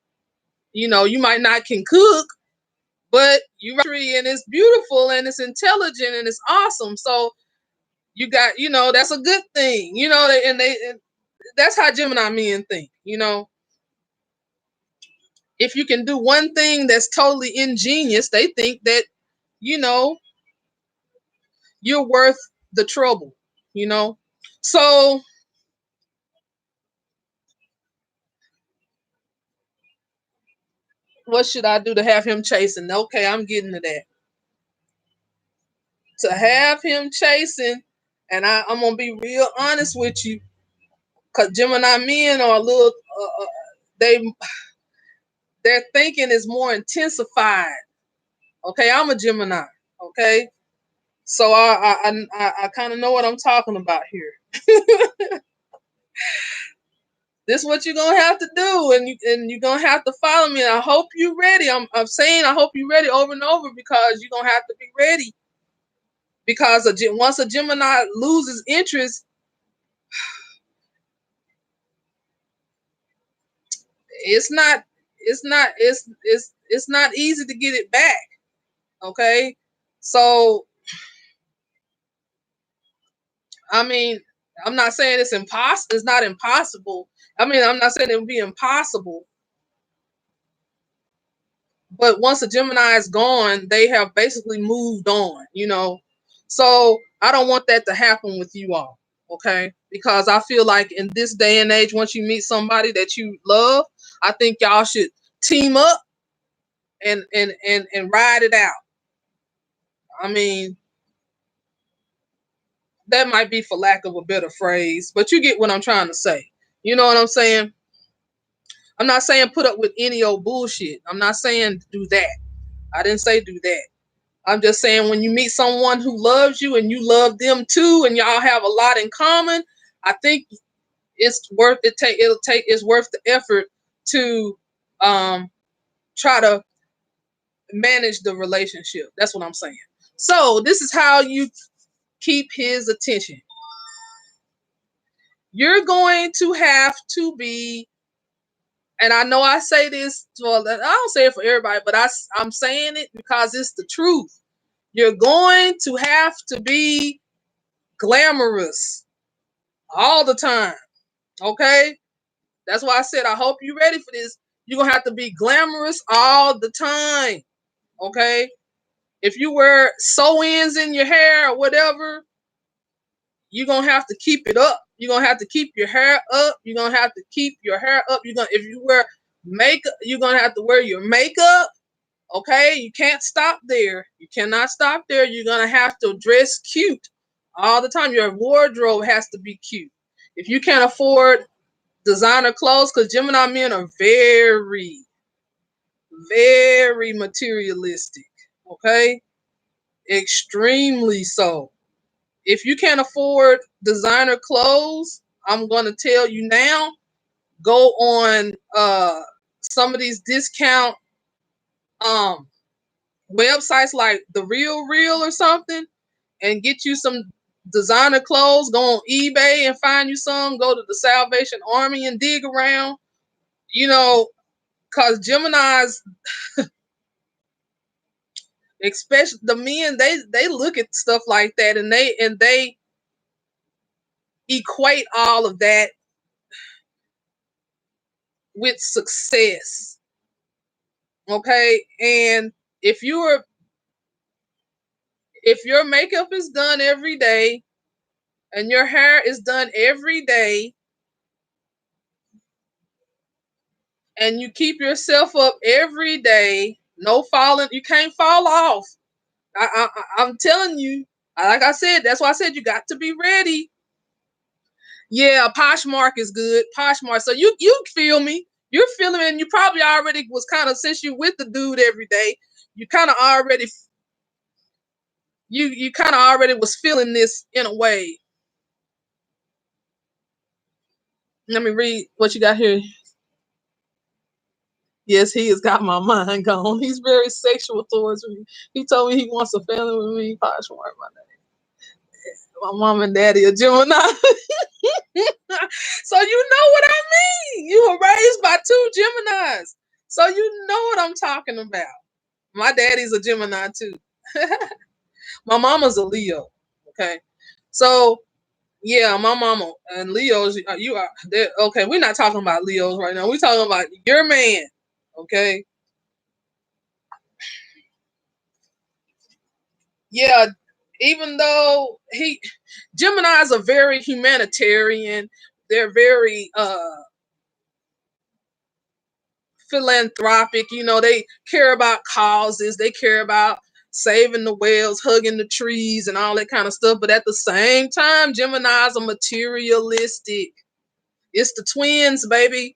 You might not can cook, but you write poetry and it's beautiful and it's intelligent and it's awesome. So you got, that's a good thing, and that's how Gemini men think. If you can do one thing that's totally ingenious, they think that, you know, you're worth the trouble, you know? So what should I do to have him chasing? Okay, I'm getting to that. To have him chasing, and I'm going to be real honest with you, because Gemini men are a little, they, their thinking is more intensified. Okay, I'm a Gemini. Okay, so I kind of know what I'm talking about here. This is what you're gonna have to do, and you're gonna have to follow me. And I hope you're ready. I'm saying I hope you're ready over and over, because you're gonna have to be ready. Because once a Gemini loses interest, it's not it's not easy to get it back. Okay, so I mean, I'm not saying it's impossible. It's not impossible. I mean, I'm not saying it would be impossible. But once a Gemini is gone, they have basically moved on, you know. So I don't want that to happen with you all, okay? Because I feel like in this day and age, once you meet somebody that you love, I think y'all should team up and ride it out. I mean, that might be for lack of a better phrase, but you get what I'm trying to say. You know what I'm saying? I'm not saying put up with any old bullshit. I'm not saying do that. I didn't say do that. I'm just saying when you meet someone who loves you and you love them too, and y'all have a lot in common, I think it's worth it. It's worth the effort to try to manage the relationship. That's what I'm saying. So this is how you keep his attention. You're going to have to be, and I know I say this, well, I don't say it for everybody, but I'm saying it because it's the truth. You're going to have to be glamorous all the time. Okay? That's why I said I hope you're ready for this. You're gonna have to be glamorous all the time. Okay? If you wear sew-ins in your hair or whatever, you're gonna have to keep it up. You're gonna have to keep your hair up. You're gonna have to keep your hair up. If you wear makeup, you're gonna have to wear your makeup. Okay, you can't stop there. You cannot stop there. You're gonna have to dress cute all the time. Your wardrobe has to be cute. If you can't afford designer clothes, because Gemini men are very, very materialistic. Okay, extremely so. If you can't afford designer clothes, I'm gonna tell you now, go on some of these discount um websites like the Real Real or something and get you some designer clothes. Go on eBay and find you some. Go to the Salvation Army and dig around. You know, cause Geminis, especially the men, they look at stuff like that and they equate all of that with success. Okay, and if you're if your makeup is done every day and your hair is done every day and you keep yourself up every day, no falling, you can't fall off. I'm telling you, like I said, that's why I said you got to be ready. Yeah, Poshmark is good. Poshmark. So you feel me? You're feeling me, and you probably already was kind of, since you with the dude every day, you kind of already you kind of already was feeling this in a way. Let me read what you got here. Yes, he has got my mind gone. He's very sexual towards me. He told me he wants a family with me. Poshmark, my mom and daddy are Gemini. So you know what I mean. You were raised by two Geminis. So you know what I'm talking about. My daddy's a Gemini too. My mama's a Leo. Okay. So yeah, my mama and Leos, you are okay. We're not talking about Leos right now. We're talking about your man. Okay. Yeah, even though Geminis are very humanitarian, they're very philanthropic. You know, they care about causes, they care about saving the whales, hugging the trees, and all that kind of stuff. But at the same time, Geminis are materialistic. It's the twins, baby.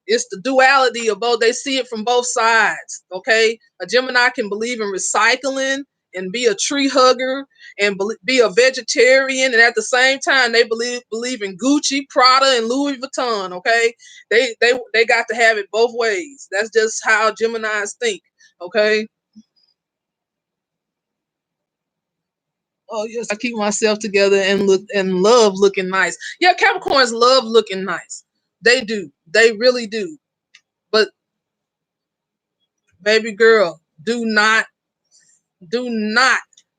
It's the duality of both. They see it from both sides. Okay, a Gemini can believe in recycling and be a tree hugger and be a vegetarian, and at the same time, they believe in Gucci, Prada, and Louis Vuitton. Okay, they got to have it both ways. That's just how Geminis think. Okay. Oh yes, I keep myself together and look and love looking nice. Yeah, Capricorns love looking nice. They do. They really do. But baby girl, do not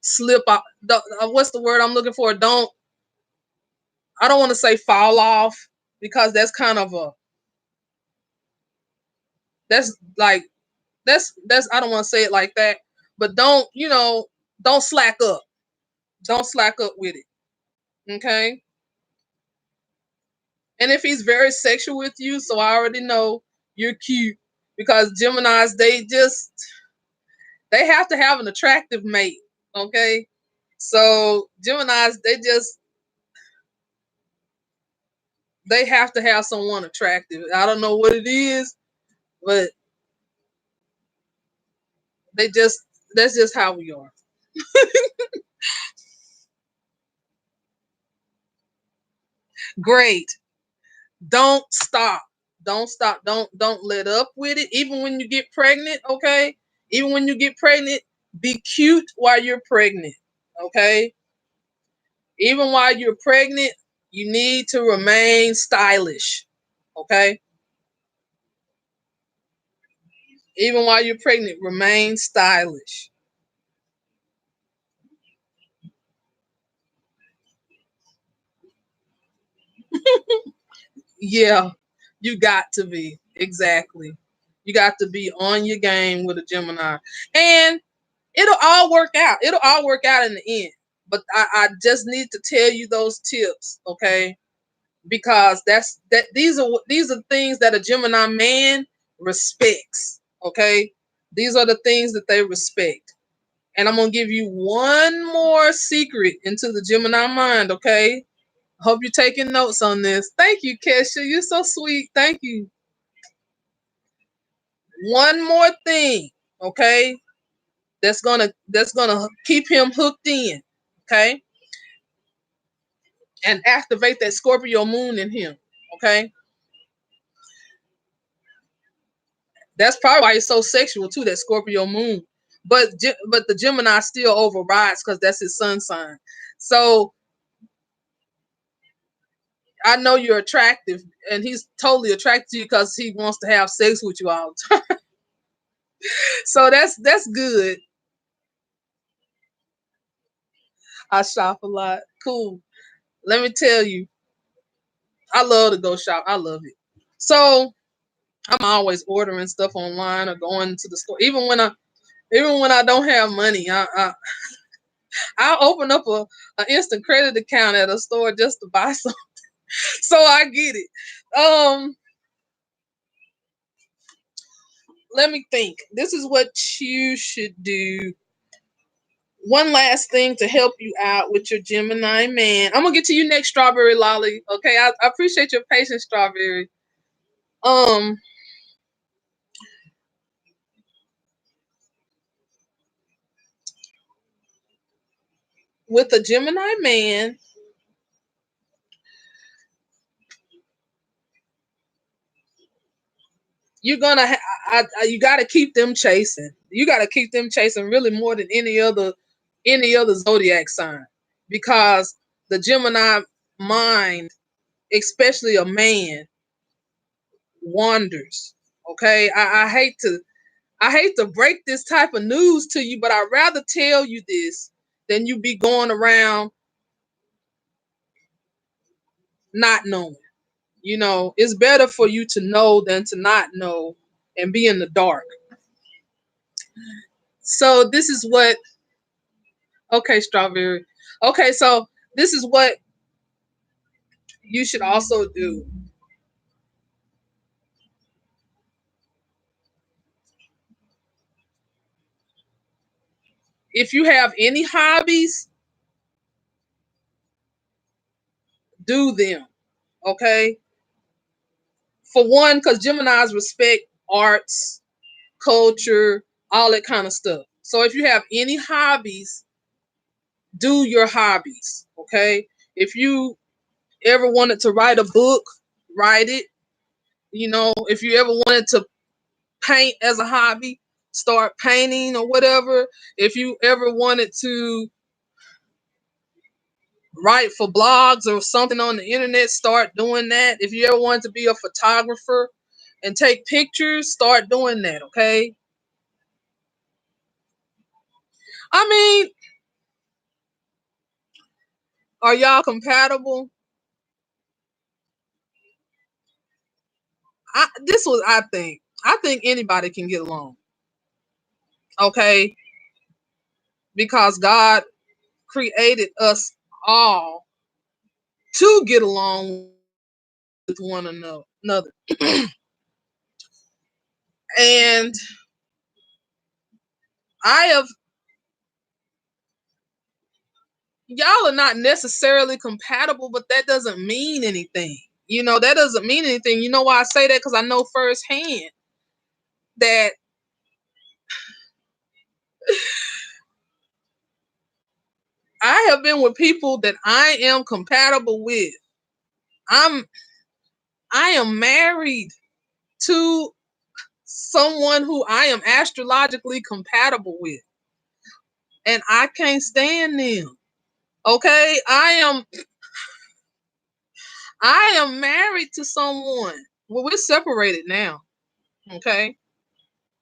slip up. What's the word I'm looking for? Don't I don't want to say fall off because that's kind of a that's like that's I don't want to say it like that, but don't slack up. Don't slack up with it. Okay? And if he's very sexual with you, so I already know you're cute because Geminis they have to have an attractive mate. Okay? So Geminis they have to have someone attractive. I don't know what it is, but they just that's just how we are. Great. Don't stop. Don't stop. Don't let up with it. Even when you get pregnant, okay? Even when you get pregnant, be cute while you're pregnant. Okay? Even while you're pregnant, you need to remain stylish. Okay? Even while you're pregnant, remain stylish. Yeah, you got to be. Exactly. You got to be on your game with a Gemini. And it'll all work out. It'll all work out in the end. But I just need to tell you those tips, okay? Because these are things that a Gemini man respects. Okay? These are the things that they respect. And I'm gonna give you one more secret into the Gemini mind, okay? Hope you're taking notes on this. Thank you, Kesha. You're so sweet. Thank you. One more thing, okay? That's gonna keep him hooked in, okay? And activate that Scorpio moon in him, okay? That's probably why he's so sexual too, that Scorpio moon. But the Gemini still overrides because that's his sun sign. So I know you're attractive, and he's totally attracted to you because he wants to have sex with you all the time. So that's good. I shop a lot. Cool. Let me tell you, I love to go shop. I love it. So I'm always ordering stuff online or going to the store. Even when I don't have money, I'll open up a instant credit account at a store just to buy some. So I get it. Let me think. This is what you should do. One last thing to help you out with your Gemini man. I'm gonna get to you next, Strawberry Lolly. Okay, I appreciate your patience, Strawberry. Um, with a Gemini man, you're gonna you got to keep them chasing. You got to keep them chasing really more than any other zodiac sign, because the Gemini mind, especially a man, wanders. Okay, I hate to break this type of news to you, but I'd rather tell you this than you be going around not knowing. It's better for you to know than to not know and be in the dark. So this is what okay, Strawberry. Okay, so this is what you should also do. If you have any hobbies, do them. Okay? For one, because Geminis respect arts, culture, all that kind of stuff. So if you have any hobbies, do your hobbies. Okay? If you ever wanted to write a book, write it. If you ever wanted to paint as a hobby, start painting or whatever. If you ever wanted to write for blogs or something on the internet, start doing that. If you ever wanted to be a photographer and take pictures, start doing that, okay? I mean, are y'all compatible? This was I think. I think anybody can get along. Okay? Because God created us all to get along with one another. And I have y'all are not necessarily compatible, but that doesn't mean anything. That doesn't mean anything. You know why I say that? Because I know firsthand that I have been with people that I am compatible with. I'm I am married to someone who I am astrologically compatible with, and I can't stand them. Okay, I am married to someone. Well, we're separated now. Okay,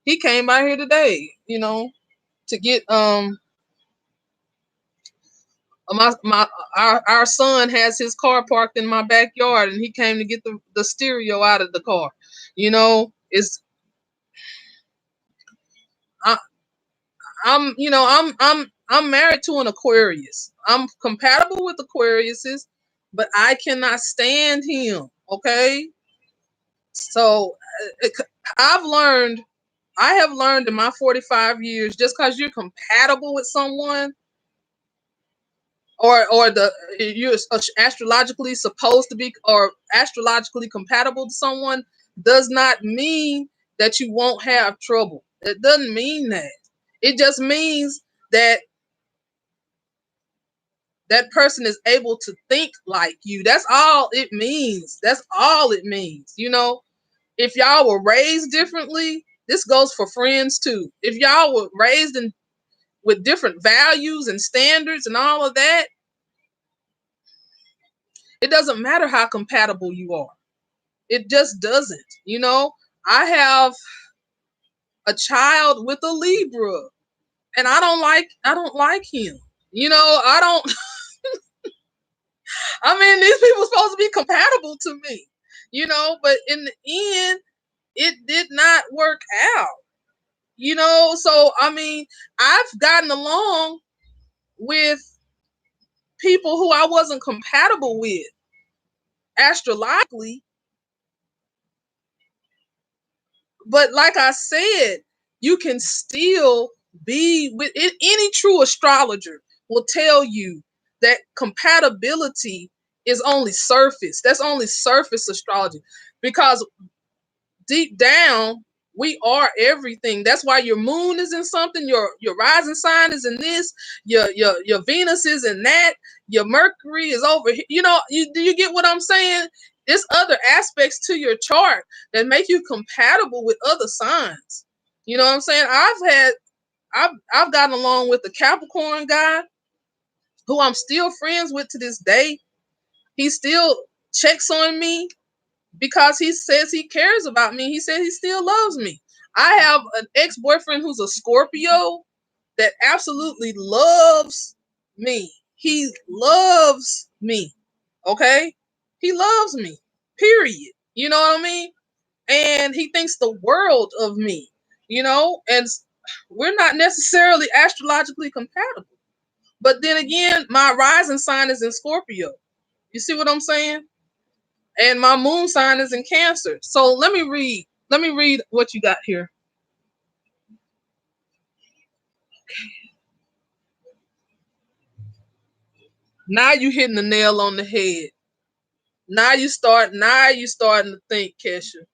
he came by here today, to get my our son has his car parked in my backyard, and he came to get the stereo out of the car. It's I, I'm married to an Aquarius. I'm compatible with Aquariuses, but I cannot stand him. Okay, so I've learned. I have learned in my 45 years, just because you're compatible with someone, or you're astrologically supposed to be, or astrologically compatible to someone, does not mean that you won't have trouble. It doesn't mean that. It just means that that person is able to think like you. That's all it means. That's all it means. If y'all were raised differently, this goes for friends too. If y'all were raised with different values and standards and all of that, it doesn't matter how compatible you are. It just doesn't. I have a child with a Libra, and I don't like him. I don't I mean, these people are supposed to be compatible to me. But in the end, it did not work out. So I mean, I've gotten along with people who I wasn't compatible with astrologically. But like I said, you can still be with it. Any true astrologer will tell you that compatibility is only surface. That's only surface astrology, because deep down we are everything. That's why your moon is in something, your rising sign is in this, your Venus is in that, your Mercury is over here. Do you get what I'm saying? There's other aspects to your chart that make you compatible with other signs. You know what I'm saying? I've gotten along with the Capricorn guy, who I'm still friends with to this day. He still checks on me because he says he cares about me. He says he still loves me. I have an ex-boyfriend who's a Scorpio that absolutely loves me. He loves me. Okay? He loves me. Period. You know what I mean? And he thinks the world of me. And we're not necessarily astrologically compatible. But then again, my rising sign is in Scorpio. You see what I'm saying? And my moon sign is in Cancer. So let me read. Let me read what you got here. Now you hitting the nail on the head. Now you starting to think, Kesha.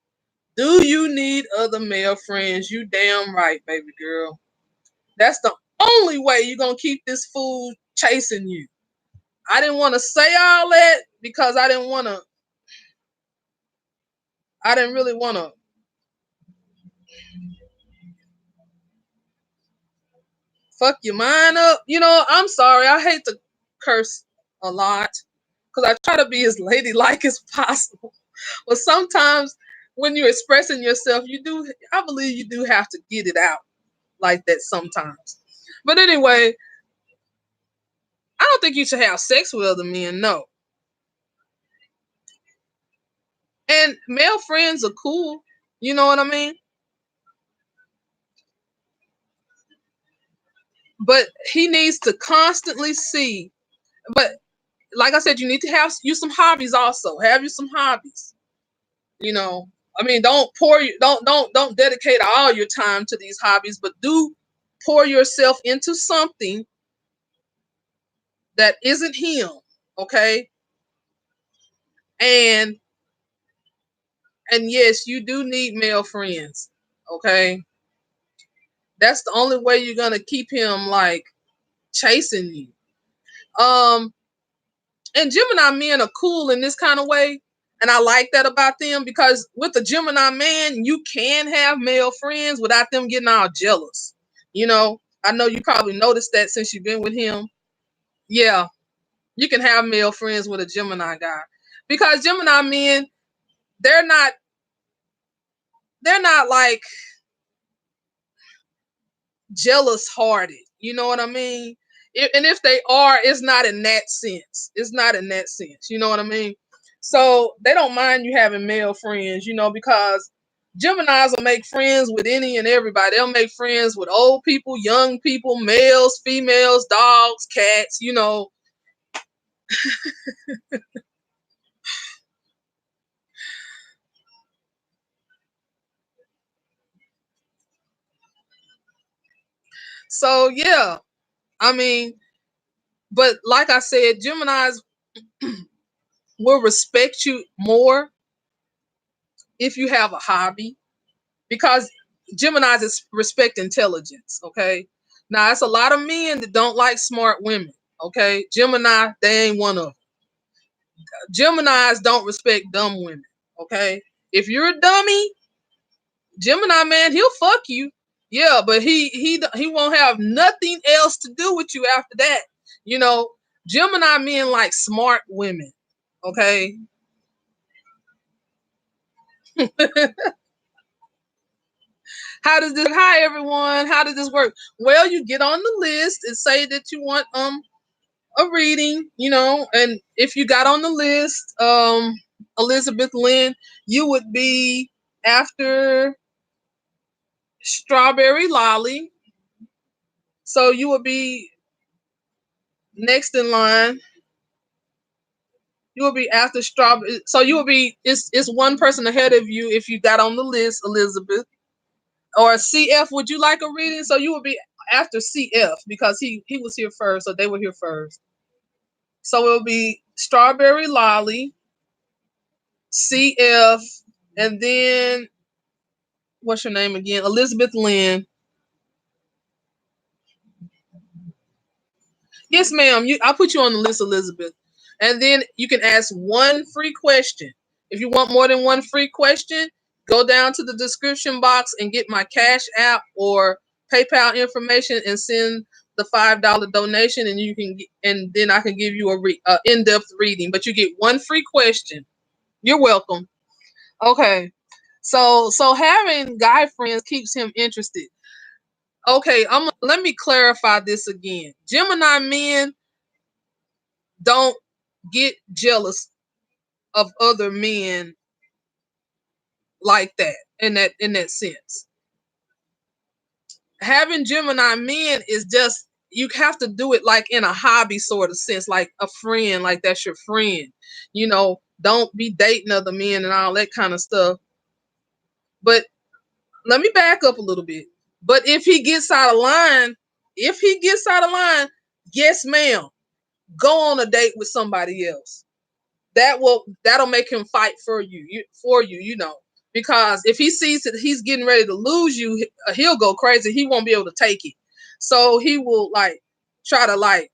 Do you need other male friends? You damn right, baby girl. That's the only way you're gonna keep this fool chasing you. I didn't want to say all that because I didn't really want to fuck your mind up. I'm sorry. I hate to curse a lot because I try to be as ladylike as possible. But sometimes when you're expressing yourself, I believe you do have to get it out like that sometimes. But anyway, I don't think you should have sex with other men, no. And male friends are cool. You know what I mean? But he needs to constantly see. But like I said, you need to have you some hobbies also. Have you some hobbies. You know, I mean, don't dedicate all your time to these hobbies, but do pour yourself into something that isn't him. Okay. And yes, you do need male friends. Okay. That's the only way you're gonna keep him like chasing you. Um, and Gemini men are cool in this kind of way. And I like that about them because with a Gemini man, you can have male friends without them getting all jealous. You know, I know you probably noticed that since you've been with him. Yeah, you can have male friends with a Gemini guy because Gemini men, they're not they're not like jealous hearted. You know what I mean? And if they are, it's not in that sense. It's not in that sense. You know what I mean? So they don't mind you having male friends, you know, because Geminis will make friends with any and everybody. They'll make friends with old people, young people, males, females, dogs, cats, you know. So yeah, I mean, but like I said, Geminis will respect you more if you have a hobby because Geminis respect intelligence. Okay, now it's a lot of men that don't like smart women. Okay, Gemini, they ain't one of them. Geminis don't respect dumb women. Okay, if you're a dummy, Gemini man, he'll fuck you. Yeah, but he won't have nothing else to do with you after that. You know, Gemini men like smart women. Okay. How does this? Hi everyone. How does this work? Well, you get on the list and say that you want a reading, you know, and if you got on the list, Elizabeth Lynn, you would be after Strawberry Lolly. So you would be next in line. You will be after Strawberry. So you will be it's one person ahead of you if you got on the list, Elizabeth. Or CF, would you like a reading? So you will be after CF because he was here first, so they were here first. So it will be Strawberry Lolly, CF, and then what's your name again? Elizabeth Lynn. Yes, ma'am. I'll put you on the list, Elizabeth. And then you can ask one free question. If you want more than one free question, go down to the description box and get my Cash App or PayPal information and send the $5 donation, and you can and then I can give you a in-depth reading. But you get one free question. You're welcome. Okay. So having guy friends keeps him interested. Okay, let me clarify this again. Gemini men don't get jealous of other men like that in that sense. Having Gemini men is just you have to do it like in a hobby sort of sense, like a friend, like that's your friend. You know, don't be dating other men and all that kind of stuff. But let me back up a little bit. But if he gets out of line, yes, ma'am, go on a date with somebody else. That'll make him fight for you, you know, because if he sees that he's getting ready to lose you, he'll go crazy. He won't be able to take it, so he will like try to like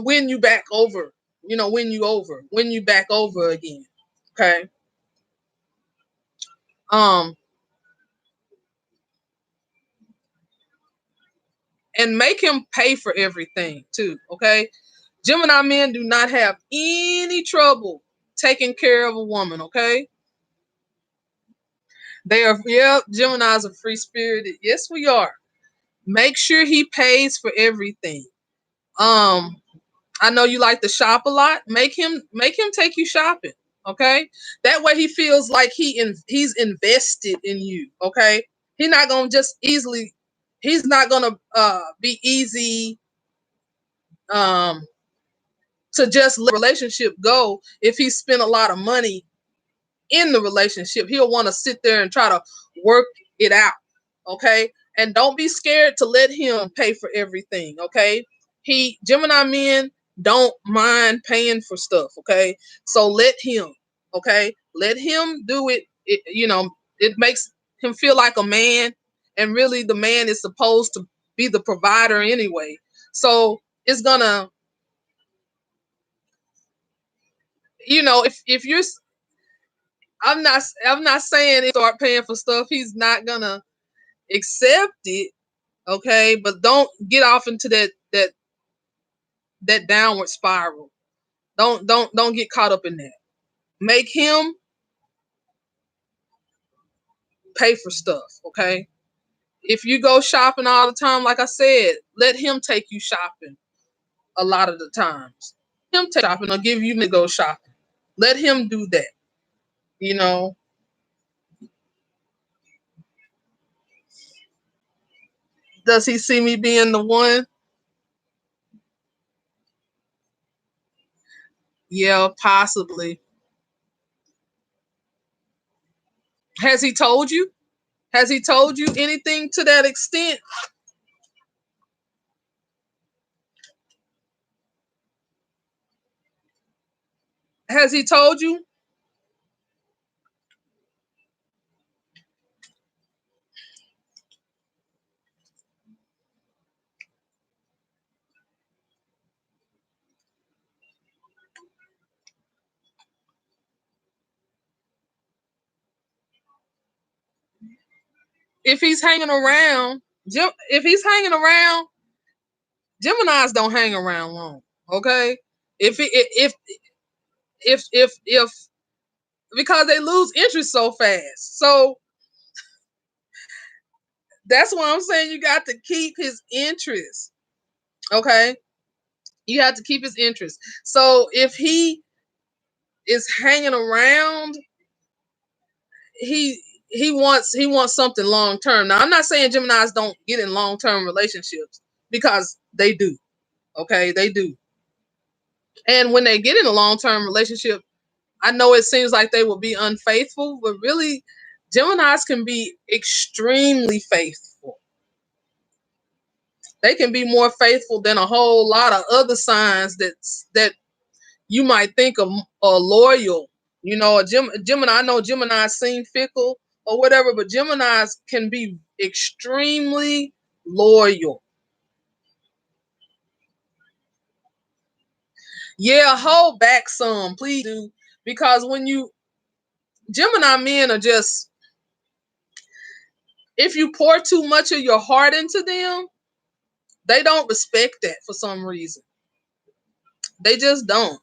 win you back over, win you back over again. Okay. um and make him pay for everything too. Okay. Gemini men do not have any trouble taking care of a woman. Okay. They are, yeah, Geminis are free spirited. Yes, we are. Make sure he pays for everything. Um, I know you like to shop a lot. Make him take you shopping. Okay, that way he feels like he's invested in you. Okay, he's not gonna just easily. He's not gonna be easy um to just let the relationship go if he spent a lot of money in the relationship. He'll want to sit there and try to work it out. Okay, and don't be scared to let him pay for everything. Okay, Gemini men don't mind paying for stuff. Okay, so let him. Okay, let him do it. It makes him feel like a man, and really the man is supposed to be the provider anyway. So it's gonna, if you're, I'm not saying if start paying for stuff, he's not gonna accept it. Okay, but don't get off into that downward spiral. Don't get caught up in that. Make him pay for stuff. Okay, if you go shopping all the time, like I said, let him take you shopping a lot of the times. Him take shopping or give you to go shopping. Let him do that. You know, does he see me being the one? Yeah, possibly. Has he told you? Has he told you anything to that extent? Has he told you? If he's hanging around, if he's hanging around, Gemini's don't hang around long. Okay, if because they lose interest so fast. So that's why I'm saying you got to keep his interest. Okay, you have to keep his interest. So if he is hanging around, he wants something long term. Now I'm not saying Geminis don't get in long term relationships, because they do. Okay, they do. And when they get in a long term relationship, I know it seems like they will be unfaithful, but really, Geminis can be extremely faithful. They can be more faithful than a whole lot of other signs that you might think are loyal. Gemini. I know Geminis seem fickle or whatever, but Geminis can be extremely loyal. Yeah, hold back some, please do, because when you Gemini men are just, if you pour too much of your heart into them, they don't respect that for some reason. They just don't.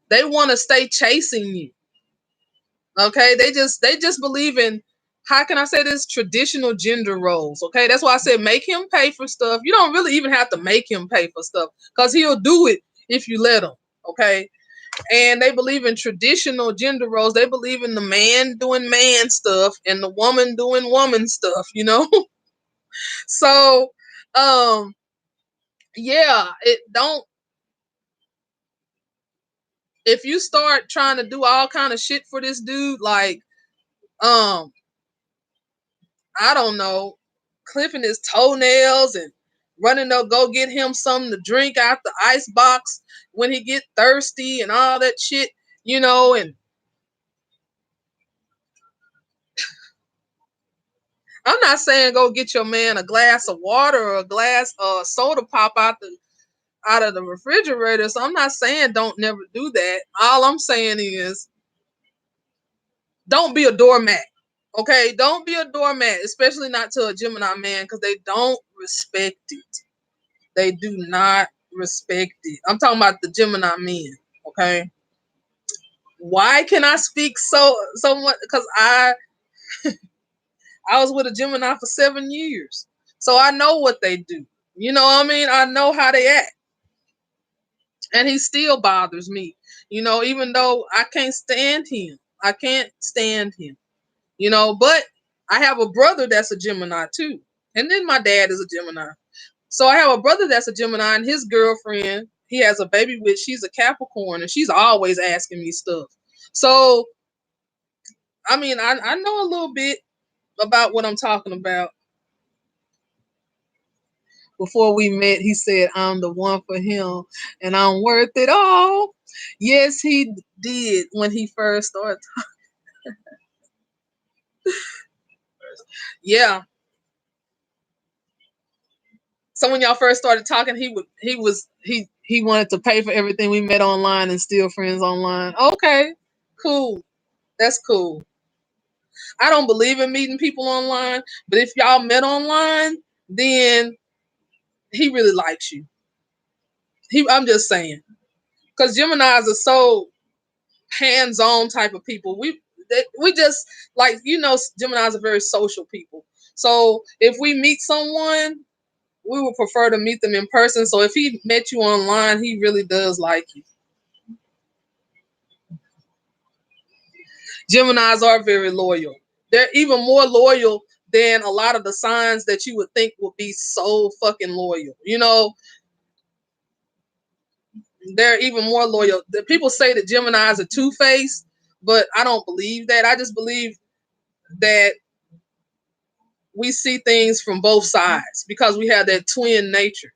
They want to stay chasing you. Okay? They just believe in, how can I say this, traditional gender roles. Okay? That's why I said make him pay for stuff. You don't really even have to make him pay for stuff, cuz he'll do it if you let him. Okay? And they believe in traditional gender roles. They believe in the man doing man stuff and the woman doing woman stuff. So, um yeah, it don't if you start trying to do all kind of shit for this dude, like, um I don't know, clipping his toenails and running to go get him something to drink out the ice box when he get thirsty and all that shit. And I'm not saying go get your man a glass of water or a glass soda pop out of the refrigerator. So I'm not saying don't never do that. All I'm saying is don't be a doormat. Okay, don't be a doormat, especially not to a Gemini man, because they don't respect it. They do not respect it. I'm talking about the Gemini men. Okay, why can I speak so much? Because I was with a Gemini for 7 years, so I know what they do. You know what I mean? I know how they act. And he still bothers me, even though I can't stand him. I can't stand him, but I have a brother that's a Gemini too. And then my dad is a Gemini. So I have a brother that's a Gemini, and his girlfriend, he has a baby with, she's a Capricorn, and she's always asking me stuff. So, I mean, I know a little bit about what I'm talking about. Before we met, he said, I'm the one for him and I'm worth it all. Yes, he did when he first started. Yeah. So when y'all first started talking, he wanted to pay for everything. We met online and still friends online. Okay, cool. That's cool. I don't believe in meeting people online, but if y'all met online, then he really likes you. I'm just saying, because Geminis are so hands-on type of people. We just like, Geminis are very social people. So if we meet someone, we would prefer to meet them in person. So if he met you online, he really does like you. Geminis are very loyal. They're even more loyal than a lot of the signs that you would think would be so fucking loyal. They're even more loyal. The people say that Geminis are two-faced, but I don't believe that. I just believe that we see things from both sides because we have that twin nature.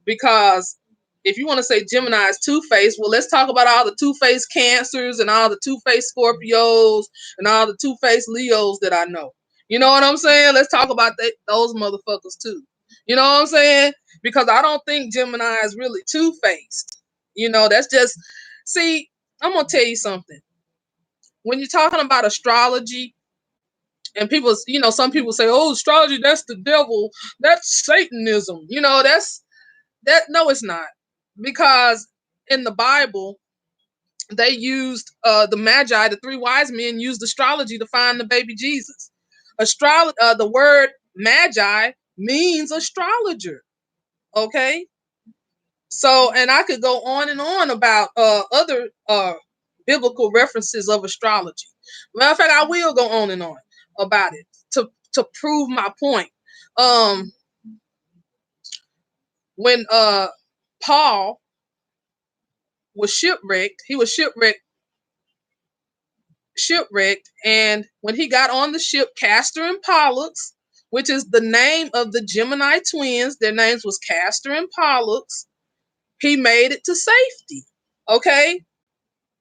Because if you want to say Gemini is two-faced, well, let's talk about all the two-faced Cancers and all the two-faced Scorpios and all the two-faced Leos that I know. You know what I'm saying? Let's talk about those motherfuckers too. You know what I'm saying? Because I don't think Gemini is really two-faced. That's just, see, I'm going to tell you something. When you're talking about astrology, and people, some people say, oh, astrology, that's the devil, that's Satanism. No, it's not. Because in the Bible, they used the Magi, the three wise men, used astrology to find the baby Jesus. The word Magi means astrologer. Okay? So, and I could go on and on about other biblical references of astrology. Matter of fact, I will go on and on about it to prove my point. When Paul was shipwrecked, shipwrecked, and when he got on the ship, Castor and Pollux, which is the name of the Gemini twins, their names was Castor and Pollux, he made it to safety. Okay?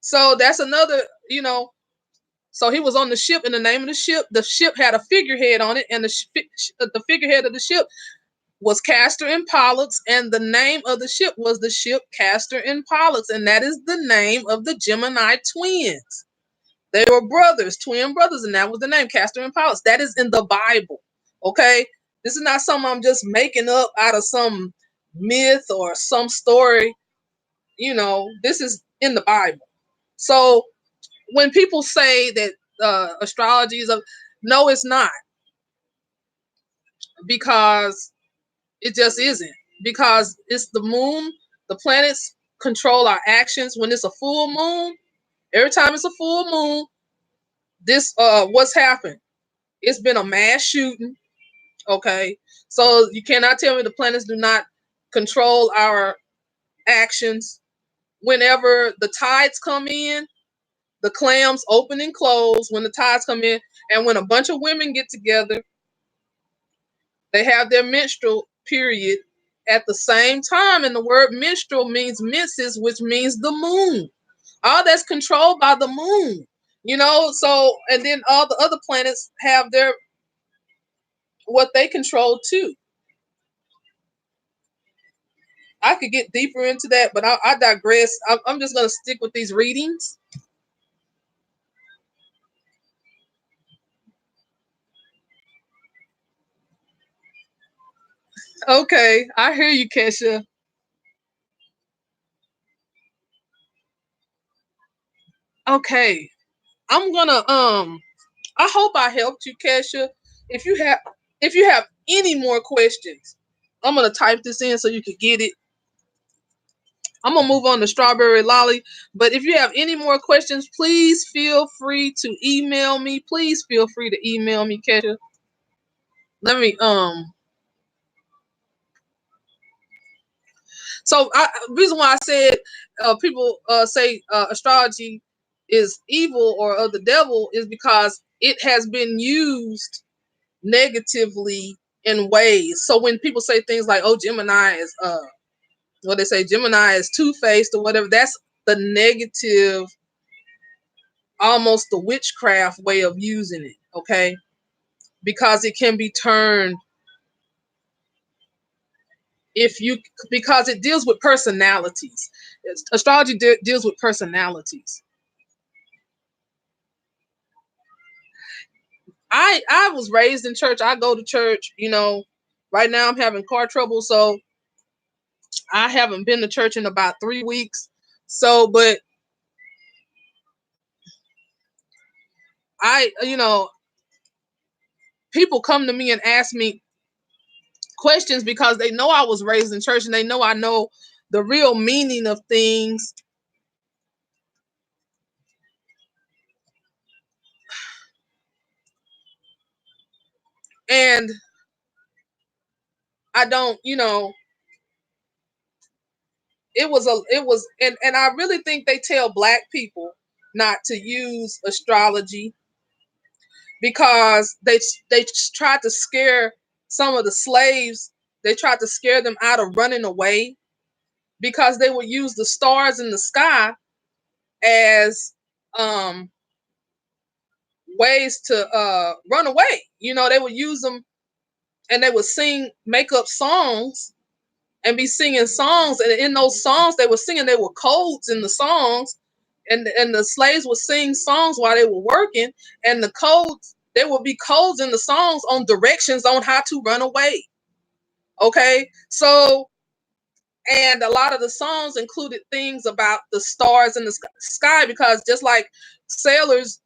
So that's another, so he was on the ship, and the name of the ship had a figurehead on it, and the figurehead of the ship was Castor and Pollux, and the name of the ship was the ship Castor and Pollux, and that is the name of the Gemini twins. They were brothers, twin brothers, and that was the name, Castor and Pollux. That is in the Bible, okay? This is not something I'm just making up out of some myth or some story. This is in the Bible. So when people say that astrology is no, it's not, because it just isn't. Because it's the moon, the planets control our actions. When it's a full moon, every time it's a full moon, what's happened? It's been a mass shooting. Okay, so you cannot tell me the planets do not control our actions. Whenever the tides come in, the clams open and close when the tides come in, and when a bunch of women get together, they have their menstrual period at the same time, and the word menstrual means menses, which means the moon. All that's controlled by the moon. So, and then all the other planets have their what they control too. I could get deeper into that, but I digress. I'm just going to stick with these readings. Okay, I hear you, Kesha. Okay, I'm gonna I hope I helped you, Kesha. If you have any more questions, I'm gonna type this in so you can get it. I'm gonna move on to Strawberry Lolly. But if you have any more questions, please feel free to email me. Please feel free to email me, Kesha. Let me So reason why I said people say astrology is evil or of the devil is because it has been used negatively in ways. So when people say things like, "Oh, Gemini is what they say, Gemini is two-faced" or whatever, that's the negative, almost the witchcraft way of using it. Okay, because it can be turned if you because it deals with personalities. Astrology deals with personalities. I was raised in church. I go to church. Right now I'm having car trouble, so I haven't been to church in about 3 weeks. So, but people come to me and ask me questions because they know I was raised in church and they know I know the real meaning of things. And I don't, and I really think they tell black people not to use astrology because they tried to scare some of the slaves. They tried to scare them out of running away because they would use the stars in the sky as ways to run away. They would use them and they would make up songs and be singing songs. And in those songs they were singing, there were codes in the songs. And the slaves would sing songs while they were working. And the codes, there would be codes in the songs on directions on how to run away. Okay. So, and a lot of the songs included things about the stars in the sky because just like sailors,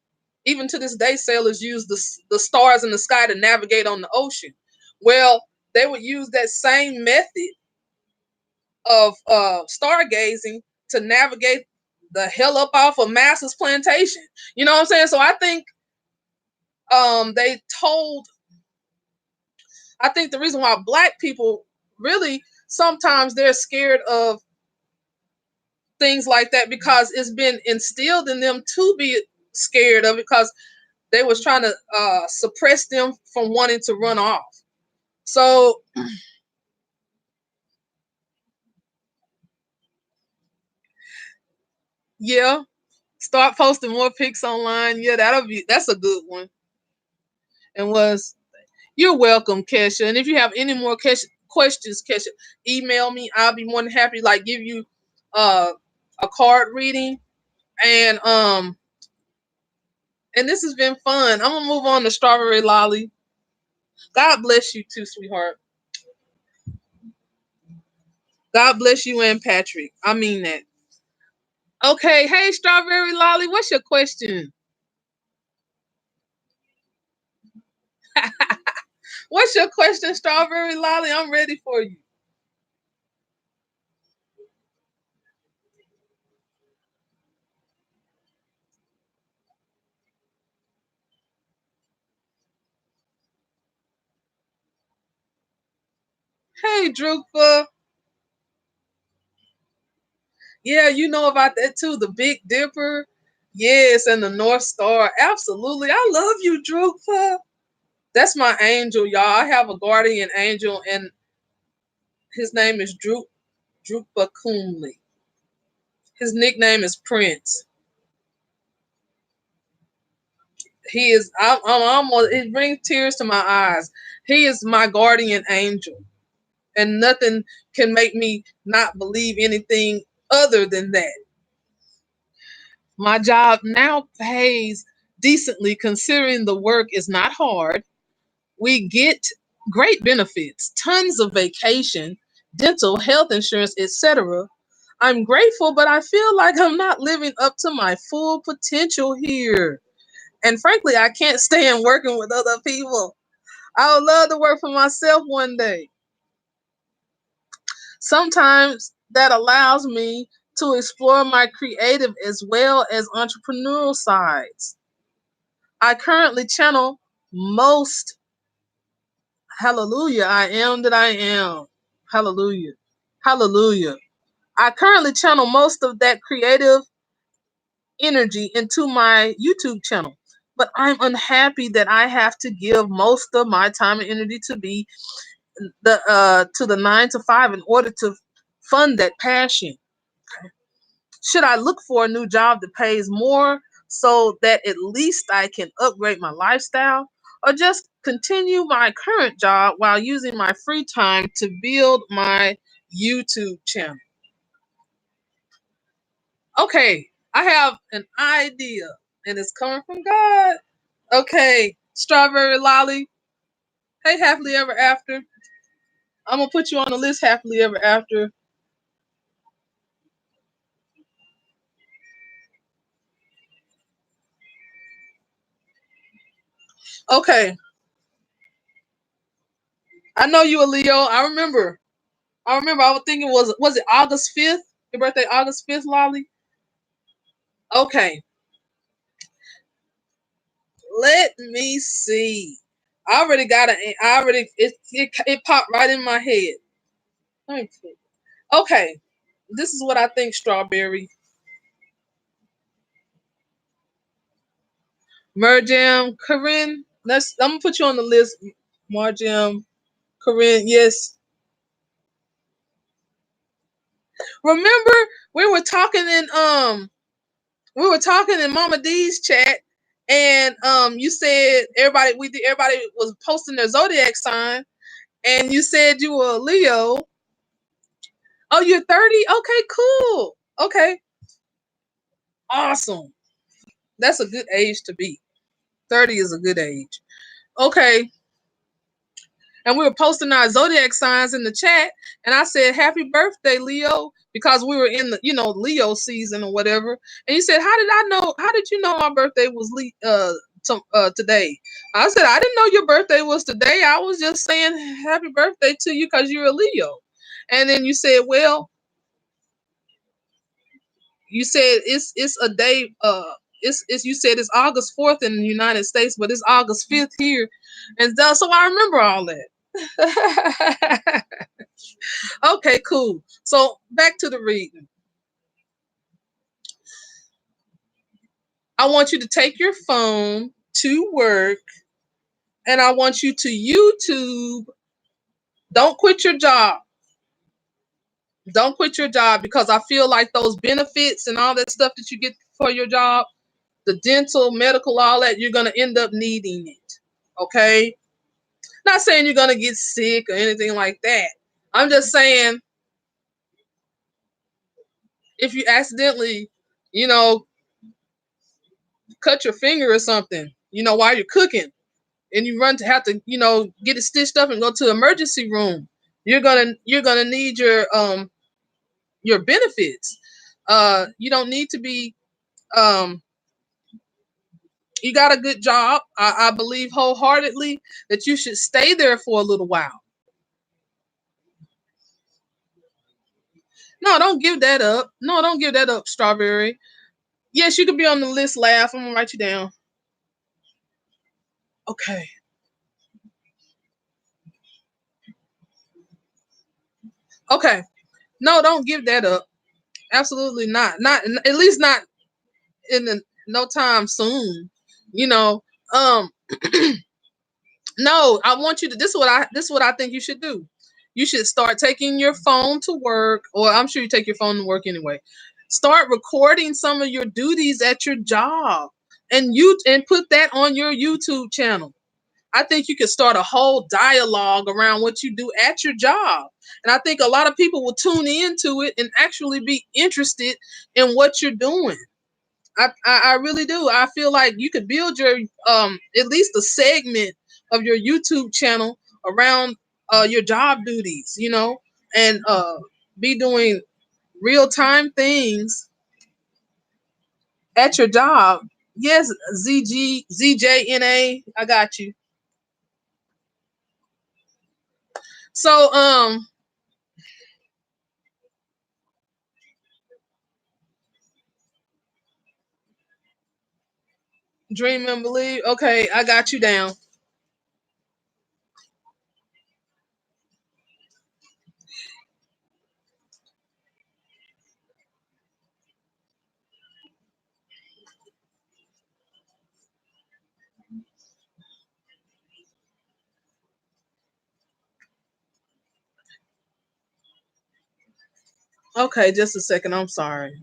even to this day, sailors use the stars in the sky to navigate on the ocean. Well, they would use that same method of stargazing to navigate the hell up off of Master's plantation. You know what I'm saying? So I think they told. I think the reason why black people really sometimes they're scared of things like that because it's been instilled in them to be scared of it because they was trying to suppress them from wanting to run off. So yeah, start posting more pics online. Yeah, that's a good one. And you're welcome, Kesha. And if you have any more questions, Kesha, email me. I'll be more than happy to give you uh, a card reading. And this has been fun. I'm gonna move on to Strawberry Lolly. God bless you too, sweetheart. God bless you and Patrick. I mean that. Okay, hey Strawberry Lolly, what's your question? What's your question, Strawberry Lolly? I'm ready for you. Hey Drukpa. Yeah, you know about that too. The Big Dipper. Yes, and the North Star. Absolutely. I love you, Drukpa. That's my angel, y'all. I have a guardian angel, and his name is Drukpa Kumli. His nickname is Prince. He is. I'm almost. It brings tears to my eyes. He is my guardian angel, and nothing can make me not believe anything other than that. My job now pays decently, considering the work is not hard. We get great benefits, tons of vacation, dental, health insurance, etc. I'm grateful, but I feel like I'm not living up to my full potential here. And frankly, I can't stand working with other people. I would love to work for myself one day. Sometimes that allows me to explore my creative as well as entrepreneurial sides. I currently channel most, hallelujah, I am that I am. Hallelujah. Hallelujah. I currently channel most of that creative energy into my YouTube channel. But I'm unhappy that I have to give most of my time and energy to the 9 to 5 in order to fund that passion. Should I look for a new job that pays more so that at least I can upgrade my lifestyle? Or just continue my current job while using my free time to build my YouTube channel? Okay, I have an idea, and it's coming from God. Okay, Strawberry Lolly. Hey, Happily Ever After. I'm gonna put you on the list, Happily Ever After. Okay, I know you a Leo. I remember. I was thinking, was it August 5th? Your birthday August 5th, Lolly? Okay. Let me see. I already got it. It popped right in my head. Okay. This is what I think, Strawberry. Merjam, Corinne. I'm gonna put you on the list. Marjam, Corinne, yes. Remember we were talking in Mama D's chat, and you said everybody was posting their zodiac sign, and you said you were a Leo. Oh, you're 30? Okay, cool. Okay, awesome. That's a good age to be. 30 is a good age. Okay. And we were posting our zodiac signs in the chat, and I said, "Happy birthday, Leo," because we were in the Leo season or whatever. And you said, "How did I know? How did you know my birthday was today?" I said, "I didn't know your birthday was today. I was just saying happy birthday to you because you're a Leo." And then you said, "Well, you said it's a day. It's you said it's August 4th in the United States, but it's August 5th here," and so I remember all that. Okay, cool. So back to the reading. I want you to take your phone to work, and I want you to YouTube. Don't quit your job. Don't quit your job, because I feel like those benefits and all that stuff that you get for your job, the dental, medical, all that, you're going to end up needing it. Okay? Not saying you're going to get sick or anything like that. I'm just saying, if you accidentally, you know, cut your finger or something, while you're cooking, and you run to have to, get it stitched up and go to the emergency room, you're gonna need your benefits. You don't need to be you got a good job. I believe wholeheartedly that you should stay there for a little while. No, don't give that up. No, don't give that up, Strawberry. Yes, you could be on the list, Laugh. I'm gonna write you down. Okay. Okay. No, don't give that up. Absolutely not. Not at least not in no time soon. You know. Um no, I want you to this is what I think you should do. You should start taking your phone to work, or I'm sure you take your phone to work anyway. Start recording some of your duties at your job, and put that on your YouTube channel. I think you could start a whole dialogue around what you do at your job. And I think a lot of people will tune into it and actually be interested in what you're doing. I really do. I feel like you could build your at least a segment of your YouTube channel around your job duties, and be doing real time things at your job. Yes, ZJNA, I got you. So Dream and believe. Okay, I got you down. Okay, just a second. I'm sorry.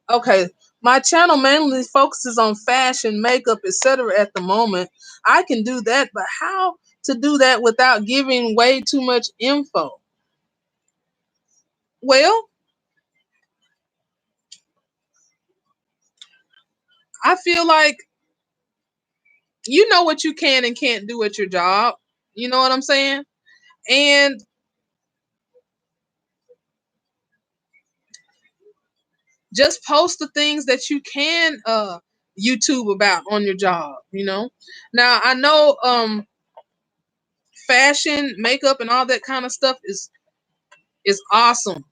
Okay, my channel mainly focuses on fashion, makeup, etc. At the moment. I can do that, but how to do that without giving way too much info? Well, I feel like you know what you can and can't do at your job. You know what I'm saying? And just post the things that you can YouTube about on your job, you know. Now I know fashion, makeup and all that kind of stuff is awesome.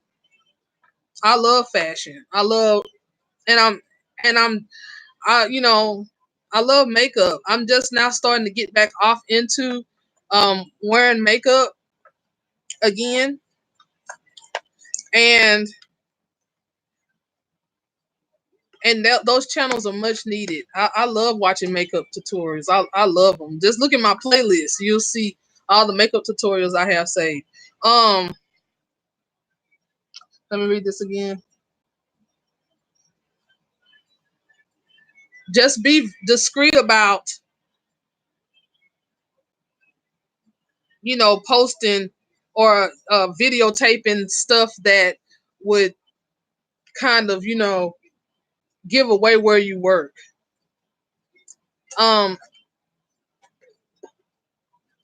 I love fashion. I love and I'm I you know, I love makeup. I'm just now starting to get back off into wearing makeup again, and those channels are much needed. I love watching makeup tutorials. I love them. Just look at my playlist. You'll see all the makeup tutorials I have saved. Um, Let me read this again. Just be discreet about, posting or videotaping stuff that would kind of, give away where you work. Um,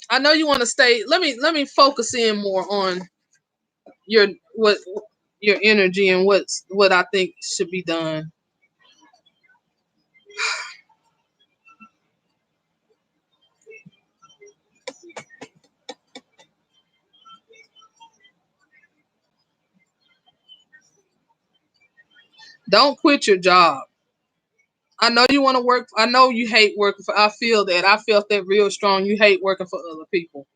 I know you want to stay. Let me focus in more on your what your energy and what I think should be done. Don't quit your job. I know you want to work. I know you hate working for. I feel that. I felt that real strong. You hate working for other people.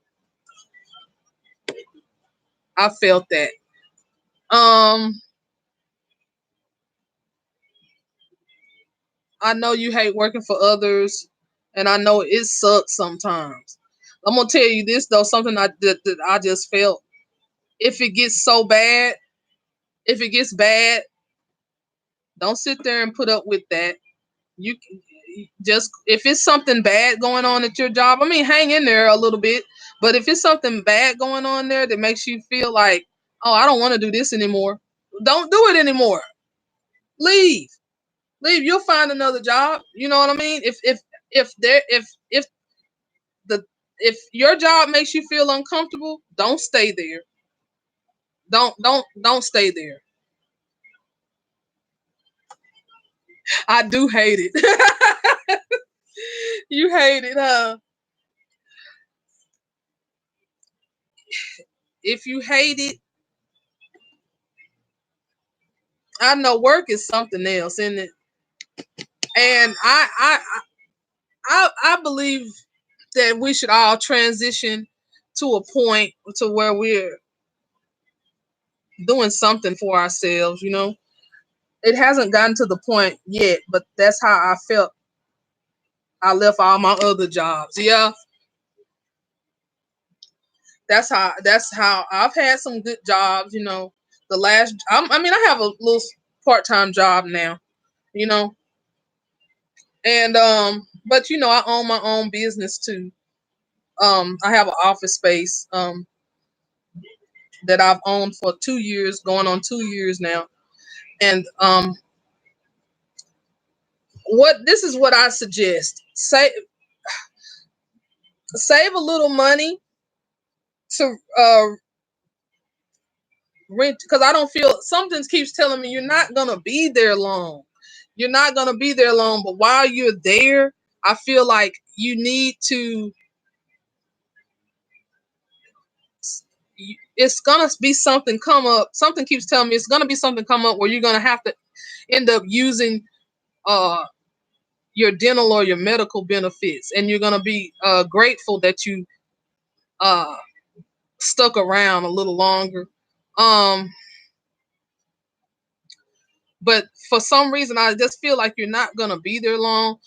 I felt that. Um, I know you hate working for others, and I know it sucks sometimes. I'm gonna tell you this though. Something that I just felt. If it gets so bad, if it gets bad, don't sit there and put up with that. You just if it's something bad going on at your job, I mean, hang in there a little bit. But if it's something bad going on there that makes you feel like, oh, I don't want to do this anymore, don't do it anymore. Leave, leave. You'll find another job. You know what I mean? If the if your job makes you feel uncomfortable, don't stay there. Don't stay there. I do hate it. You hate it, huh? If you hate it, I know work is something else, isn't it? And I believe that we should all transition to a point to where we're doing something for ourselves. It hasn't gotten to the point yet, but that's how I felt. I left all my other jobs. Yeah, that's how I've had some good jobs. The last, I mean, I have a little part-time job now. You know, and but I own my own business too. I have an office space that I've owned for 2 years, going on 2 years now. And what this is what I suggest: save a little money to rent, because I don't feel something keeps telling me you're not gonna be there long. You're not gonna be there long, but while you're there, I feel like you need to. It's gonna be something come up. Something keeps telling me it's gonna be something come up where you're gonna have to end up using uh your dental or your medical benefits, and you're gonna be grateful that you uh, stuck around a little longer. Um, but for some reason, I just feel like you're not gonna be there long.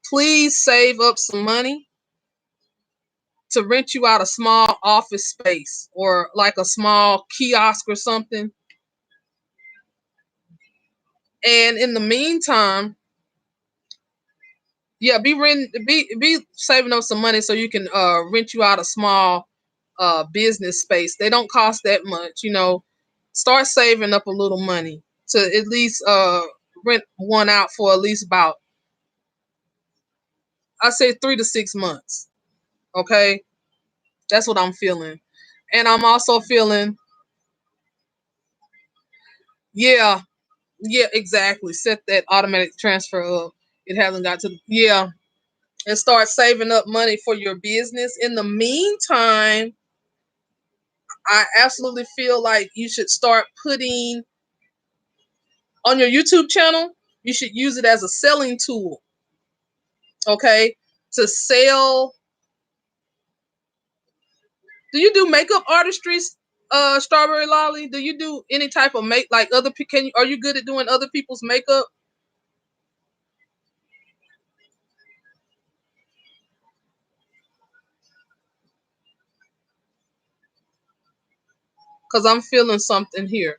Please save up some money to rent you out a small office space or like a small kiosk or something. And in the meantime, yeah, be saving up some money so you can rent you out a small business space. They don't cost that much, you know. Start saving up a little money to at least rent one out for at least about, I say 3 to 6 months. Okay, that's what I'm feeling, and I'm also feeling, yeah, yeah, exactly. Set that automatic transfer up. It hasn't got to, yeah, and start saving up money for your business. In the meantime, I absolutely feel like you should start putting on your YouTube channel. You should use it as a selling tool, okay? To sell. Do you do makeup artistry, Strawberry Lolly? Do you do any type of make like other? Can you? Are you good at doing other people's makeup? Because I'm feeling something here.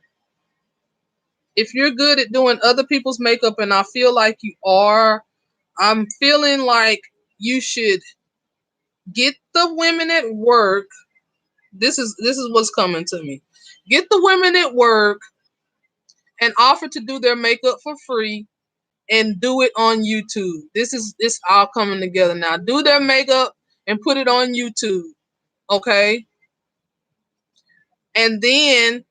If you're good at doing other people's makeup, and I feel like you are, I'm feeling like you should get the women at work. This is what's coming to me. Get the women at work and offer to do their makeup for free and do it on YouTube. This all coming together now. Do their makeup and put it on YouTube, okay? And then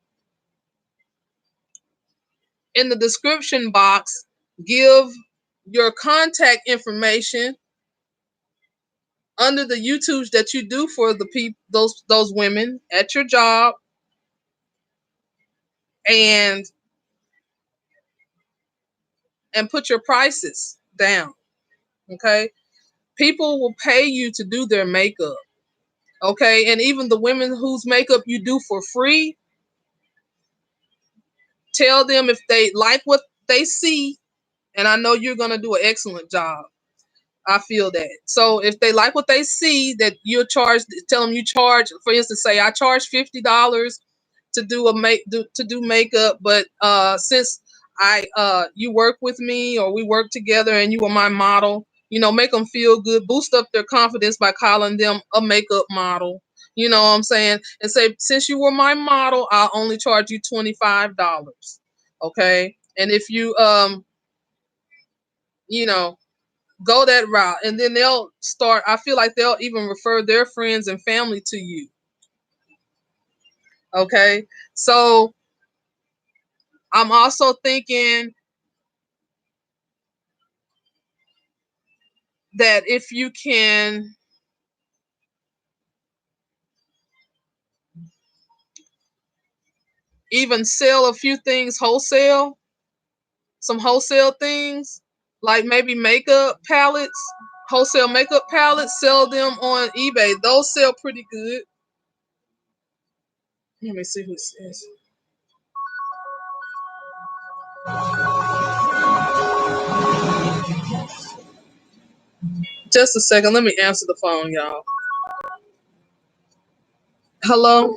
in the description box, give your contact information under the YouTubes that you do for the people, those women at your job, and put your prices down, okay? People will pay you to do their makeup, okay? And even the women whose makeup you do for free, tell them if they like what they see, and I know you're going to do an excellent job. I feel that. So if they like what they see, that you'll charge, tell them you charge, for instance, say I charge $50 to do makeup, but since I you work with me or we work together and you are my model, you know, make them feel good, boost up their confidence by calling them a makeup model. You know what I'm saying? And say, since you were my model, I'll only charge you $25. Okay? And if you you know, go that route, and then they'll start, I feel like they'll even refer their friends and family to you. Okay? So I'm also thinking that if you can even sell a few things wholesale, some wholesale things, like maybe makeup palettes, wholesale makeup palettes, sell them on eBay. Those sell pretty good. Let me see who it says. Just a second. Let me answer the phone, y'all. Hello?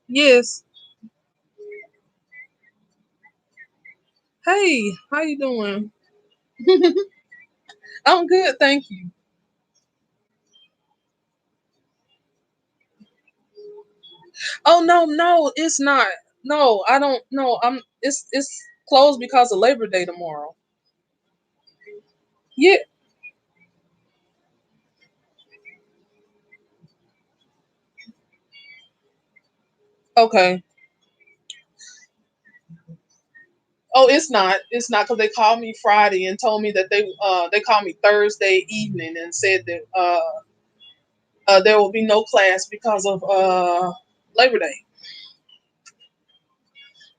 Yes. Hey, how you doing? I'm good, thank you. Oh no, no, it's not. No, I don't know. It's closed because of Labor Day tomorrow. Yeah, okay. Oh, it's not. It's not because they called me Friday and told me that they called me Thursday evening and said that there will be no class because of Labor Day.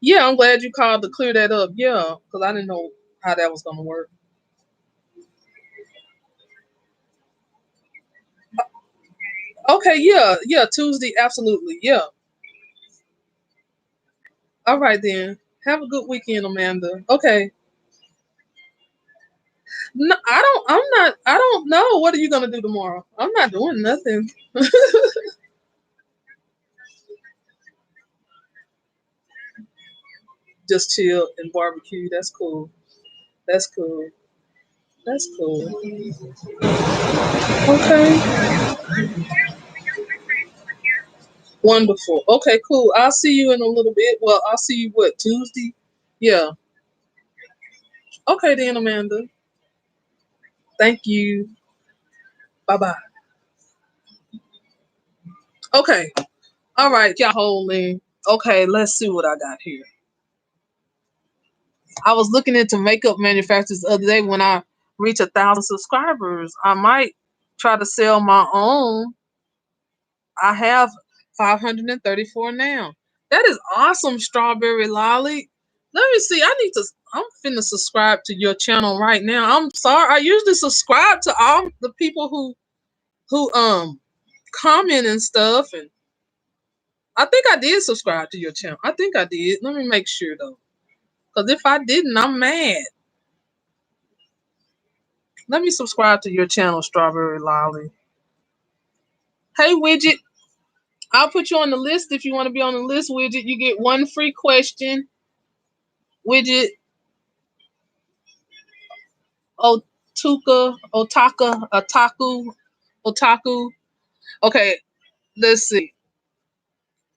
Yeah, I'm glad you called to clear that up. Yeah, because I didn't know how that was gonna work. Okay, yeah, yeah, Tuesday, absolutely, yeah. All right then. Have a good weekend, Amanda. Okay. No, I don't. I'm not. I don't know. What are you gonna do tomorrow? I'm not doing nothing. Just chill and barbecue. That's cool. That's cool. That's cool. Okay. Wonderful. Okay, cool. I'll see you in a little bit. Well, I'll see you what, Tuesday? Yeah. Okay then, Amanda. Thank you. Bye bye. Okay. All right, y'all holding. Okay, let's see what I got here. I was looking into makeup manufacturers the other day. When I reach 1,000 subscribers, I might try to sell my own. I have 534 now. That is awesome, Strawberry Lolly. Let me see. I need to. I'm finna subscribe to your channel right now. I'm sorry. I usually subscribe to all the people who comment and stuff, and I think I did subscribe to your channel. I think I did. Let me make sure though, because if I didn't, I'm mad. Let me subscribe to your channel, Strawberry Lolly. Hey, Widget. I'll put you on the list if you want to be on the list, Widget. You get one free question. Widget, Otaku. Okay, let's see.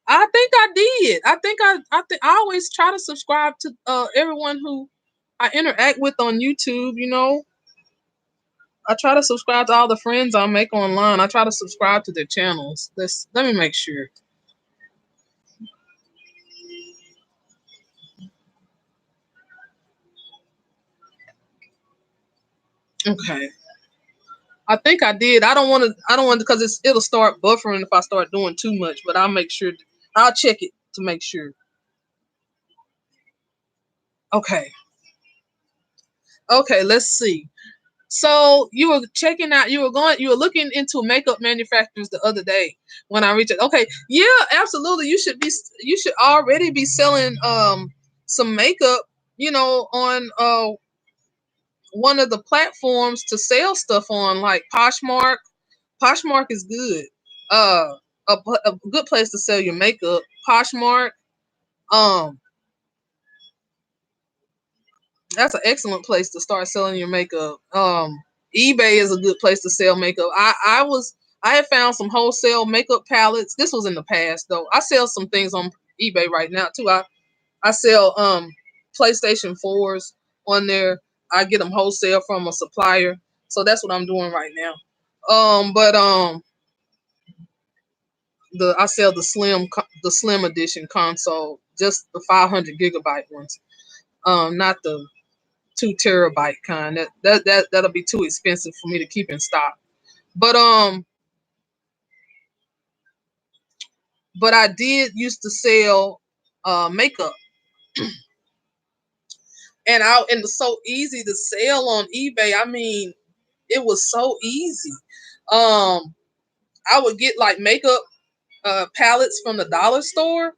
I think I did. I always try to subscribe to everyone who I interact with on YouTube, you know. I try to subscribe to all the friends I make online. I try to subscribe to their channels. Let me make sure. Okay. I think I did. I don't want to because it'll start buffering if I start doing too much, but I'll make sure I'll check it to make sure. Okay. Okay, let's see. So you were looking into makeup manufacturers the other day when I reached it. Okay, yeah, absolutely. You should already be selling some makeup, on one of the platforms to sell stuff on, like Poshmark. Poshmark is good. Uh, a good place to sell your makeup. Poshmark. Um, that's an excellent place to start selling your makeup. eBay is a good place to sell makeup. I had found some wholesale makeup palettes. This was in the past though. I sell some things on eBay right now too. I sell PlayStation 4s on there. I get them wholesale from a supplier. So that's what I'm doing right now. But the I sell the slim edition console, just the 500 GB ones. Not the 2 TB kind. That'll be too expensive for me to keep in stock. But but I did used to sell makeup, and it's so easy to sell on eBay. I mean, it was so easy. Um, I would get like makeup palettes from the dollar store,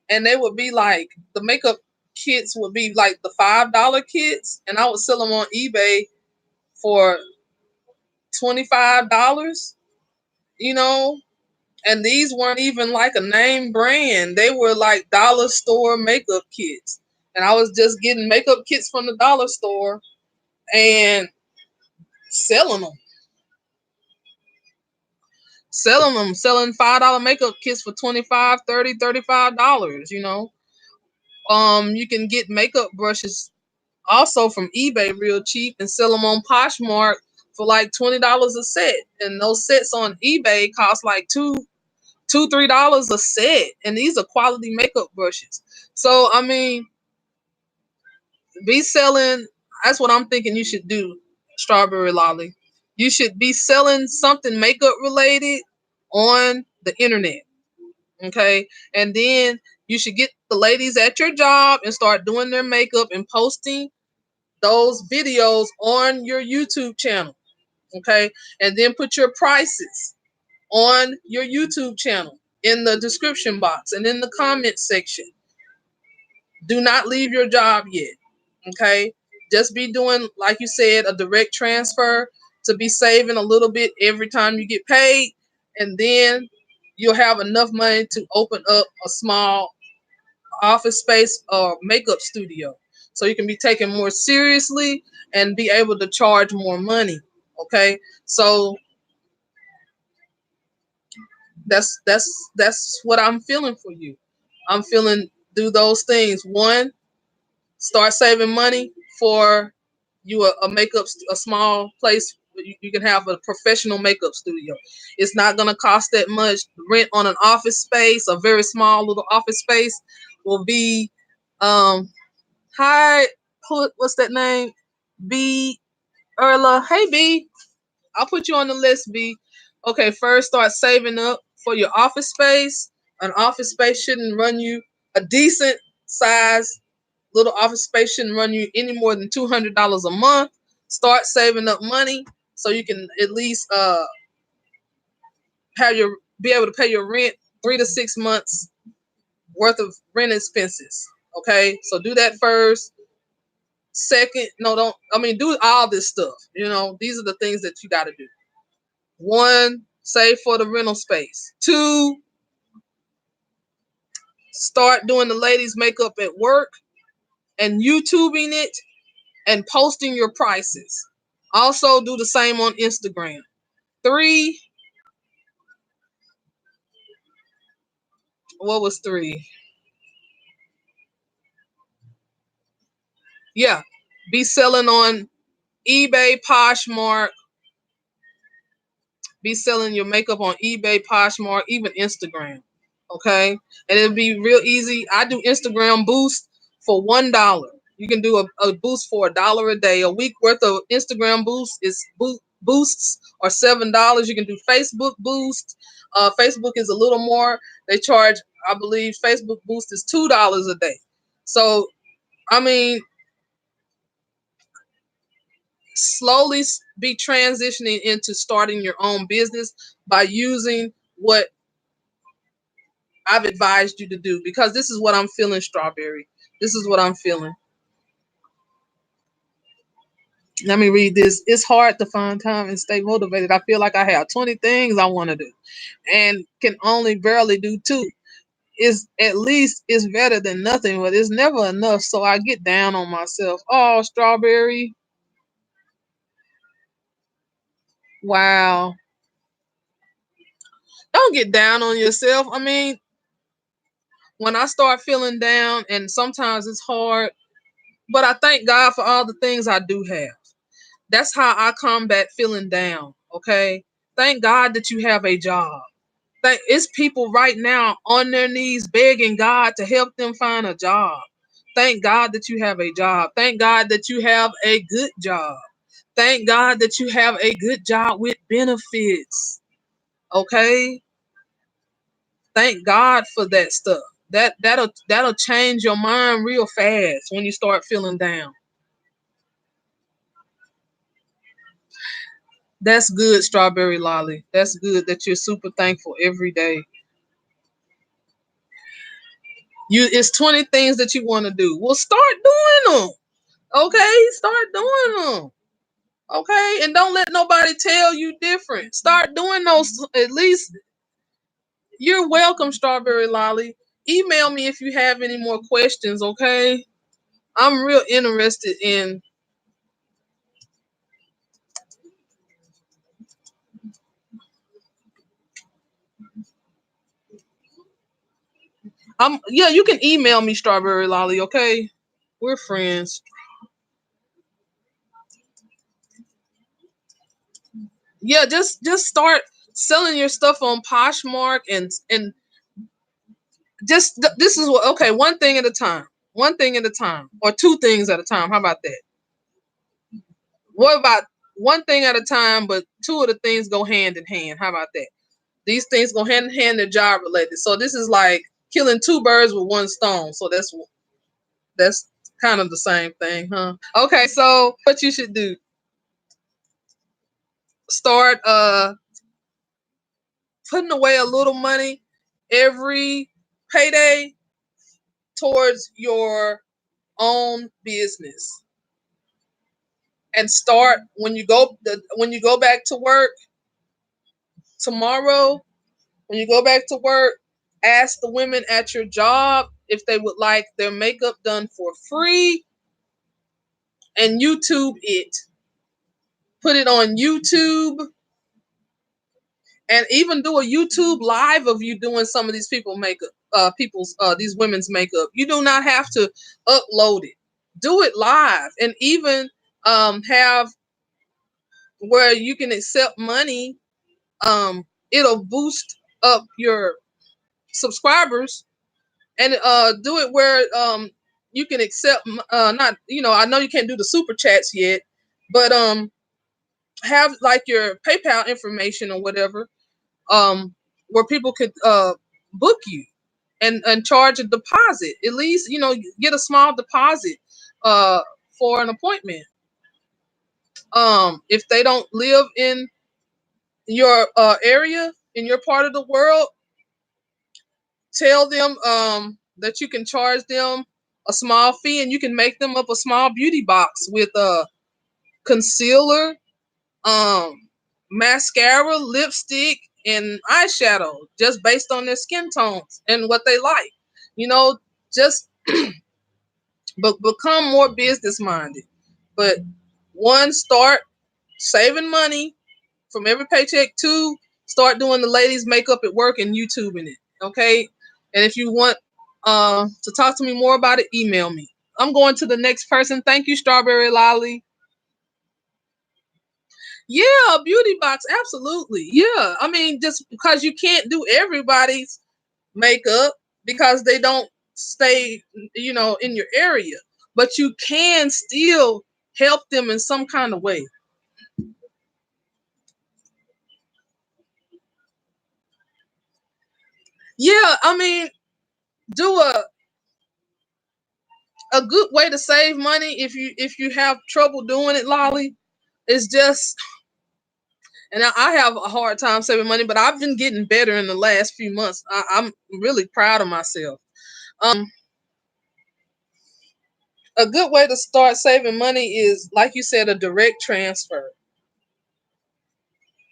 and they would be like the makeup kits would be like the $5 kits, and I would sell them on eBay for $25. You know, and these weren't even like a name brand. They were like dollar store makeup kits. And I was just getting makeup kits from the dollar store and selling them. Selling $5 makeup kits for 25, 30, $35, you know. You can get makeup brushes also from eBay real cheap and sell them on Poshmark for like $20 a set. And those sets on eBay cost like $2, $3 a set, and these are quality makeup brushes. So I mean, be selling. That's what I'm thinking you should do, Strawberry Lolly. You should be selling something makeup related on the internet. Okay, and then you should get the ladies at your job and start doing their makeup and posting those videos on your YouTube channel. Okay, and then put your prices on your YouTube channel, in the description box and in the comment section. Do not leave your job yet. Okay? Just be doing, like you said, a direct transfer to be saving a little bit every time you get paid. And then you'll have enough money to open up a small office space or makeup studio. So you can be taken more seriously and be able to charge more money. Okay? So that's what I'm feeling for you. I'm feeling do those things. One, start saving money for you a small place where you can have a professional makeup studio. It's not gonna cost that much. Rent on an office space, a very small little office space, will be hi, what's that name? B Erla. Hey B. I'll put you on the list, B. Okay, first start saving up for your office space. An office space shouldn't run you a decent size little office space shouldn't run you any more than $200 a month. Start saving up money so you can at least be able to pay your rent 3 to 6 months worth of rent expenses. Okay, so do that first. Second, no, don't. I mean, do all this stuff. These are the things that you got to do. One, save for the rental space. Two, start doing the ladies' makeup at work and YouTubing it and posting your prices. Also, do the same on Instagram. Three, what was three? Yeah, be selling on eBay, Poshmark. Be selling your makeup on eBay, Poshmark, even Instagram. Okay, and it'll be real easy. I do Instagram boost for $1. You can do a boost for $1 a day. A week worth of Instagram boosts are $7. You can do Facebook boost. Facebook is a little more. They charge, I believe, Facebook boost is $2 a day. So, I mean, slowly be transitioning into starting your own business by using what I've advised you to do, because this is what I'm feeling, Strawberry. This is what I'm feeling. Let me read this. It's hard to find time and stay motivated. I feel like I have 20 things I want to do and can only barely do 2. Is at least it's better than nothing, but it's never enough. So I get down on myself. Oh, Strawberry. Wow. Don't get down on yourself. I mean, when I start feeling down, and sometimes it's hard, but I thank God for all the things I do have. That's how I combat feeling down. Okay. Thank God that you have a job. It's people right now on their knees begging God to help them find a job. Thank God that you have a job. Thank God that you have a good job. Thank God that you have a good job with benefits. Okay? Thank God for that stuff. That'll change your mind real fast when you start feeling down. That's good, Strawberry Lolly. That's good that you're super thankful every day. It's 20 things that you want to do. Well, start doing them. Okay? Start doing them. Okay? And don't let nobody tell you different. Start doing those at least. You're welcome, Strawberry Lolly. Email me if you have any more questions, okay? I'm real interested in yeah, you can email me, Strawberry Lolly, okay? We're friends. Yeah, just start selling your stuff on Poshmark and just this is what okay, one thing at a time. One thing at a time. Or 2 things at a time. How about that? What about one thing at a time, but 2 of the things go hand in hand? How about that? These things go hand in hand, they're job related. So this is like killing 2 birds with 1 stone. So that's kind of the same thing, huh? Okay, so what you should do, start putting away a little money every payday towards your own business, and start when you go back to work tomorrow. When you go back to work, ask the women at your job if they would like their makeup done for free, and YouTube it. Put it on YouTube, and even do a YouTube live of you doing some of these these women's makeup. You do not have to upload it. Do it live, and even have where you can accept money. It'll boost up your subscribers, and do it where you can accept not, I know you can't do the super chats yet, but have like your PayPal information or whatever, where people could book you, and charge a deposit, at least, get a small deposit uh for an appointment. If they don't live in your area, in your part of the world, tell them that you can charge them a small fee, and you can make them up a small beauty box with concealer, um mascara, lipstick, and eyeshadow, just based on their skin tones and what they like. You know, just but become more business minded. But one, start saving money from every paycheck. Two, start doing the ladies' makeup at work and YouTubing it. Okay. And if you want to talk to me more about it, email me. I'm going to the next person. Thank you, Strawberry Lolly. Yeah, a beauty box, absolutely. Yeah. I mean, just because you can't do everybody's makeup because they don't stay, in your area, but you can still help them in some kind of way. Yeah, I mean, do a good way to save money if you have trouble doing it, Lolly, is just, and I have a hard time saving money, but I've been getting better in the last few months. I'm really proud of myself. A good way to start saving money is, like you said, a direct transfer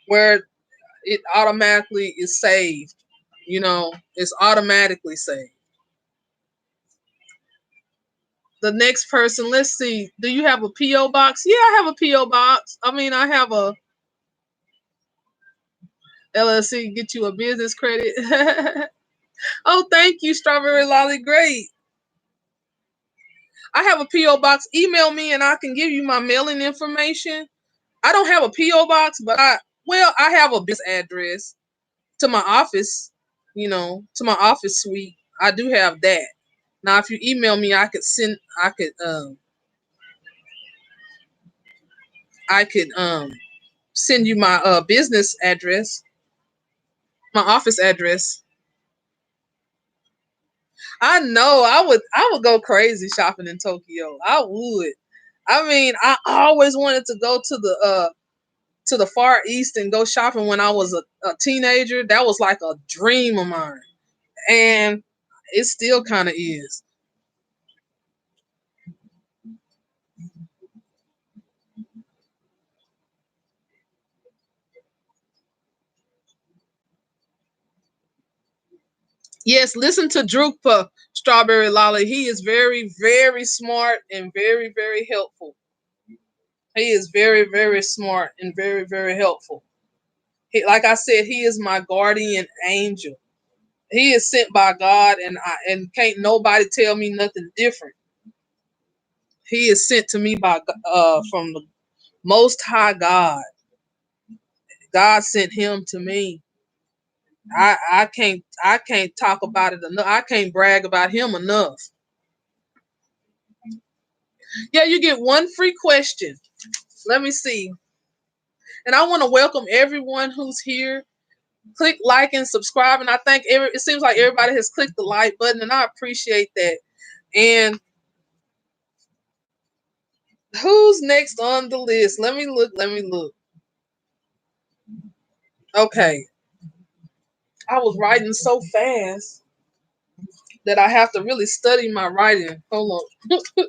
where it automatically is saved. It's automatically saved. The next person, let's see, do you have a PO box? Yeah, I have a PO box. I mean, I have a LLC, get you a business credit. Oh, thank you, Strawberry Lolly. Great. I have a PO box. Email me and I can give you my mailing information. I don't have a PO box, but I have a business address to my office, to my office suite. I do have that. Now, if you email me, I could send you my business address, my office address. I know I would go crazy shopping in Tokyo. I would. I mean, I always wanted to go to the Far East and go shopping when I was a teenager. That was like a dream of mine, and it still kind of is. Yes, listen to Drukpa, Strawberry Lolly. He is very, very smart and very, very helpful. He is very, very smart and very, very helpful. Like I said, he is my guardian angel. He is sent by God, and can't nobody tell me nothing different. He is sent to me by from the Most High God. God sent him to me. I can't talk about it enough. I can't brag about him enough. Yeah, you get one free question. Let me see. And I want to welcome everyone who's here. Click like and subscribe. And I think it seems like everybody has clicked the like button, and I appreciate that. And who's next on the list? Let me look. Let me look. Okay. I was writing so fast that I have to really study my writing. Hold on.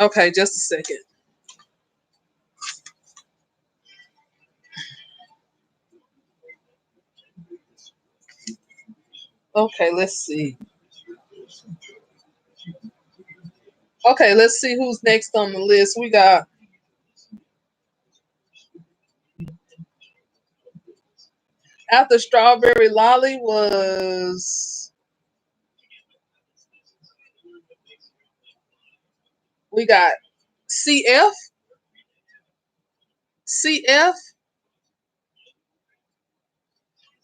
Okay, just a second. Okay, let's see. Okay, let's see who's next on the list. We got after Strawberry Lolly was we got CF. CF,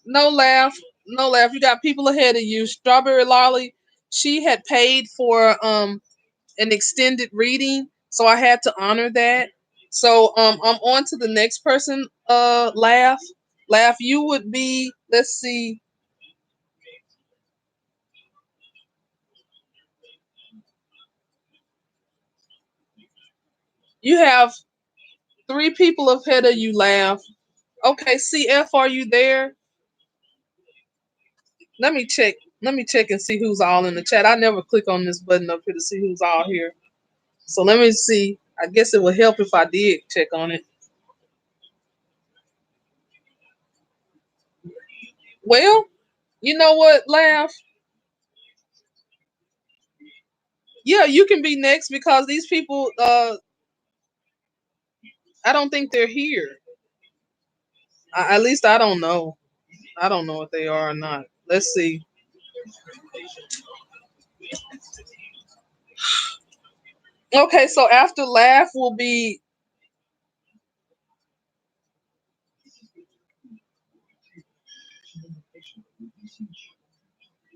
no laugh, no laugh. You got people ahead of you. Strawberry Lolly, she had paid for an extended reading, so I had to honor that. So I'm on to the next person. Laugh, laugh. You would be. Let's see. You have three people ahead of you. Laugh. Okay, CF, are you there? Let me check. Let me check and see who's all in the chat. I never click on this button up here to see who's all here. So let me see. I guess it would help if I did check on it. Well, you know what, Laugh? Yeah, you can be next because these people, I don't think they're here. At least I don't know. I don't know if they are or not. Let's see. Okay, so after Laugh will be,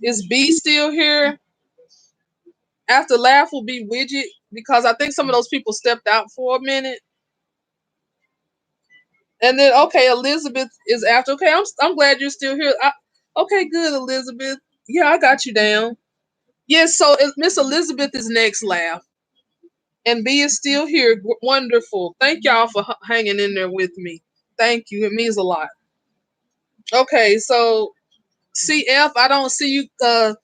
is B still here? After Laugh will be Widget because I think some of those people stepped out for a minute. And then okay, Elizabeth is after. Okay, I'm glad you're still here. Okay, good, Elizabeth. Yeah, I got you down. Yes, so Miss Elizabeth is next, Laugh, and B is still here. Wonderful. Thank y'all for hanging in there with me. Thank you. It means a lot. Okay, so CF, I don't see you.